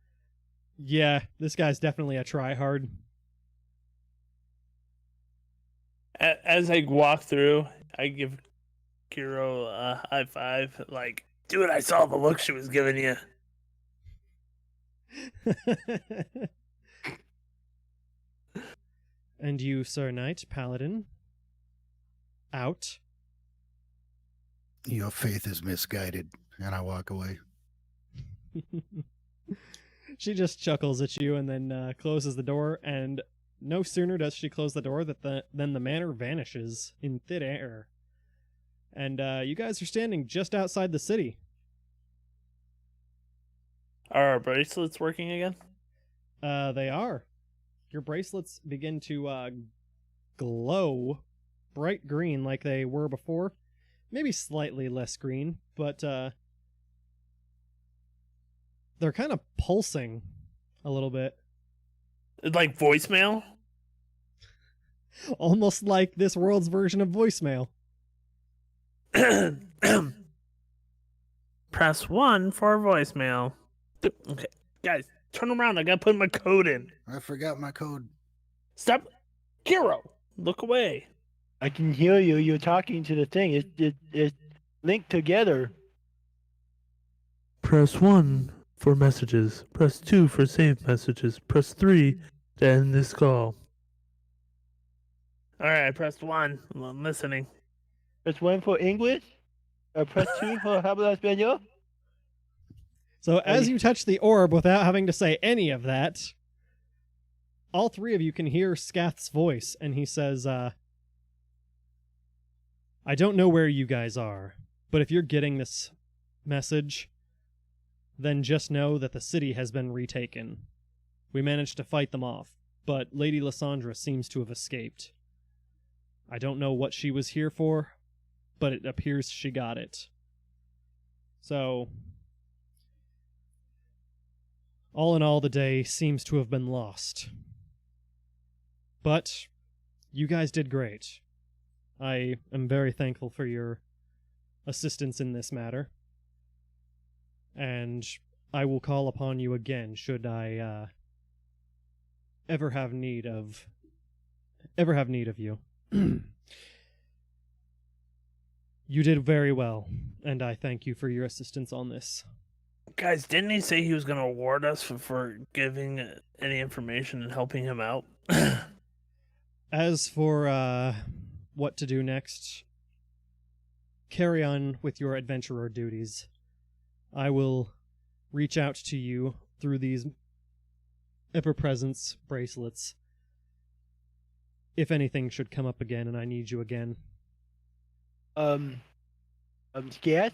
yeah, this guy's definitely a tryhard. As I walk through, I give Kiro a high five. Like, dude, I saw the look she was giving you. And you, Sir Knight, Paladin, out. Your faith is misguided, and I walk away. She just chuckles at you and then closes the door, and no sooner does she close the door than the manor vanishes in thin air. And you guys are standing just outside the city. Are our bracelets working again? They are. Your bracelets begin to glow bright green like they were before. Maybe slightly less green, but they're kind of pulsing a little bit. Like voicemail? Almost like this world's version of voicemail. Press 1 for voicemail. Okay, guys, turn around. I gotta put my code in. I forgot my code. Stop. Kiro, look away. I can hear you. You're talking to the thing. It's linked together. Press 1 for messages. Press 2 for saved messages. Press 3 to end this call. Alright, I pressed 1. I'm listening. Press 1 for English. Or press 2 for habla español. So as you touch the orb without having to say any of that, all 3 of you can hear Scath's voice, and he says, I don't know where you guys are, but if you're getting this message, then just know that the city has been retaken. We managed to fight them off, but Lady Lysandra seems to have escaped. I don't know what she was here for, but it appears she got it. So, All in all, the day seems to have been lost. But you guys did great. I am very thankful for your assistance in this matter. And I will call upon you again should I ever have need of you. You did very well, and I thank you for your assistance on this. Guys, didn't he say he was going to reward us for giving any information and helping him out? As for what to do next, carry on with your adventurer duties. I will reach out to you through these ever-presence bracelets if anything should come up again and I need you again. Yes?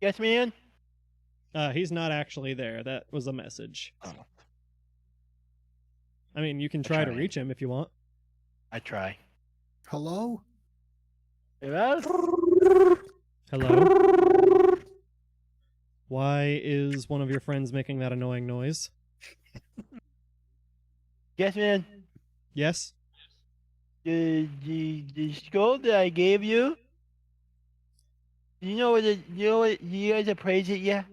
Yes, man? He's not actually there. That was a message. Oh. I mean, you can try to reach him if you want. I try. Hello? Hello? Hello? Why is one of your friends making that annoying noise? Yes, man. Yes? The skull that I gave you. You know what you guys appraised it yet?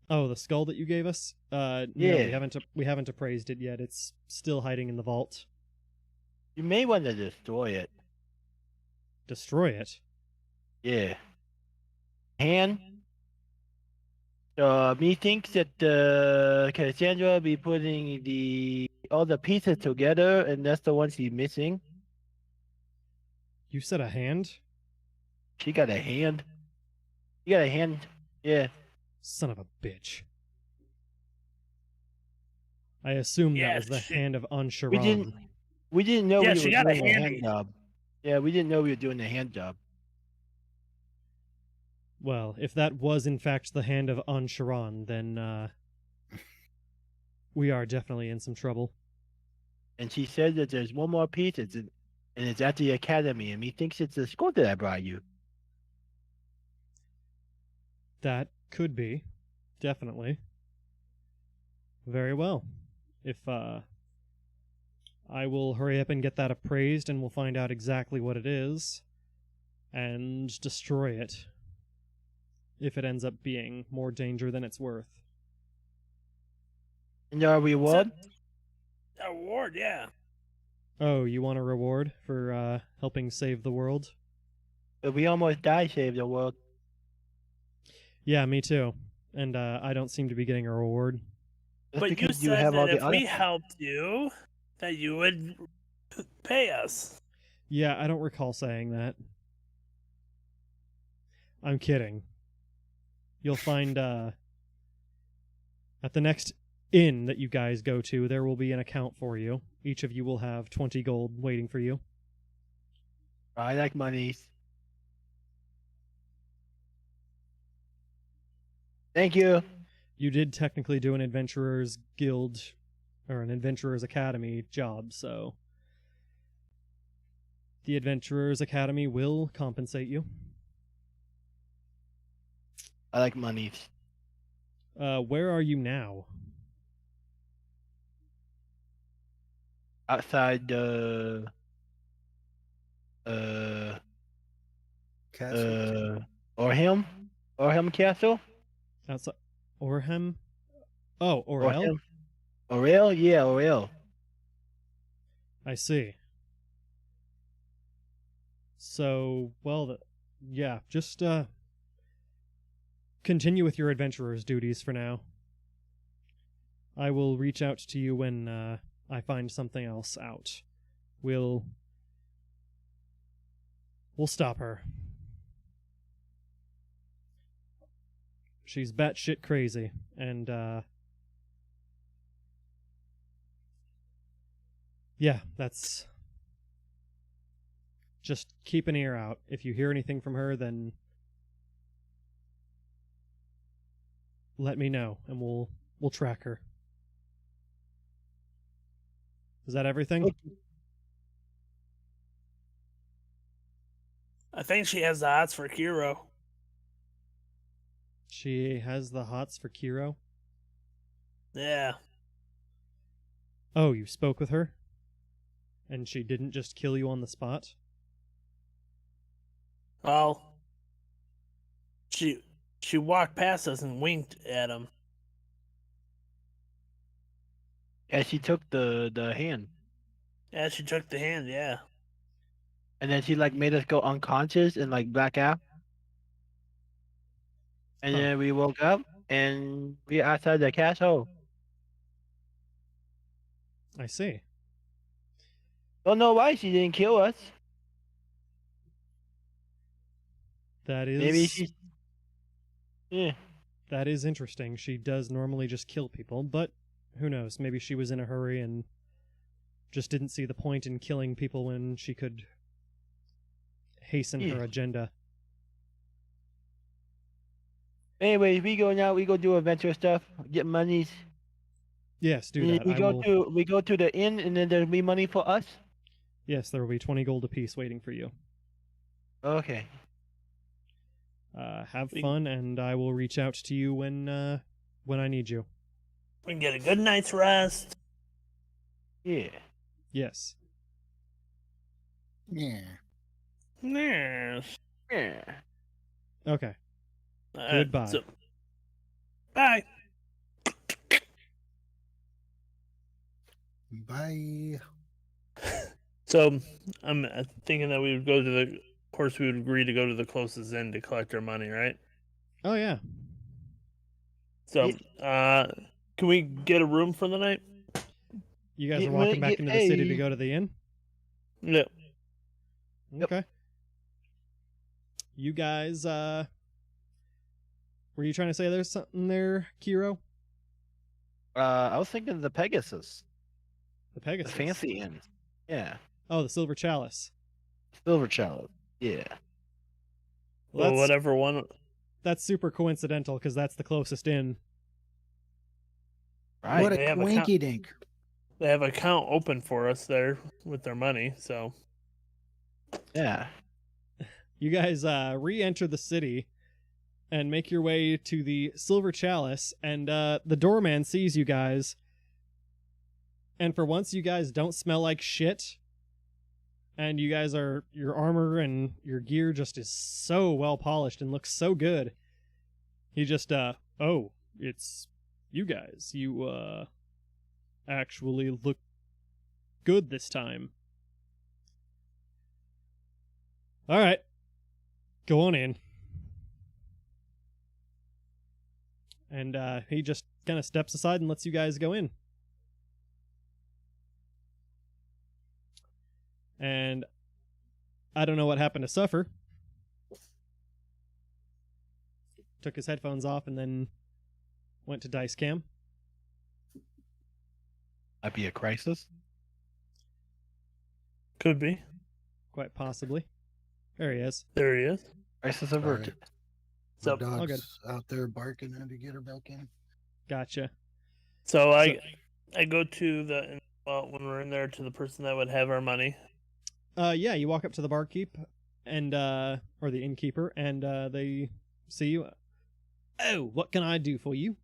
Oh, the skull that you gave us? No, Yeah. we haven't appraised it yet. It's still hiding in the vault. You may want to destroy it. Destroy it? Yeah. And me thinks that Cassandra will be putting all the pieces together, and that's the one she's missing. You said a hand? She got a hand. You got a hand. Yeah. Son of a bitch. I assume that was the hand of Ansharan. We didn't know Yeah, we she were got a doing the hand handy. job. Yeah, we didn't know we were doing the hand job. Well, if that was in fact the hand of Ansharan, then we are definitely in some trouble. And she said that there's one more piece, and it's at the academy, and he thinks it's the skull that I brought you. That could be. Definitely. Very well. If I will hurry up and get that appraised, and we'll find out exactly what it is, and destroy it. If it ends up being more danger than it's worth. And our reward? A reward, yeah. Oh, you want a reward for helping save the world? If we almost died, save the world. Yeah, me too. And I don't seem to be getting a reward. That's But you because said have all that the if other we helped you, that you would pay us. Yeah, I don't recall saying that. I'm kidding. You'll find at the next inn that you guys go to, there will be an account for you. Each of you will have 20 gold waiting for you. I like monies. Thank you. You did technically do an adventurer's guild or an adventurer's academy job, so the adventurer's academy will compensate you. I like monies. Where are you now? Outside the Castle. Orham Castle. Outside Orhem? Oh, Orel? Orel? Yeah, Orel. I see. So, well, yeah, just continue with your adventurer's duties for now. I will reach out to you when I find something else out. We'll stop her. She's batshit crazy, and yeah, that's... Just keep an ear out. If you hear anything from her, then let me know, and we'll track her. Is that everything? I think she has the hots for Kiro. She has the hots for Kiro? Yeah. Oh, you spoke with her? And she didn't just kill you on the spot? Well, she walked past us and winked at him. Yeah, she took the hand, Yeah, she took the hand. Yeah. and then she like made us go unconscious and like black out. And Huh. then we woke up and we outside the castle. I see. Don't know why she didn't kill us. That is Maybe she. Yeah. that is interesting. She does normally just kill people, but who knows? Maybe she was in a hurry and just didn't see the point in killing people when she could hasten Yeah. her agenda. Anyways, we go now. We go do adventure stuff, get monies. Yes, do And that. we I go will. to the inn, and then there'll be money for us. Yes, there will be 20 gold apiece waiting for you. Okay. Have fun, and I will reach out to you when I need you. We can get a good night's rest. Yeah. Yes. Yeah. Yes. Yeah. Okay. Goodbye. Bye. Bye. So I'm thinking that we would go to the. Of course, we would agree to go to the closest inn to collect our money, right? Oh yeah. So, can we get a room for the night? You guys Get are walking money, back get into the city to paid. go to the inn? Yeah. Yep. Okay. You guys, were you trying to say there's something there, Kiro? I was thinking the Pegasus, The the Pegasus. fancy inn. Yeah. Oh, the Silver Chalice. Silver Chalice. Yeah. Well, That's, whatever one. that's super coincidental because that's the closest inn. Right. What a They have a quinky dink. They have an account open for us there with their money. So Yeah. You guys re-enter the city and make your way to the Silver Chalice, and the doorman sees you guys. And for once, you guys don't smell like shit. And you guys are, your armor and your gear just is so well polished and looks so good. He just, oh, it's you guys. You, actually look good this time. Alright. Go on in. And, he just kind of steps aside and lets you guys go in. And I don't know what happened to Suffer. Took his headphones off and then went to dice cam. Might be a crisis. could be. Quite possibly. There he is. There he is. Crisis averted. The So, dog's out there barking at to get her back in. Gotcha. so I go to the when we're in there to the person that would have our money. Yeah, you walk up to the barkeep and or the innkeeper, and they see you. Oh, what can I do for you?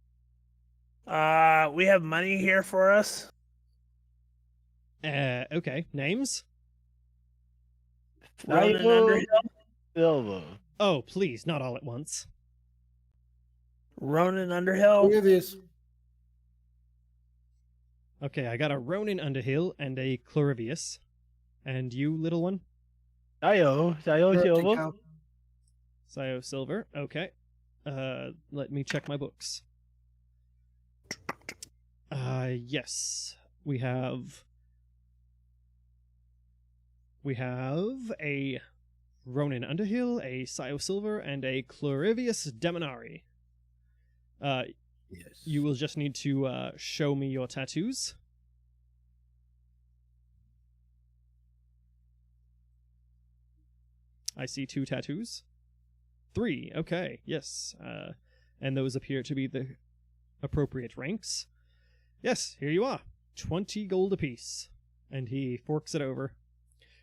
We have money here for us. Okay. Names? Ronan Siyo Underhill. Silver. Oh, please, not all at once. Ronan Underhill. Clorivious. Okay, I got a Ronan Underhill and a Clorivious. And you, little one? Siyo Silver. Siyo Silver. Okay. Let me check my books. Yes. We have a Ronan Underhill, a Siyo Silver, and a Clorivious Demonary. Yes. You will just need to show me your tattoos. I see 2 tattoos. 3, okay, yes. And those appear to be the appropriate ranks. Yes, here you are. 20 gold apiece. And he forks it over.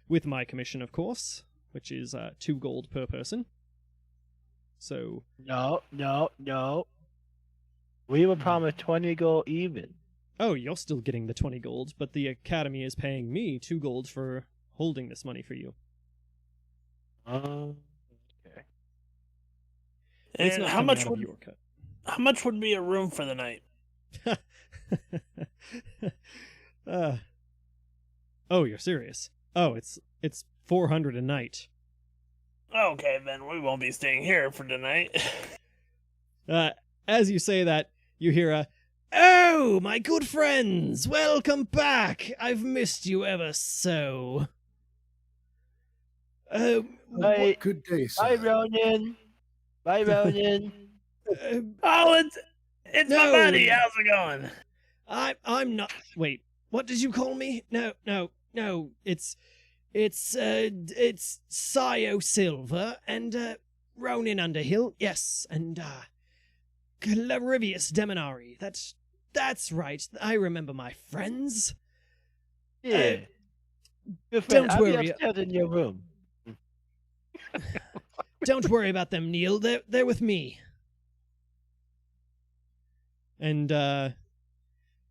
With my commission, of course, which is 2 gold per person. So, No. We were promised 20 gold even. Oh, you're still getting the 20 gold, but the Academy is paying me 2 gold for holding this money for you. Okay. It's And not how coming much out of would your cut. how much would be a room for the night? Oh, you're serious? Oh, it's 400 a night. Okay, then we won't be staying here for tonight. As you say that, you hear a, "Oh, my good friends, welcome back. I've missed you ever so." Bye, Good day, bye, sir. Ronan. Bye, Ronan. Oh, it's my No. buddy. How's it going? I'm not. Wait, what did you call me? No. It's Siyo Silver and Ronan Underhill. Yes, and Clorivious Demonary. That's right. I remember my friends. Yeah. Good friend, don't I'll worry. be upstairs in your room. Don't worry about them, Neil. They're with me. And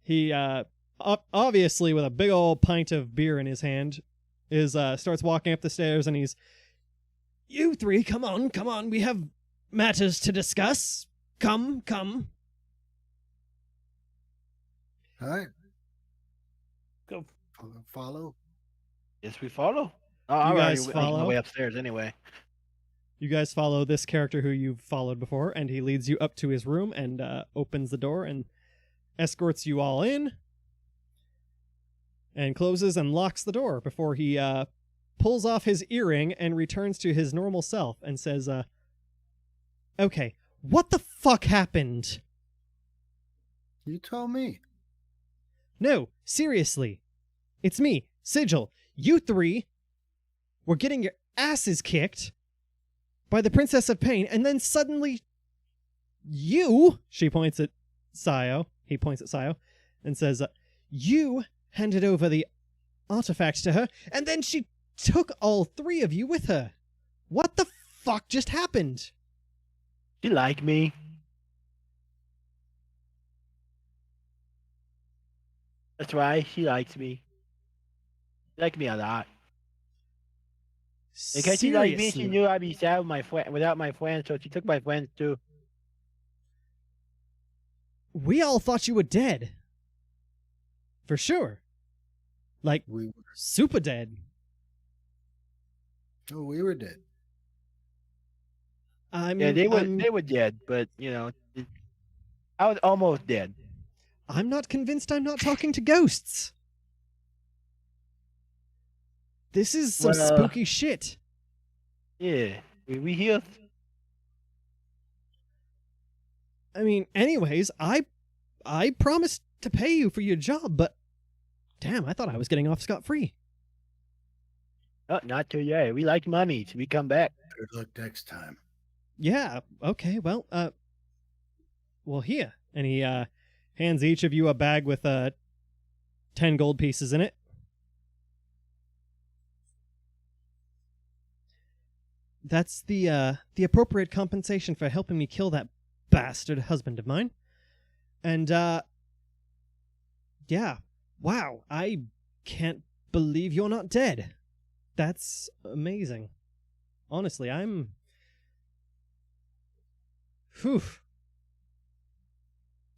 he obviously with a big old pint of beer in his hand is starts walking up the stairs, and he's, "You three, come on. We have matters to discuss. Come. All right. Go. Follow. Yes, we follow. Oh, You I'm guys already making my follow? way upstairs anyway. You guys follow this character who you've followed before, and he leads you up to his room and opens the door and escorts you all in and closes and locks the door before he pulls off his earring and returns to his normal self and says, "Okay, what the fuck happened?" You tell me. "No, seriously. It's me, Sigil. You three were getting your asses kicked by the Princess of Pain, and then suddenly you," she points at Siyo, he points at Siyo, and says, "You handed over the artifact to her, and then she took all three of you with her. What the fuck just happened?" You like me? That's right, she likes me. She likes me a lot. Because she liked me, she Seriously? knew I'd be sad with without my friends, so she took my friends too. We all thought you were dead. For sure. Like, We were. super dead. Oh, we were dead. Yeah, they were dead, but I was almost dead. I'm not convinced I'm not talking to ghosts. This is some Well, spooky shit. Yeah, we here. I mean, anyways, I promised to pay you for your job, but damn, I thought I was getting off scot-free. Oh, not too yet. We like money, so we come back. Better luck next time. Yeah, okay, well, here. And he hands each of you a bag with 10 gold pieces in it. That's the appropriate compensation for helping me kill that bastard husband of mine. And yeah, wow, I can't believe you're not dead. That's amazing. Honestly, Whew.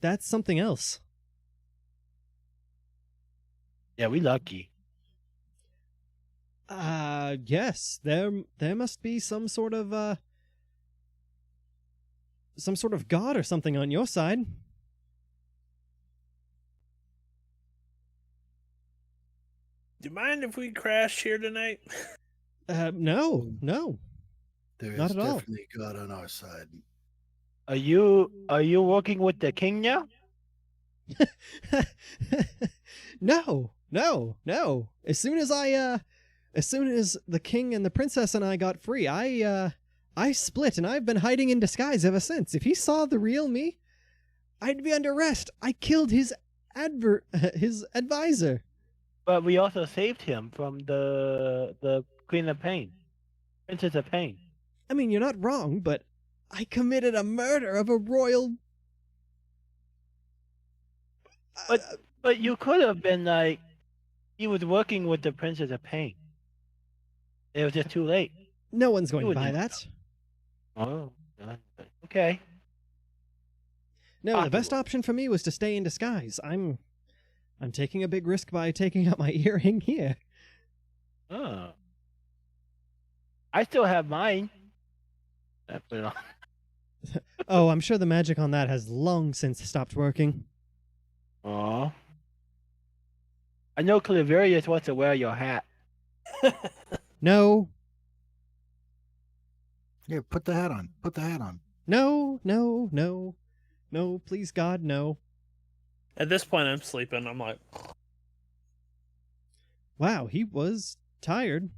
That's something else. Yeah, we lucky. Yes, there must be some sort of god or something on your side. Do you mind if we crash here tonight? No. There Not is at all. definitely God on our side. Are you working with the king now? No. As soon as the king and the princess and I got free, I split, and I've been hiding in disguise ever since. If he saw the real me, I'd be under arrest. I killed his advisor. But we also saved him from the Queen of Pain, Princess of Pain. I mean, you're not wrong, but I committed a murder of a royal But you could have been like, he was working with the Princess of Pain. It was just too late. No one's going to would buy know. that. Oh, okay. No, the best Possible. option for me was to stay in disguise. I'm taking a big risk by taking out my earring here. Oh. I still have mine. I put it on. Oh, I'm sure the magic on that has long since stopped working. Aw. I know Clorivious wants to wear your hat. No, Yeah, put the hat on. Put the hat on. no, no, no. No, please God, no. At this point, I'm sleeping. I'm like, Wow, he was tired.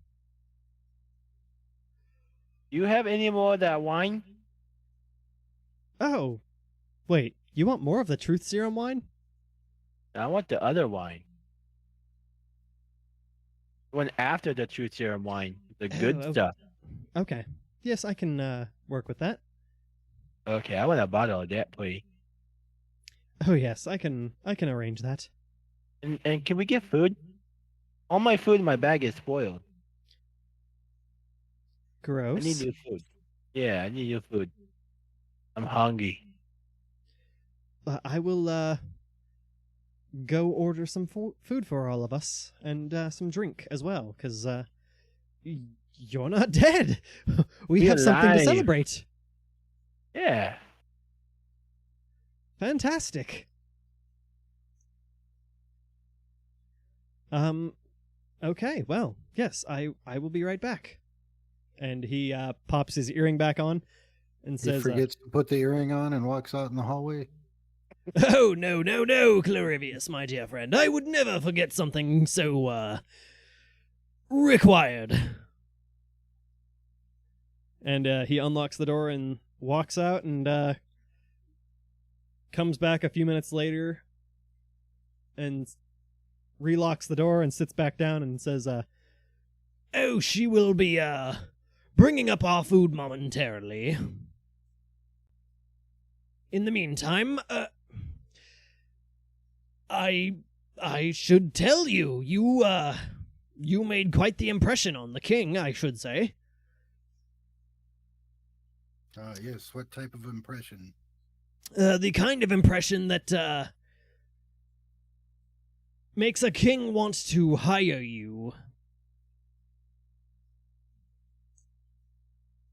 Do you have any more of that wine? Oh, wait, you want more of the truth serum wine? I want the other wine. The one after the truth serum wine. The good Oh, stuff. Okay. Yes, I can work with that. Okay, I want a bottle of that, please. Oh yes, I can arrange that. And can we get food? All my food in my bag is spoiled. Gross. I need new food. Yeah, I need new food. I'm hungry. I will go order some food for all of us and some drink as well, because you're not dead. We You're have something to alive. celebrate. Yeah. Fantastic. Okay, well, yes, I will be right back. And he pops his earring back on and He says, forgets to put the earring on and walks out in the hallway. "Oh, no, no, no, Clorivious, my dear friend. I would never forget something so, required." And he unlocks the door and walks out and comes back a few minutes later and relocks the door and sits back down and says, "Oh, she will be, bringing up our food momentarily. In the meantime, I should tell you, you made quite the impression on the king, I should say." Yes, what type of impression? The kind of impression that, makes a king want to hire you.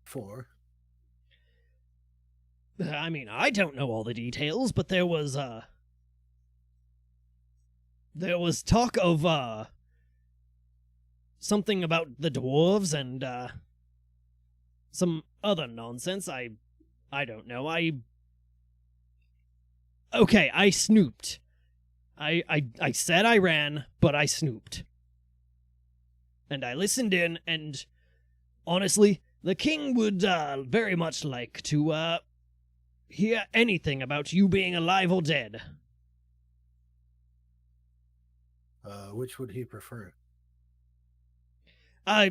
For? I mean, I don't know all the details, but there was talk of, something about the dwarves and, some other nonsense. I don't know. Okay, I snooped. I said I ran, but I snooped. And I listened in, and honestly, the king would, very much like to, hear anything about you being alive or dead. Which would he prefer? I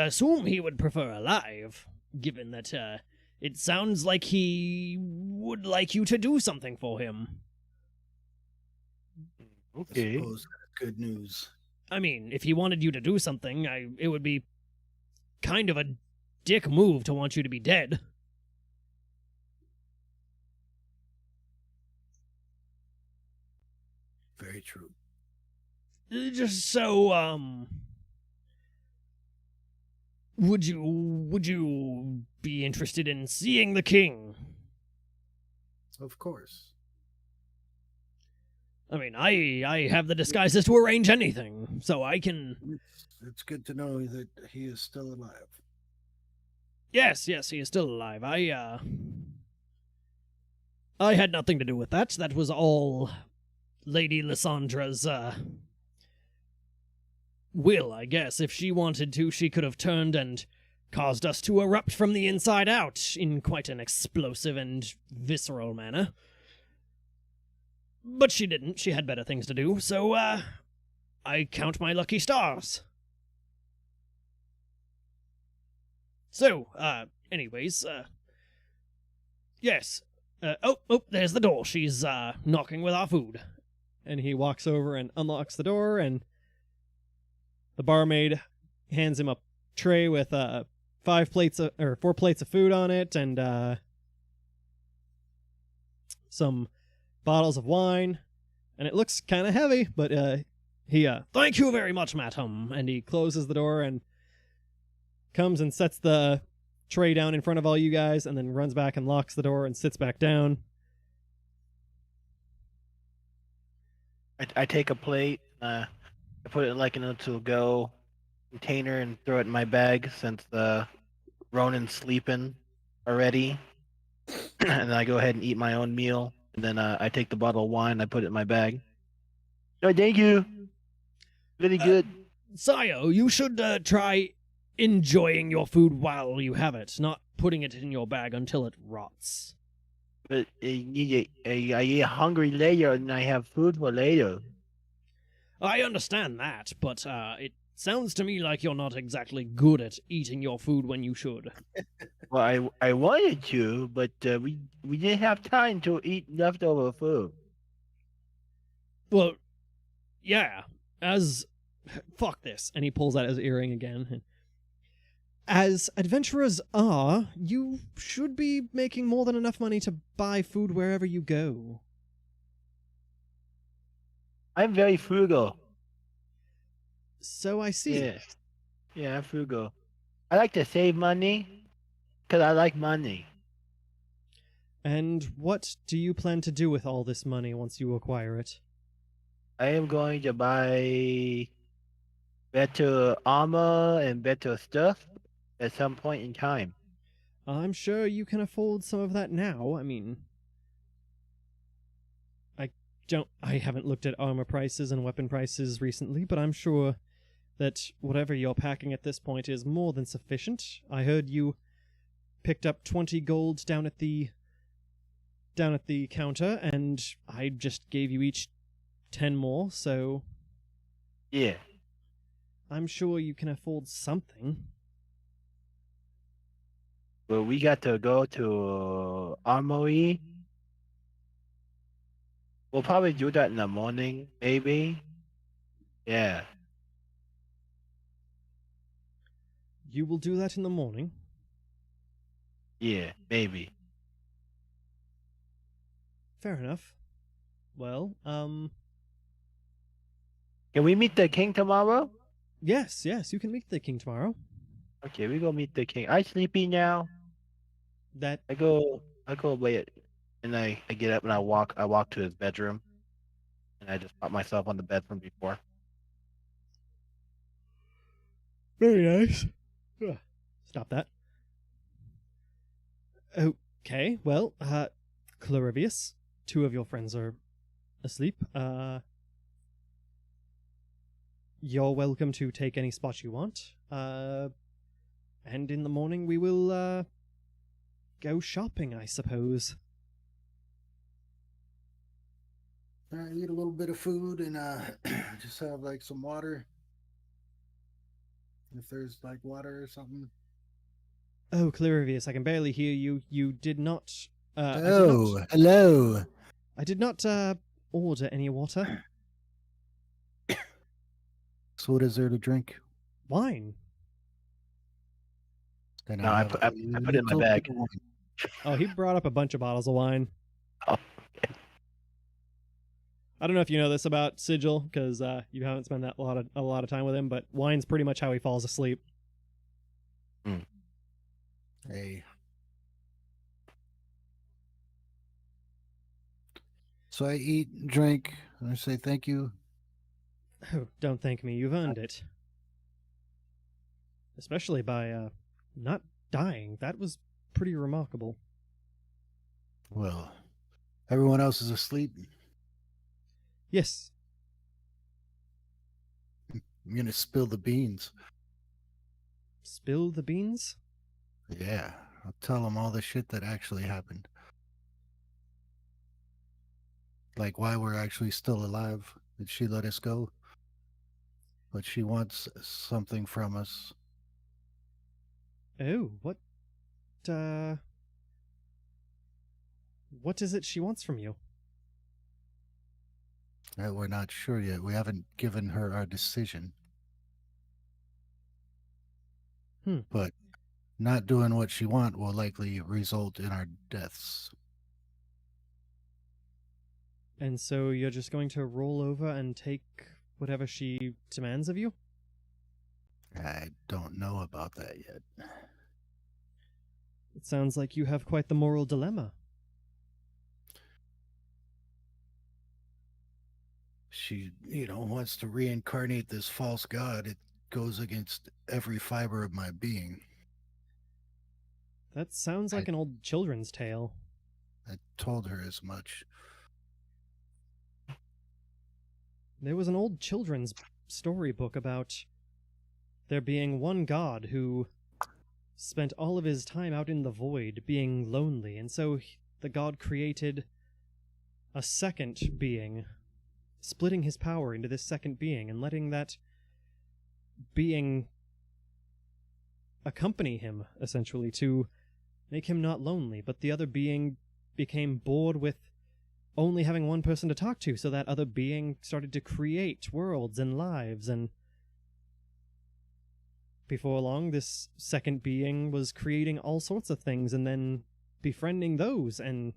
assume he would prefer alive, given that, it sounds like he would like you to do something for him. I Okay. suppose that's good news. I mean, if he wanted you to do something, it would be kind of a dick move to want you to be dead. Very true. Just so, would you be interested in seeing the king? Of course. I mean, I have the disguises to arrange anything, so I can... It's good to know that he is still alive. Yes, he is still alive. I had nothing to do with that. That was all Lady Lysandra's, will, I guess. If she wanted to, she could have turned and caused us to erupt from the inside out in quite an explosive and visceral manner. But she didn't. She had better things to do, so, I count my lucky stars. So, anyways, yes. Oh, there's the door. She's, knocking with our food. And he walks over and unlocks the door, and the barmaid hands him a tray with 4 plates of food on it, and some bottles of wine. And it looks kind of heavy, but he thank you very much, madam. And he closes the door and comes and sets the tray down in front of all you guys, and then runs back and locks the door and sits back down. I take a plate, I put it like in a to-go container and throw it in my bag since Ronan's sleeping already. And then I go ahead and eat my own meal. And then I take the bottle of wine, I put it in my bag. Oh, thank you. Very good. Siyo, you should try enjoying your food while you have it, not putting it in your bag until it rots. But I get hungry later and I have food for later. I understand that, but it sounds to me like you're not exactly good at eating your food when you should. Well, I wanted to, but we didn't have time to eat leftover food. Well, yeah, fuck this. And he pulls out his earring again. As adventurers are, you should be making more than enough money to buy food wherever you go. I'm very frugal. So I see. Yes. Yeah, I'm frugal. I like to save money because I like money. And what do you plan to do with all this money once you acquire it? I am going to buy better armor and better stuff at some point in time. I'm sure you can afford some of that now. I mean, I haven't looked at armor prices and weapon prices recently, but I'm sure that whatever you're packing at this point is more than sufficient. I heard you picked up 20 gold down at the counter, and I just gave you each 10 more, so Yeah. I'm sure you can afford something. Well, we got to go to Armory. We'll probably do that in the morning, maybe. Yeah. You will do that in the morning? Yeah, maybe. Fair enough. Well, Can we meet the king tomorrow? yes, you can meet the king tomorrow. Okay, we go meet the king. I sleepy now. That I go lay and I get up and I walk to his bedroom, and I just pop myself on the bed from before. very nice. Ugh. Stop that. Okay, well, Clorivious, 2 of your friends are asleep. You're welcome to take any spot you want. And in the morning we will, go shopping, I suppose. I eat a little bit of food and just have like some water. If there's like water or something. Oh, Clorivious, I can barely hear you. You did not. Hello. I did not order any water. So what is there to drink? Wine. Then No, I put it in my bag. Oh, he brought up a bunch of bottles of wine. Oh. I don't know if you know this about Sigil, because you haven't spent a lot of time with him, but wine's pretty much how he falls asleep. Hey. So I eat, drink, and I say thank you. Oh, don't thank me. You've earned it. Especially by not dying. That was pretty remarkable. Well, everyone else is asleep. Yes. I'm gonna spill the beans. Spill the beans? Yeah, I'll tell them all the shit that actually happened. Like why we're actually still alive. Did she let us go? But she wants something from us. Oh, what is it she wants from you? We're not sure yet. We haven't given her our decision. But not doing what she wants will likely result in our deaths. And so you're just going to roll over and take whatever she demands of you? I don't know about that yet. It sounds like you have quite the moral dilemma. She, wants to reincarnate this false god. It goes against every fiber of my being. That sounds like an old children's tale. I told her as much. There was an old children's storybook about there being one god who spent all of his time out in the void, being lonely, and so the god created a second being, splitting his power into this second being and letting that being accompany him, essentially, to make him not lonely, but the other being became bored with only having one person to talk to, so that other being started to create worlds and lives, and before long, this second being was creating all sorts of things and then befriending those, and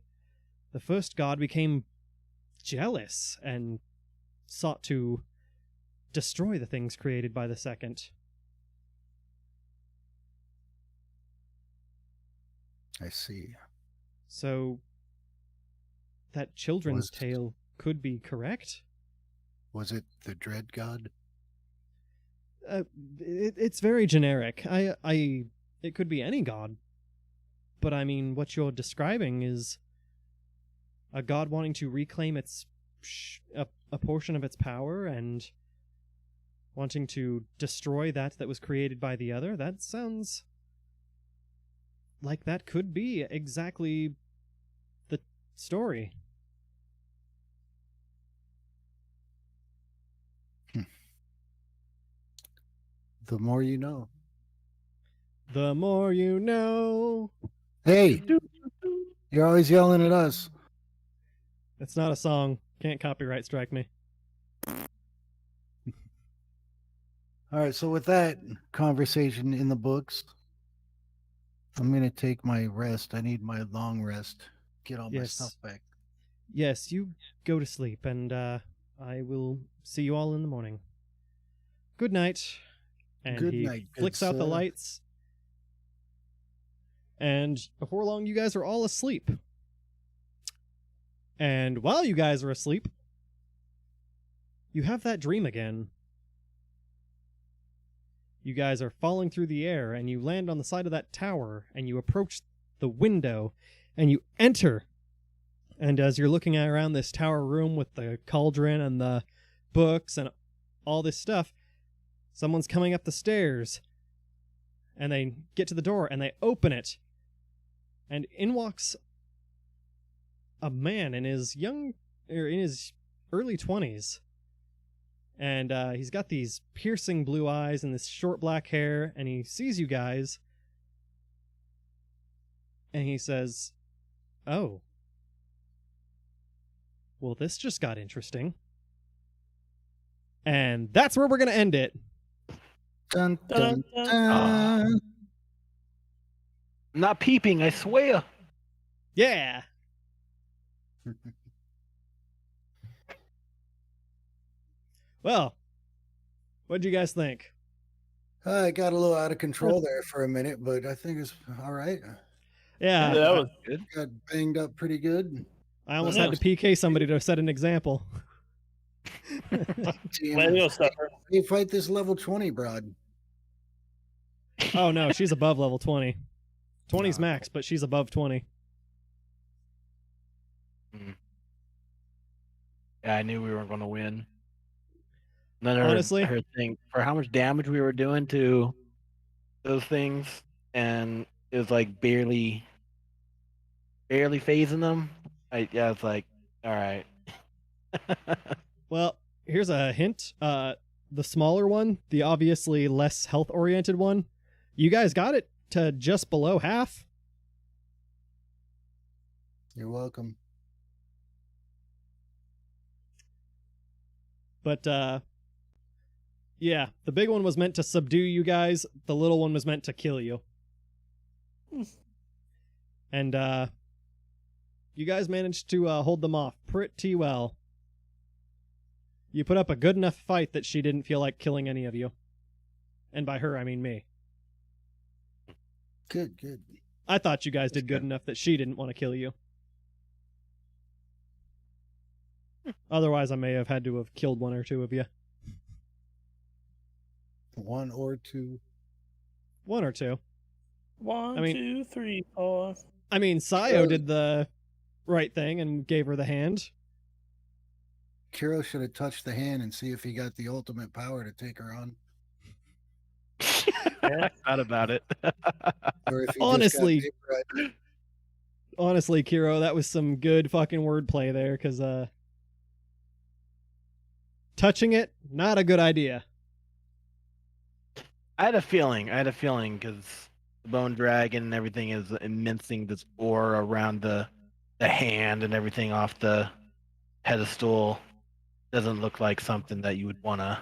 the first god became jealous and sought to destroy the things created by the second. I see. So that children's tale could be correct? Was it the Dread God? It's very generic. It could be any god. But I mean, what you're describing is a god wanting to reclaim a portion of its power and wanting to destroy that was created by the other. That sounds like that could be exactly the story. The more you know. The more you know. Hey! You're always yelling at us. It's not a song. Can't copyright strike me. All right, so with that conversation in the books, I'm going to take my rest. I need my long rest. Get all my stuff back. Yes, you go to sleep, and I will see you all in the morning. Good night. And Good he night, flicks out the lights. And before long, you guys are all asleep. And while you guys are asleep, you have that dream again. You guys are falling through the air, and you land on the side of that tower, and you approach the window, and you enter. And as you're looking around this tower room with the cauldron and the books and all this stuff, someone's coming up the stairs, and they get to the door, and they open it, and in walks a man in his early 20s, and he's got these piercing blue eyes and this short black hair, and he sees you guys, and he says, "Oh, well, this just got interesting." And that's where we're going to end it. Dun, dun, dun. I'm not peeping, I swear. Yeah. Well, what'd you guys think? I got a little out of control there for a minute, but I think it's all right. Yeah, that was good. Got banged up pretty good. I almost had to PK somebody to set an example. Manual suffer. You fight this level 20 broad. Oh no, she's above level 20. 20's max, but she's above 20. Yeah, I knew we weren't going to win. Then Honestly, her thing for how much damage we were doing to those things, and it was like barely phasing them. I was like, all right. well, here's a hint. The smaller one, the obviously less health-oriented one, you guys got it to just below half. You're welcome. But, yeah, the big one was meant to subdue you guys. The little one was meant to kill you. And, you guys managed to hold them off pretty well. You put up a good enough fight that she didn't feel like killing any of you. And by her, I mean me. Good, good. I thought you guys did good enough that she didn't want to kill you. Otherwise, I may have had to have killed one or two of you. One or two. One or two. One, I mean- 2, 3, 4. I mean, Siyo did the right thing and gave her the hand. Kiro should have touched the hand and see if he got the ultimate power to take her on. I thought about it. Or if he Honestly. just got vaporized. Honestly, Kiro, that was some good fucking wordplay there, because, touching it, not a good idea. I had a feeling because the bone dragon and everything is mincing this ore around the hand and everything off the pedestal. Doesn't look like something that you would want to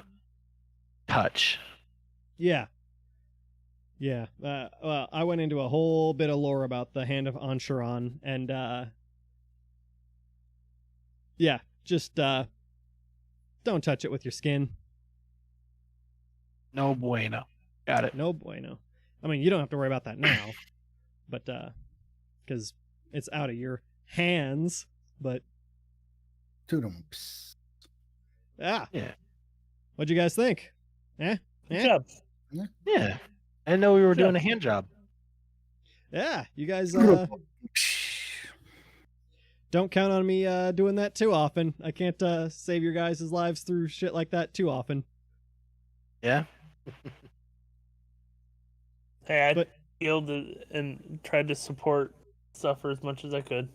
touch. Yeah. Yeah. Well, I went into a whole bit of lore about the Hand of Ansharan, and, yeah, just, don't touch it with your skin. No bueno. Got it. No bueno. I mean, you don't have to worry about that now, but, because it's out of your hands, but, Toodum. yeah. What'd you guys think? Good Yeah. job. Yeah. I didn't know we were doing a hand job. Yeah, you guys, don't count on me doing that too often. I can't save your guys' lives through shit like that too often. Yeah. Hey, I But- healed and tried to support Suffer as much as I could.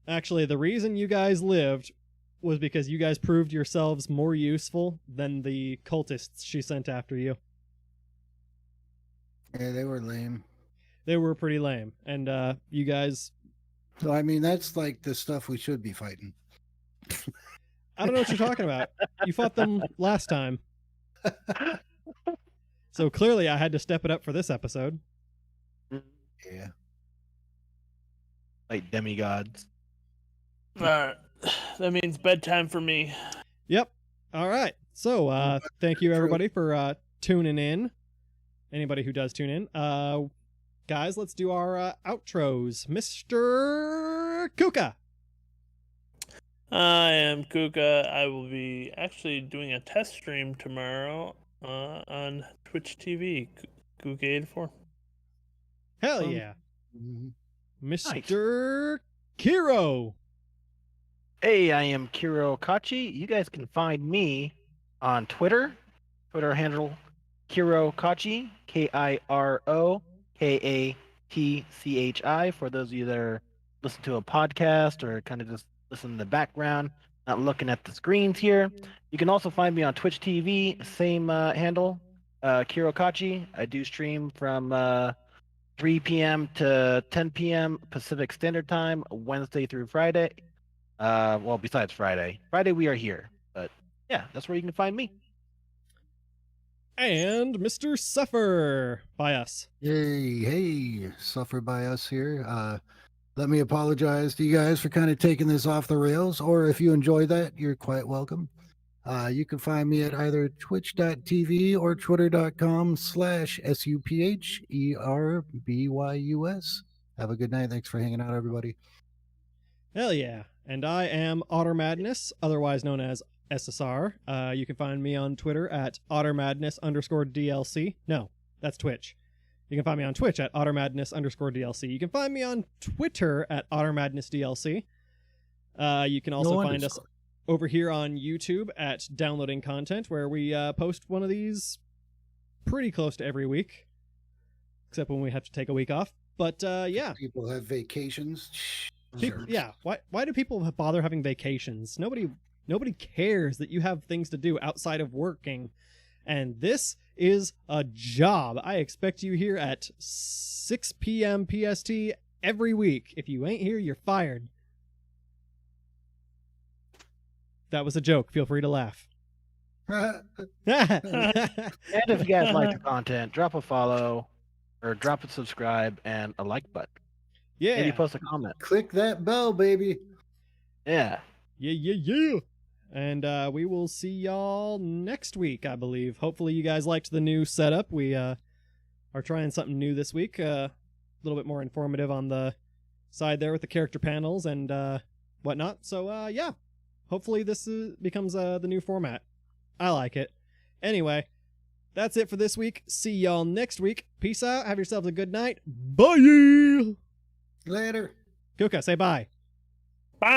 Actually, the reason you guys lived was because you guys proved yourselves more useful than the cultists she sent after you. Yeah, they were lame. They were pretty lame, and you guys, So, I mean, that's like the stuff we should be fighting. I don't know what you're talking about. You fought them last time. So clearly I had to step it up for this episode. Yeah. Like demigods. That means bedtime for me. Yep. All right. So thank you everybody for tuning in. Anybody who does tune in. Guys, let's do our outros. Mr. Kuka. I am Kuka. I will be actually doing a test stream tomorrow on Twitch TV. Kuka84. Hell Um, yeah. Mhm. Mr. Kiro. Hey, I am KiroKatchi. You guys can find me on Twitter. Twitter handle KiroKatchi. KiroKatchi. For those of you that are listening to a podcast or kind of just listen in the background, not looking at the screens here. You can also find me on Twitch TV. Same handle, KiroKatchi. I do stream from 3 p.m. to 10 p.m. Pacific Standard Time, Wednesday through Friday. Well, besides Friday. Friday we are here. But yeah, that's where you can find me. And Mr. Suffer by us. Hey, suffer by us here. Let me apologize to you guys for kind of taking this off the rails, or if you enjoy that, you're quite welcome. You can find me at either twitch.tv or twitter.com/SUPHERBYUS. Have a good night. Thanks for hanging out, everybody. Hell yeah. And I am OtterMadness, otherwise known as SSR. You can find me on Twitter at OtterMadness_DLC. No, that's Twitch. You can find me on Twitch at OtterMadness_DLC. You can find me on Twitter at OtterMadnessDLC. You can also find us over here on YouTube at Downloading Content, where we post one of these pretty close to every week, except when we have to take a week off. But yeah. People have vacations. Yeah. Why do people bother having vacations? Nobody cares that you have things to do outside of working. And this is a job. I expect you here at 6 p.m. PST every week. If you ain't here, you're fired. That was a joke. Feel free to laugh. And if you guys like the content, drop a follow or drop a subscribe and a like button. Maybe yeah. post a comment. Click that bell, baby. Yeah. Yeah. And we will see y'all next week, I believe. Hopefully you guys liked the new setup. We are trying something new this week. A little bit more informative on the side there with the character panels and whatnot. So, yeah. Hopefully this becomes the new format. I like it. Anyway, that's it for this week. See y'all next week. Peace out. Have yourselves a good night. Bye. Later. Kuka, say bye.